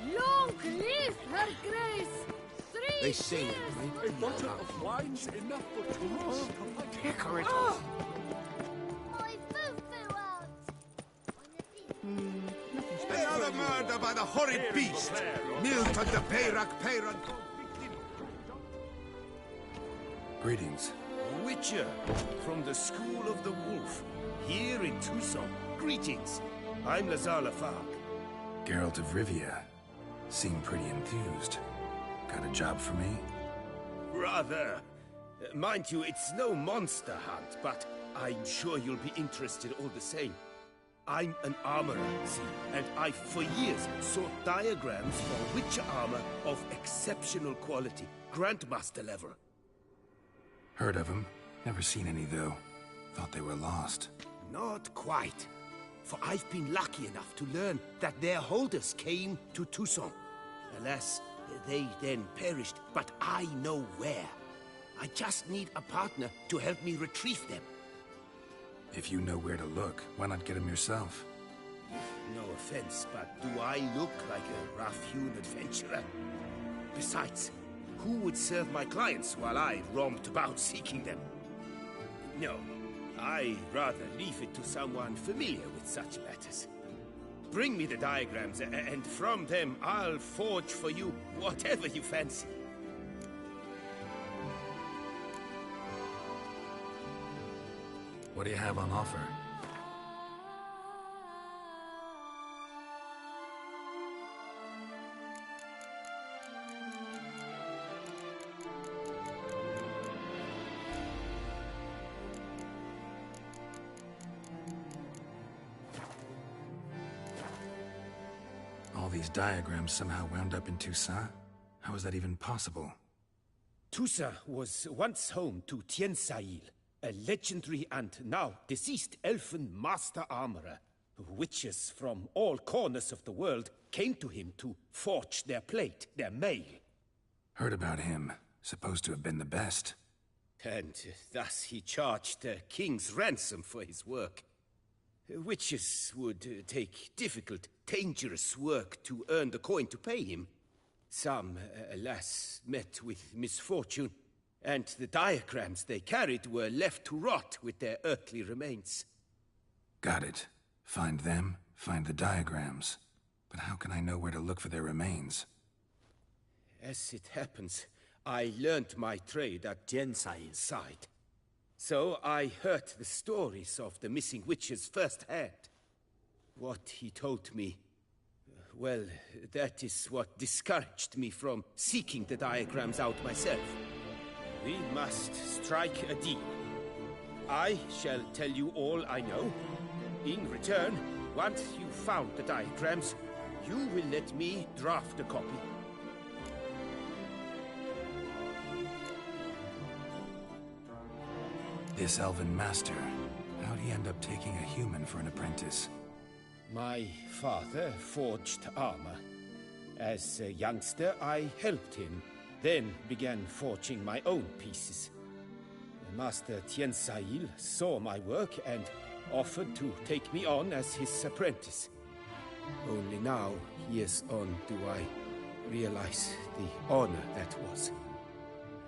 Long live her grace! They say A bottle of wine's enough for 2 months. Take her it off. Another murder by the horrid beast! Milton the Peyran. Greetings. Witcher, from the School of the Wolf, here in Tucson. Greetings. I'm Lazar Lafargue. Geralt of Rivia. Seem pretty enthused. Got a job for me? Rather. Mind you, it's no monster hunt, but I'm sure you'll be interested all the same. I'm an armorer, see, and I've for years sought diagrams for Witcher armor of exceptional quality, Grandmaster level. Heard of them. Never seen any, though. Thought they were lost. Not quite. For I've been lucky enough to learn that their holders came to Tucson. Alas, they then perished, but I know where. I just need a partner to help me retrieve them. If you know where to look, why not get them yourself? No offense, but do I look like a rough-hewn adventurer? Besides, who would serve my clients while I roamed about seeking them? No, I'd rather leave it to someone familiar with such matters. Bring me the diagrams, and from them I'll forge for you whatever you fancy. What do you have on offer? All these diagrams somehow wound up in Toussaint? How is that even possible? Toussaint was once home to Tiensail, a legendary and now deceased elfin master armorer. Witches from all corners of the world came to him to forge their plate, their mail. Heard about him. Supposed to have been the best. And thus he charged a king's ransom for his work. Witches would take difficult, dangerous work to earn the coin to pay him. Some, alas, met with misfortune, and the diagrams they carried were left to rot with their earthly remains. Got it. Find them, find the diagrams. But how can I know where to look for their remains? As it happens, I learned my trade at Jensail's side. So I heard the stories of the missing witches firsthand. What he told me, well, that is what discouraged me from seeking the diagrams out myself. We must strike a deal. I shall tell you all I know. In return, once you've found the diagrams, you will let me draft a copy. This elven master, how'd he end up taking a human for an apprentice? My father forged armor. As a youngster, I helped him, then began forging my own pieces. Master Tiensail saw my work and offered to take me on as his apprentice. Only now, years on, do I realize the honor that was.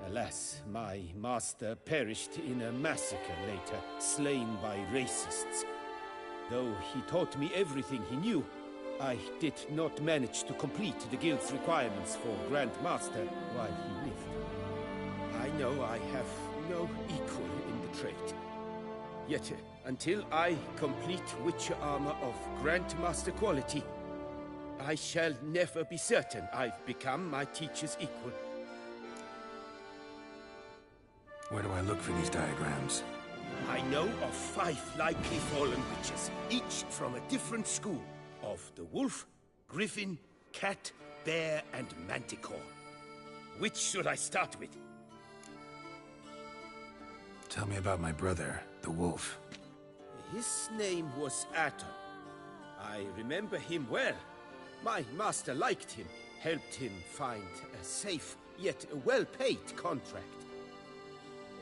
Alas, my master perished in a massacre later, slain by racists. Though he taught me everything he knew, I did not manage to complete the guild's requirements for Grand Master while he lived. I know I have no equal in the trade. Yet, until I complete Witcher armor of Grand Master quality, I shall never be certain I've become my teacher's equal. Where do I look for these diagrams? I know of 5 likely fallen witches, each from a different school of the wolf, griffin, cat, bear, and manticore. Which should I start with? Tell me about my brother, the wolf. His name was Aton. I remember him well. My master liked him, helped him find a safe, yet well-paid contract.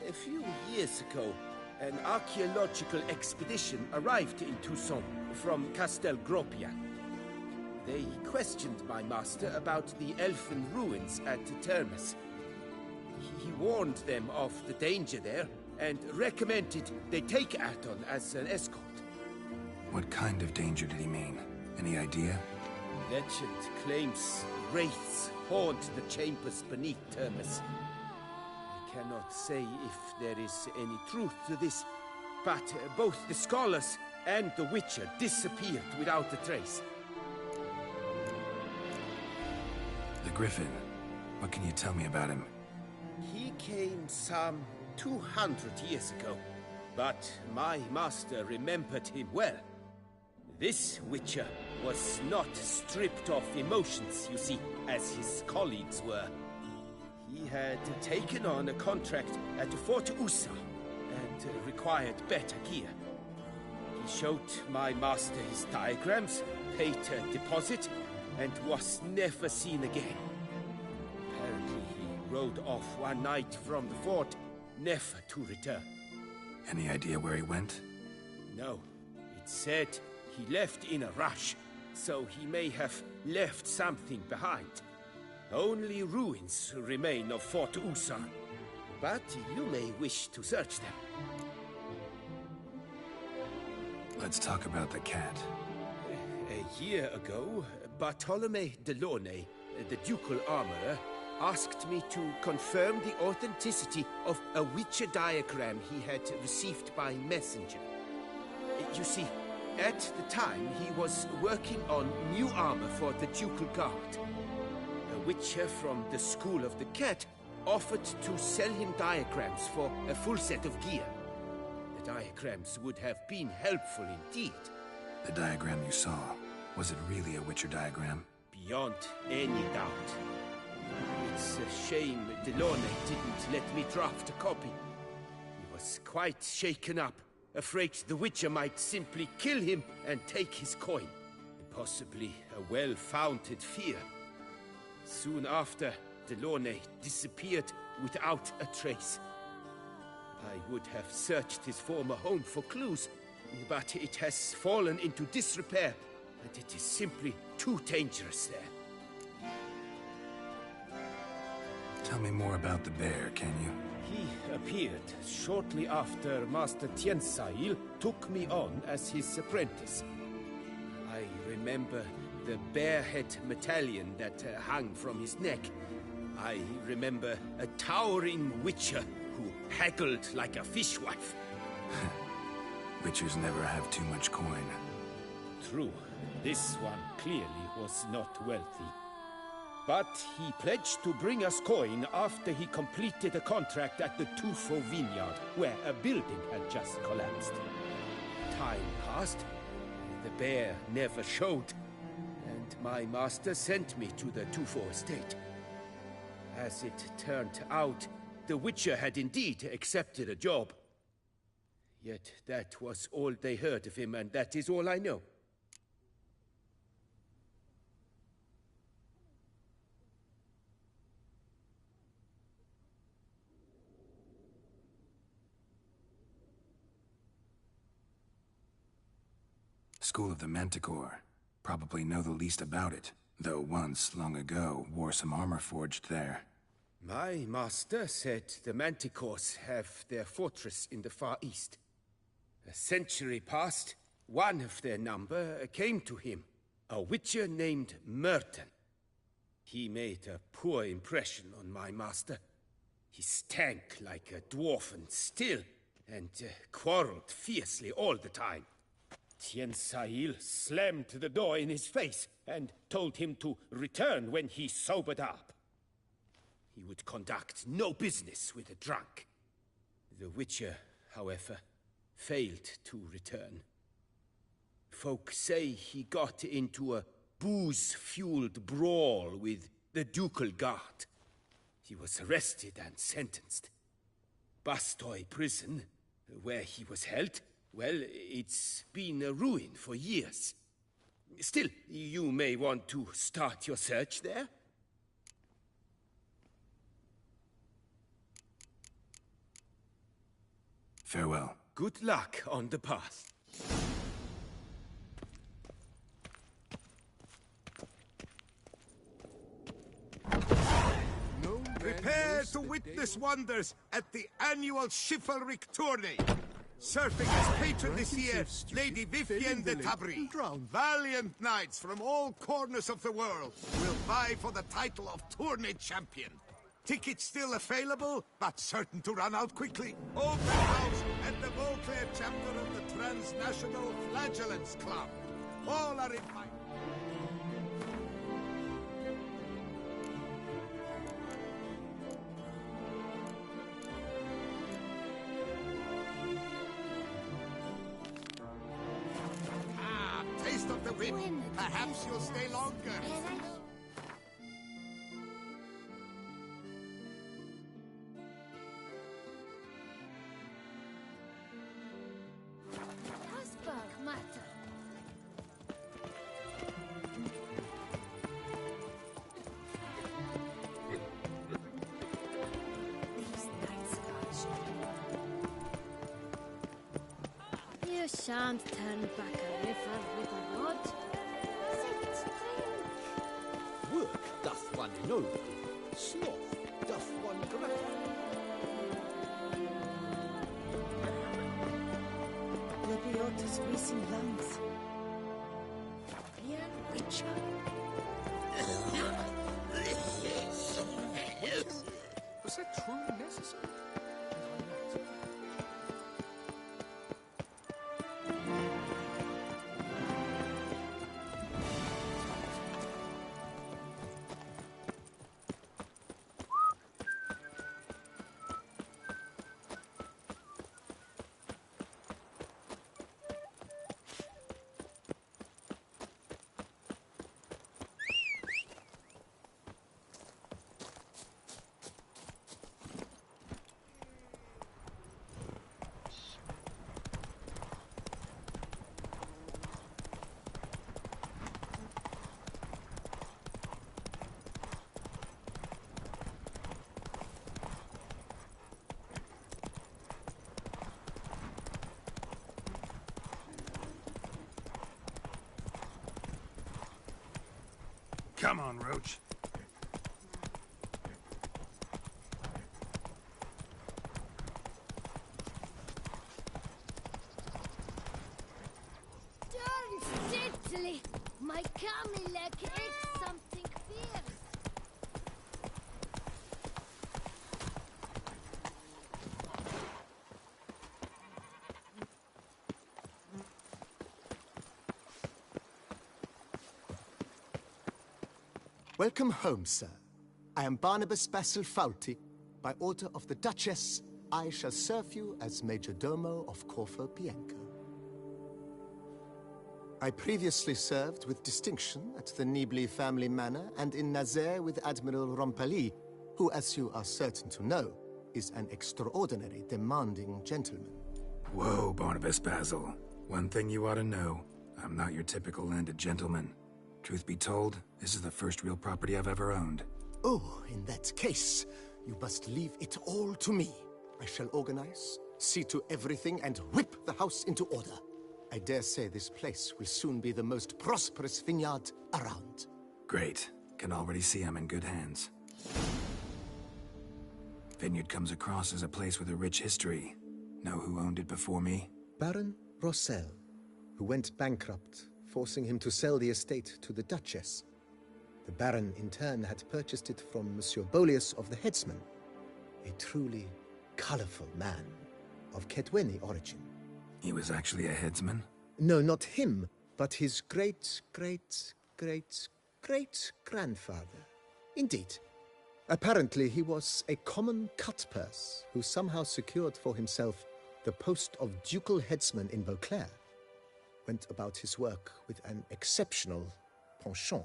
A few years ago, an archaeological expedition arrived in Toussaint from Castel Gropian. They questioned my master about the elfin ruins at Termes. He warned them of the danger there and recommended they take Aton as an escort. What kind of danger did he mean? Any idea? Legend claims wraiths haunt the chambers beneath Termes. I cannot say if there is any truth to this, but both the scholars and the Witcher disappeared without a trace. The Griffin. What can you tell me about him? He came some 200 years ago, but my master remembered him well. This Witcher was not stripped of emotions, you see, as his colleagues were. He had taken on a contract at Fort Usa and required better gear. He showed my master his diagrams, paid a deposit, and was never seen again. Apparently he rode off one night from the fort, never to return. Any idea where he went? No. It said he left in a rush, so he may have left something behind. Only ruins remain of Fort Usa, but you may wish to search them. Let's talk about the cat. A year ago, Bartolome Delaunay, the ducal armorer, asked me to confirm the authenticity of a Witcher diagram he had received by messenger. You see, at the time he was working on new armor for the ducal guard. A Witcher from the School of the Cat offered to sell him diagrams for a full set of gear. The diagrams would have been helpful indeed. The diagram you saw, was it really a Witcher diagram? Beyond any doubt. It's a shame Delaunay didn't let me draft a copy. He was quite shaken up, afraid the Witcher might simply kill him and take his coin. Possibly a well-founded fear. Soon after, Delaunay disappeared without a trace. I would have searched his former home for clues, but it has fallen into disrepair, and it is simply too dangerous there. Tell me more about the bear, can you? He appeared shortly after Master Tiensail took me on as his apprentice. I remember the bear-head medallion that hung from his neck. I remember a towering witcher who haggled like a fishwife. Witchers never have too much coin. True. This one clearly was not wealthy. But he pledged to bring us coin after he completed a contract at the Tufo vineyard, where a building had just collapsed. Time passed. The bear never showed, and my master sent me to the Tufo estate. As it turned out, the Witcher had indeed accepted a job. Yet that was all they heard of him, and that is all I know. School of the Manticore. Probably know the least about it, though once, long ago, wore some armor forged there. My master said the Manticores have their fortress in the Far East. A century past, one of their number came to him, a witcher named Merton. He made a poor impression on my master. He stank like a dwarfen still, and quarreled fiercely all the time. Tiensail slammed the door in his face and told him to return when he sobered up. He would conduct no business with a drunk. The Witcher, however, failed to return. Folk say he got into a booze-fueled brawl with the ducal guard. He was arrested and sentenced. Bastoy prison, where he was held, well, it's been a ruin for years. Still, you may want to start your search there. Farewell. Good luck on the path. Prepare to witness wonders at the annual chivalric tourney. Serving as patron this year, Lady Vivienne de Tabry. Valiant knights from all corners of the world will vie for the title of tourney champion. Tickets still available, but certain to run out quickly. Open house at the Beauclair chapter of the Transnational Flagellants Club. All are invited. Taste of the whip. Perhaps you'll stay longer. You shan't turn back a river with a rod. Sit, drink. Work doth one noble, sloth doth one great. Lebiota's racing lungs. Dear Witcher. Was that truly necessary? Come on, Roach. Turn gently. My Camilla ate something fierce. Welcome home, sir. I am Barnabas Basil Faulty. By order of the Duchess, I shall serve you as Major Domo of Corfu Bianco. I previously served with distinction at the Nibli family manor and in Nazaire with Admiral Rompali, who, as you are certain to know, is an extraordinary, demanding gentleman. Whoa, Barnabas Basil. One thing you ought to know. I'm not your typical landed gentleman. Truth be told, this is the first real property I've ever owned. Oh, in that case, you must leave it all to me. I shall organize, see to everything, and whip the house into order. I dare say this place will soon be the most prosperous vineyard around. Great. Can already see I'm in good hands. Vineyard comes across as a place with a rich history. Know who owned it before me? Baron Rossel, who went bankrupt, forcing him to sell the estate to the Duchess. The Baron, in turn, had purchased it from Monsieur Bolius of the Headsman, a truly colorful man of Kedweni origin. He was actually a headsman? No, not him, but his great-great-great-great-grandfather. Indeed. Apparently, he was a common cutpurse who somehow secured for himself the post of ducal headsman in Beauclair. Went about his work with an exceptional penchant.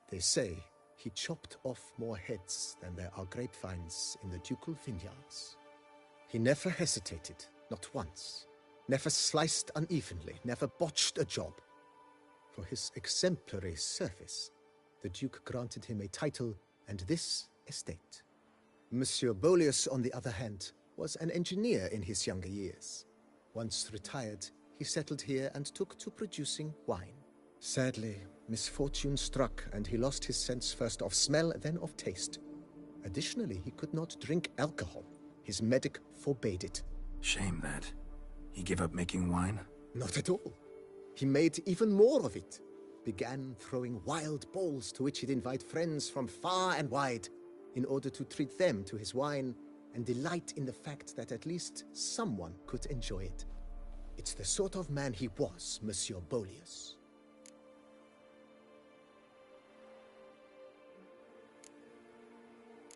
They say he chopped off more heads than there are grapevines in the ducal vineyards. He never hesitated, not once. Never sliced unevenly, never botched a job. For his exemplary service, the Duke granted him a title and this estate. Monsieur Bolius, on the other hand, was an engineer in his younger years. Once retired, he settled here and took to producing wine. Sadly, misfortune struck and he lost his sense first of smell, then of taste. Additionally, he could not drink alcohol. His medic forbade it. Shame that. He gave up making wine? Not at all. He made even more of it. Began throwing wild balls to which he'd invite friends from far and wide in order to treat them to his wine and delight in the fact that at least someone could enjoy it. It's the sort of man he was, Monsieur Bolius.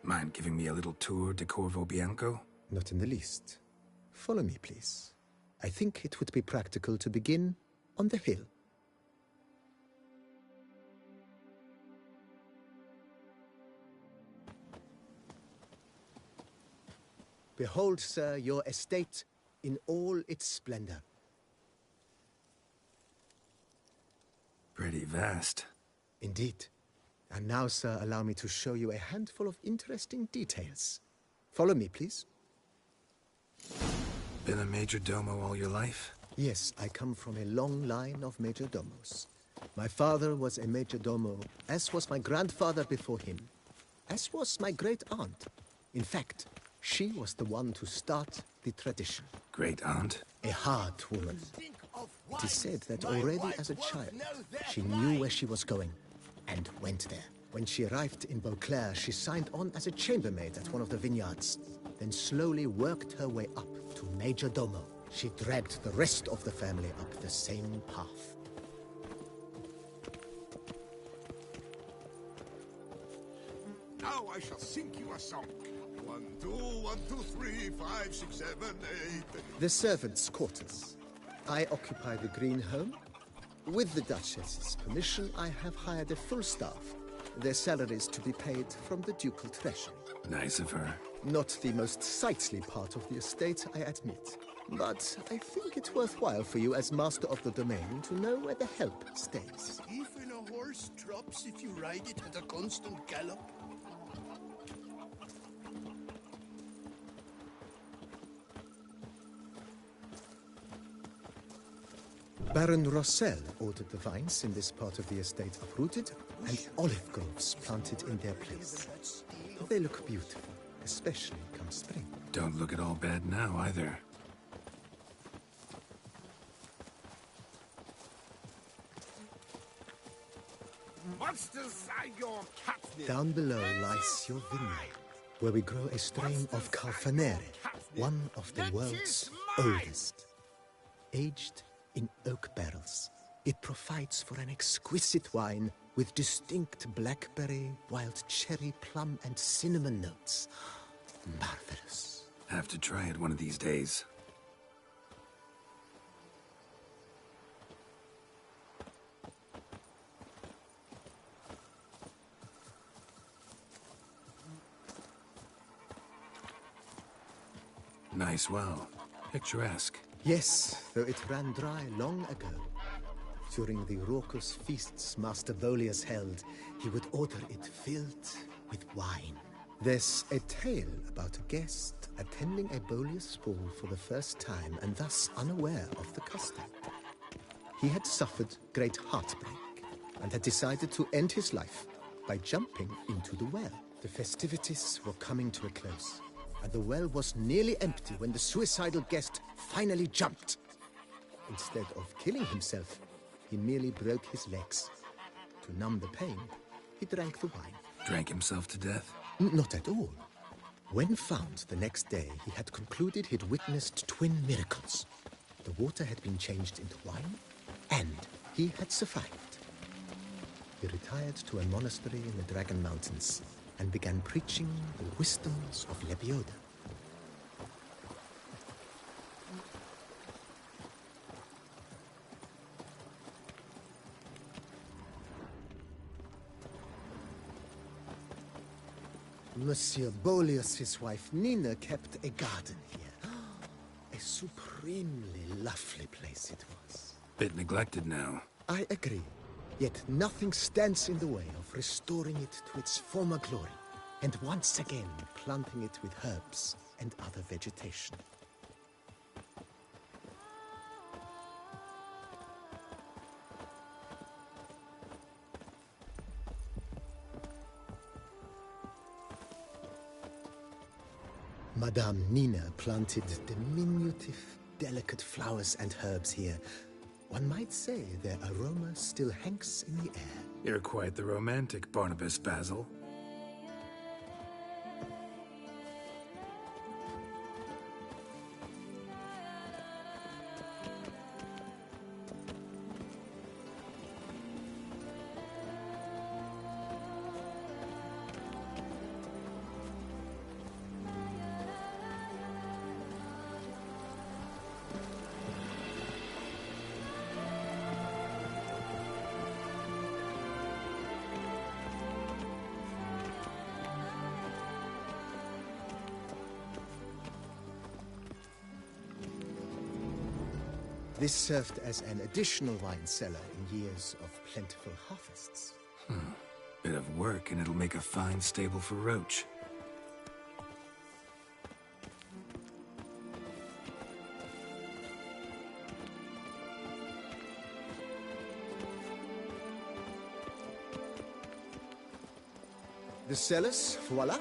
Mind giving me a little tour de Corvo Bianco? Not in the least. Follow me, please. I think it would be practical to begin on the hill. Behold, sir, your estate in all its splendor. Pretty vast. Indeed. And now, sir, allow me to show you a handful of interesting details. Follow me, please. Been a major domo all your life? Yes, I come from a long line of major domos. My father was a major domo, as was my grandfather before him, as was my great-aunt. In fact, she was the one to start the tradition. Great-aunt? A hard woman. It is said that already as a child, she knew where she was going, and went there. When she arrived in Beauclair, she signed on as a chambermaid at one of the vineyards, then slowly worked her way up to Major Domo. She dragged the rest of the family up the same path. Now I shall sing you a song. 1, 2, 1, 2, 3, 5, 6, 7, 8. The servants' quarters. I occupy the green home. With the Duchess's permission, I have hired a full staff. Their salaries to be paid from the ducal treasury. Nice of her. Not the most sightly part of the estate, I admit. But I think it's worthwhile for you as master of the domain to know where the help stays. Even a horse drops if you ride it at a constant gallop. Baron Rossel ordered the vines in this part of the estate uprooted and olive groves planted in their place. They look beautiful, especially come spring. Don't look at all bad now, either. Down below lies your vineyard, where we grow a strain of Calfanere, one of the world's oldest. Aged in oak barrels, it provides for an exquisite wine with distinct blackberry, wild cherry, plum, and cinnamon notes. Marvelous. Have to try it one of these days. Nice well. Picturesque. Yes, though it ran dry long ago. During the raucous feasts Master Bolius held, he would order it filled with wine. There's a tale about a guest attending a Bolius ball for the first time and thus unaware of the custom. He had suffered great heartbreak and had decided to end his life by jumping into the well. The festivities were coming to a close, and the well was nearly empty when the suicidal guest finally jumped. Instead of killing himself, he merely broke his legs. To numb the pain, he drank the wine. Drank himself to death? Not at all. When found the next day, he had concluded he'd witnessed twin miracles. The water had been changed into wine, and he had survived. He retired to a monastery in the Dragon Mountains and began preaching the wisdoms of Lebioda. Monsieur Bolius' wife Nina kept a garden here. A supremely lovely place it was. Bit neglected now. I agree. Yet nothing stands in the way of restoring it to its former glory, and once again planting it with herbs and other vegetation. Madame Nina planted diminutive, delicate flowers and herbs here. One might say their aroma still hangs in the air. You're quite the romantic, Barnabas Basil. This served as an additional wine cellar in years of plentiful harvests. Bit of work and it'll make a fine stable for Roach. The cellars, voila.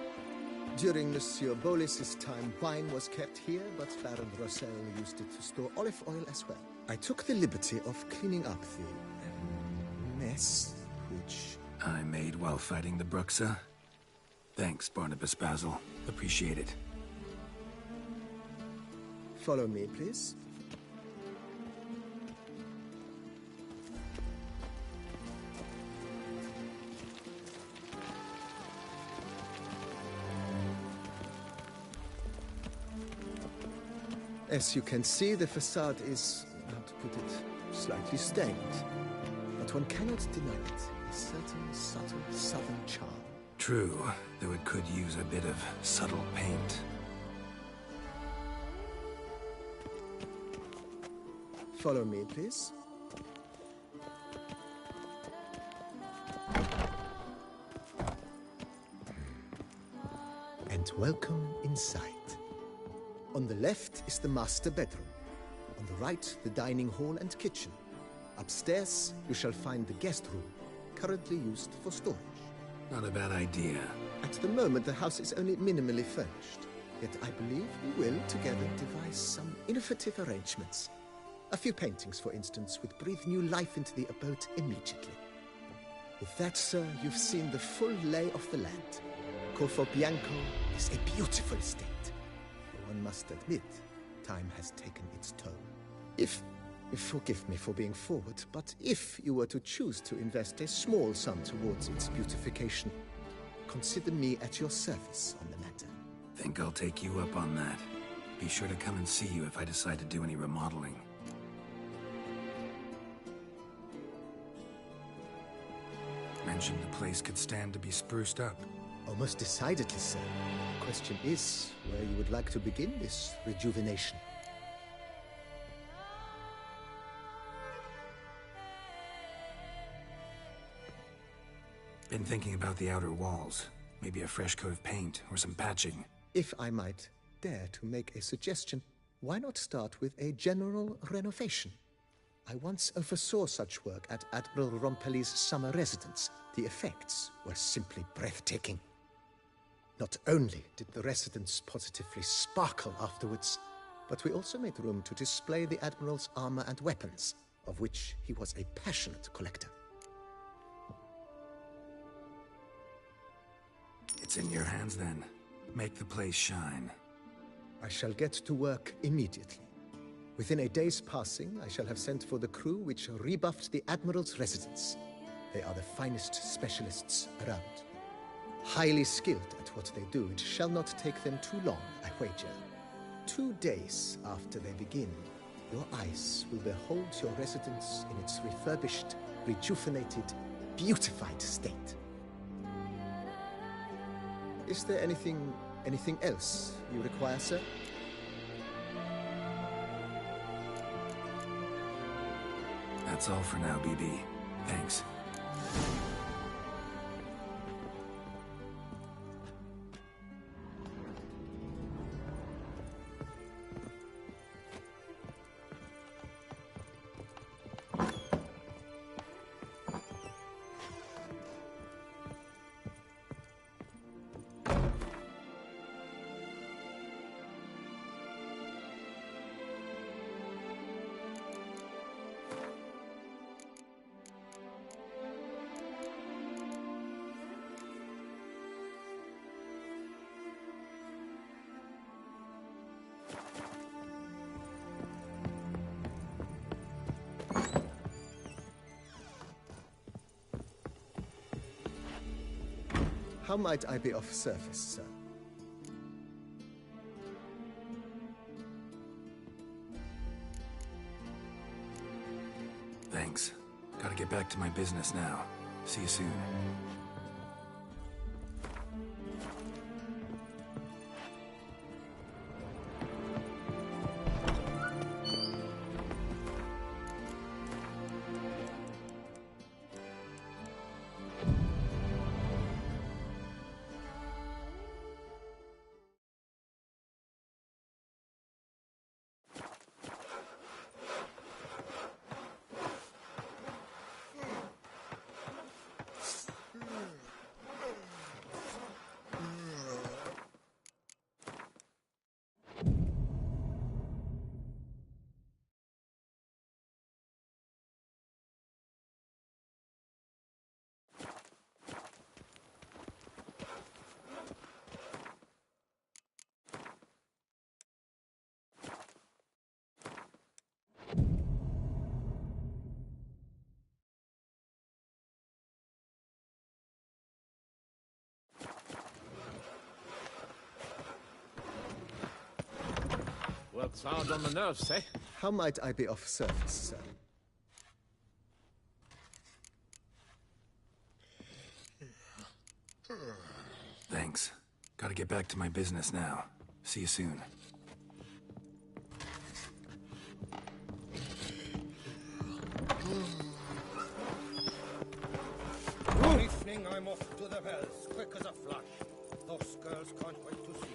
During Monsieur Bolis's time, wine was kept here, but Baron Rossel used it to store olive oil as well. I took the liberty of cleaning up the mess, which I made while fighting the Bruxa. Thanks, Barnabas Basil. Appreciate it. Follow me, please. As you can see, the facade is, how to put it, slightly stained. But one cannot deny it. A certain subtle southern charm. True, though it could use a bit of subtle paint. Follow me, please. And welcome inside. On the left is the master bedroom. On the right, the dining hall and kitchen. Upstairs, you shall find the guest room, currently used for storage. Not a bad idea. At the moment, the house is only minimally furnished. Yet I believe we will, together, devise some innovative arrangements. A few paintings, for instance, would breathe new life into the abode immediately. With that, sir, you've seen the full lay of the land. Corfo Bianco is a beautiful estate. One must admit, time has taken its toll. Forgive me for being forward, but if you were to choose to invest a small sum towards its beautification, consider me at your service on the matter. Think I'll take you up on that. Be sure to come and see you if I decide to do any remodeling. Mentioned the place could stand to be spruced up. Oh, most decidedly, sir. The question is where you would like to begin this rejuvenation. Been thinking about the outer walls. Maybe a fresh coat of paint or some patching. If I might dare to make a suggestion, why not start with a general renovation? I once oversaw such work at Admiral Rompelli's summer residence. The effects were simply breathtaking. Not only did the residence positively sparkle afterwards, but we also made room to display the Admiral's armor and weapons, of which he was a passionate collector. It's in your hands then. Make the place shine. I shall get to work immediately. Within a day's passing, I shall have sent for the crew which rebuffed the Admiral's residence. They are the finest specialists around. Highly skilled at what they do, it shall not take them too long, I wager. 2 days after they begin, your eyes will behold your residence in its refurbished, rejuvenated, beautified state. Is there anything else you require, sir? That's all for now, BB. Thanks. How might I be of service, sir? Thanks. Gotta get back to my business now. See you soon. Well, it's hard on the nerves, eh? How might I be of service, sir? Thanks. Gotta get back to my business now. See you soon. Evening, I'm off to the wells, quick as a flash. Those girls can't wait to see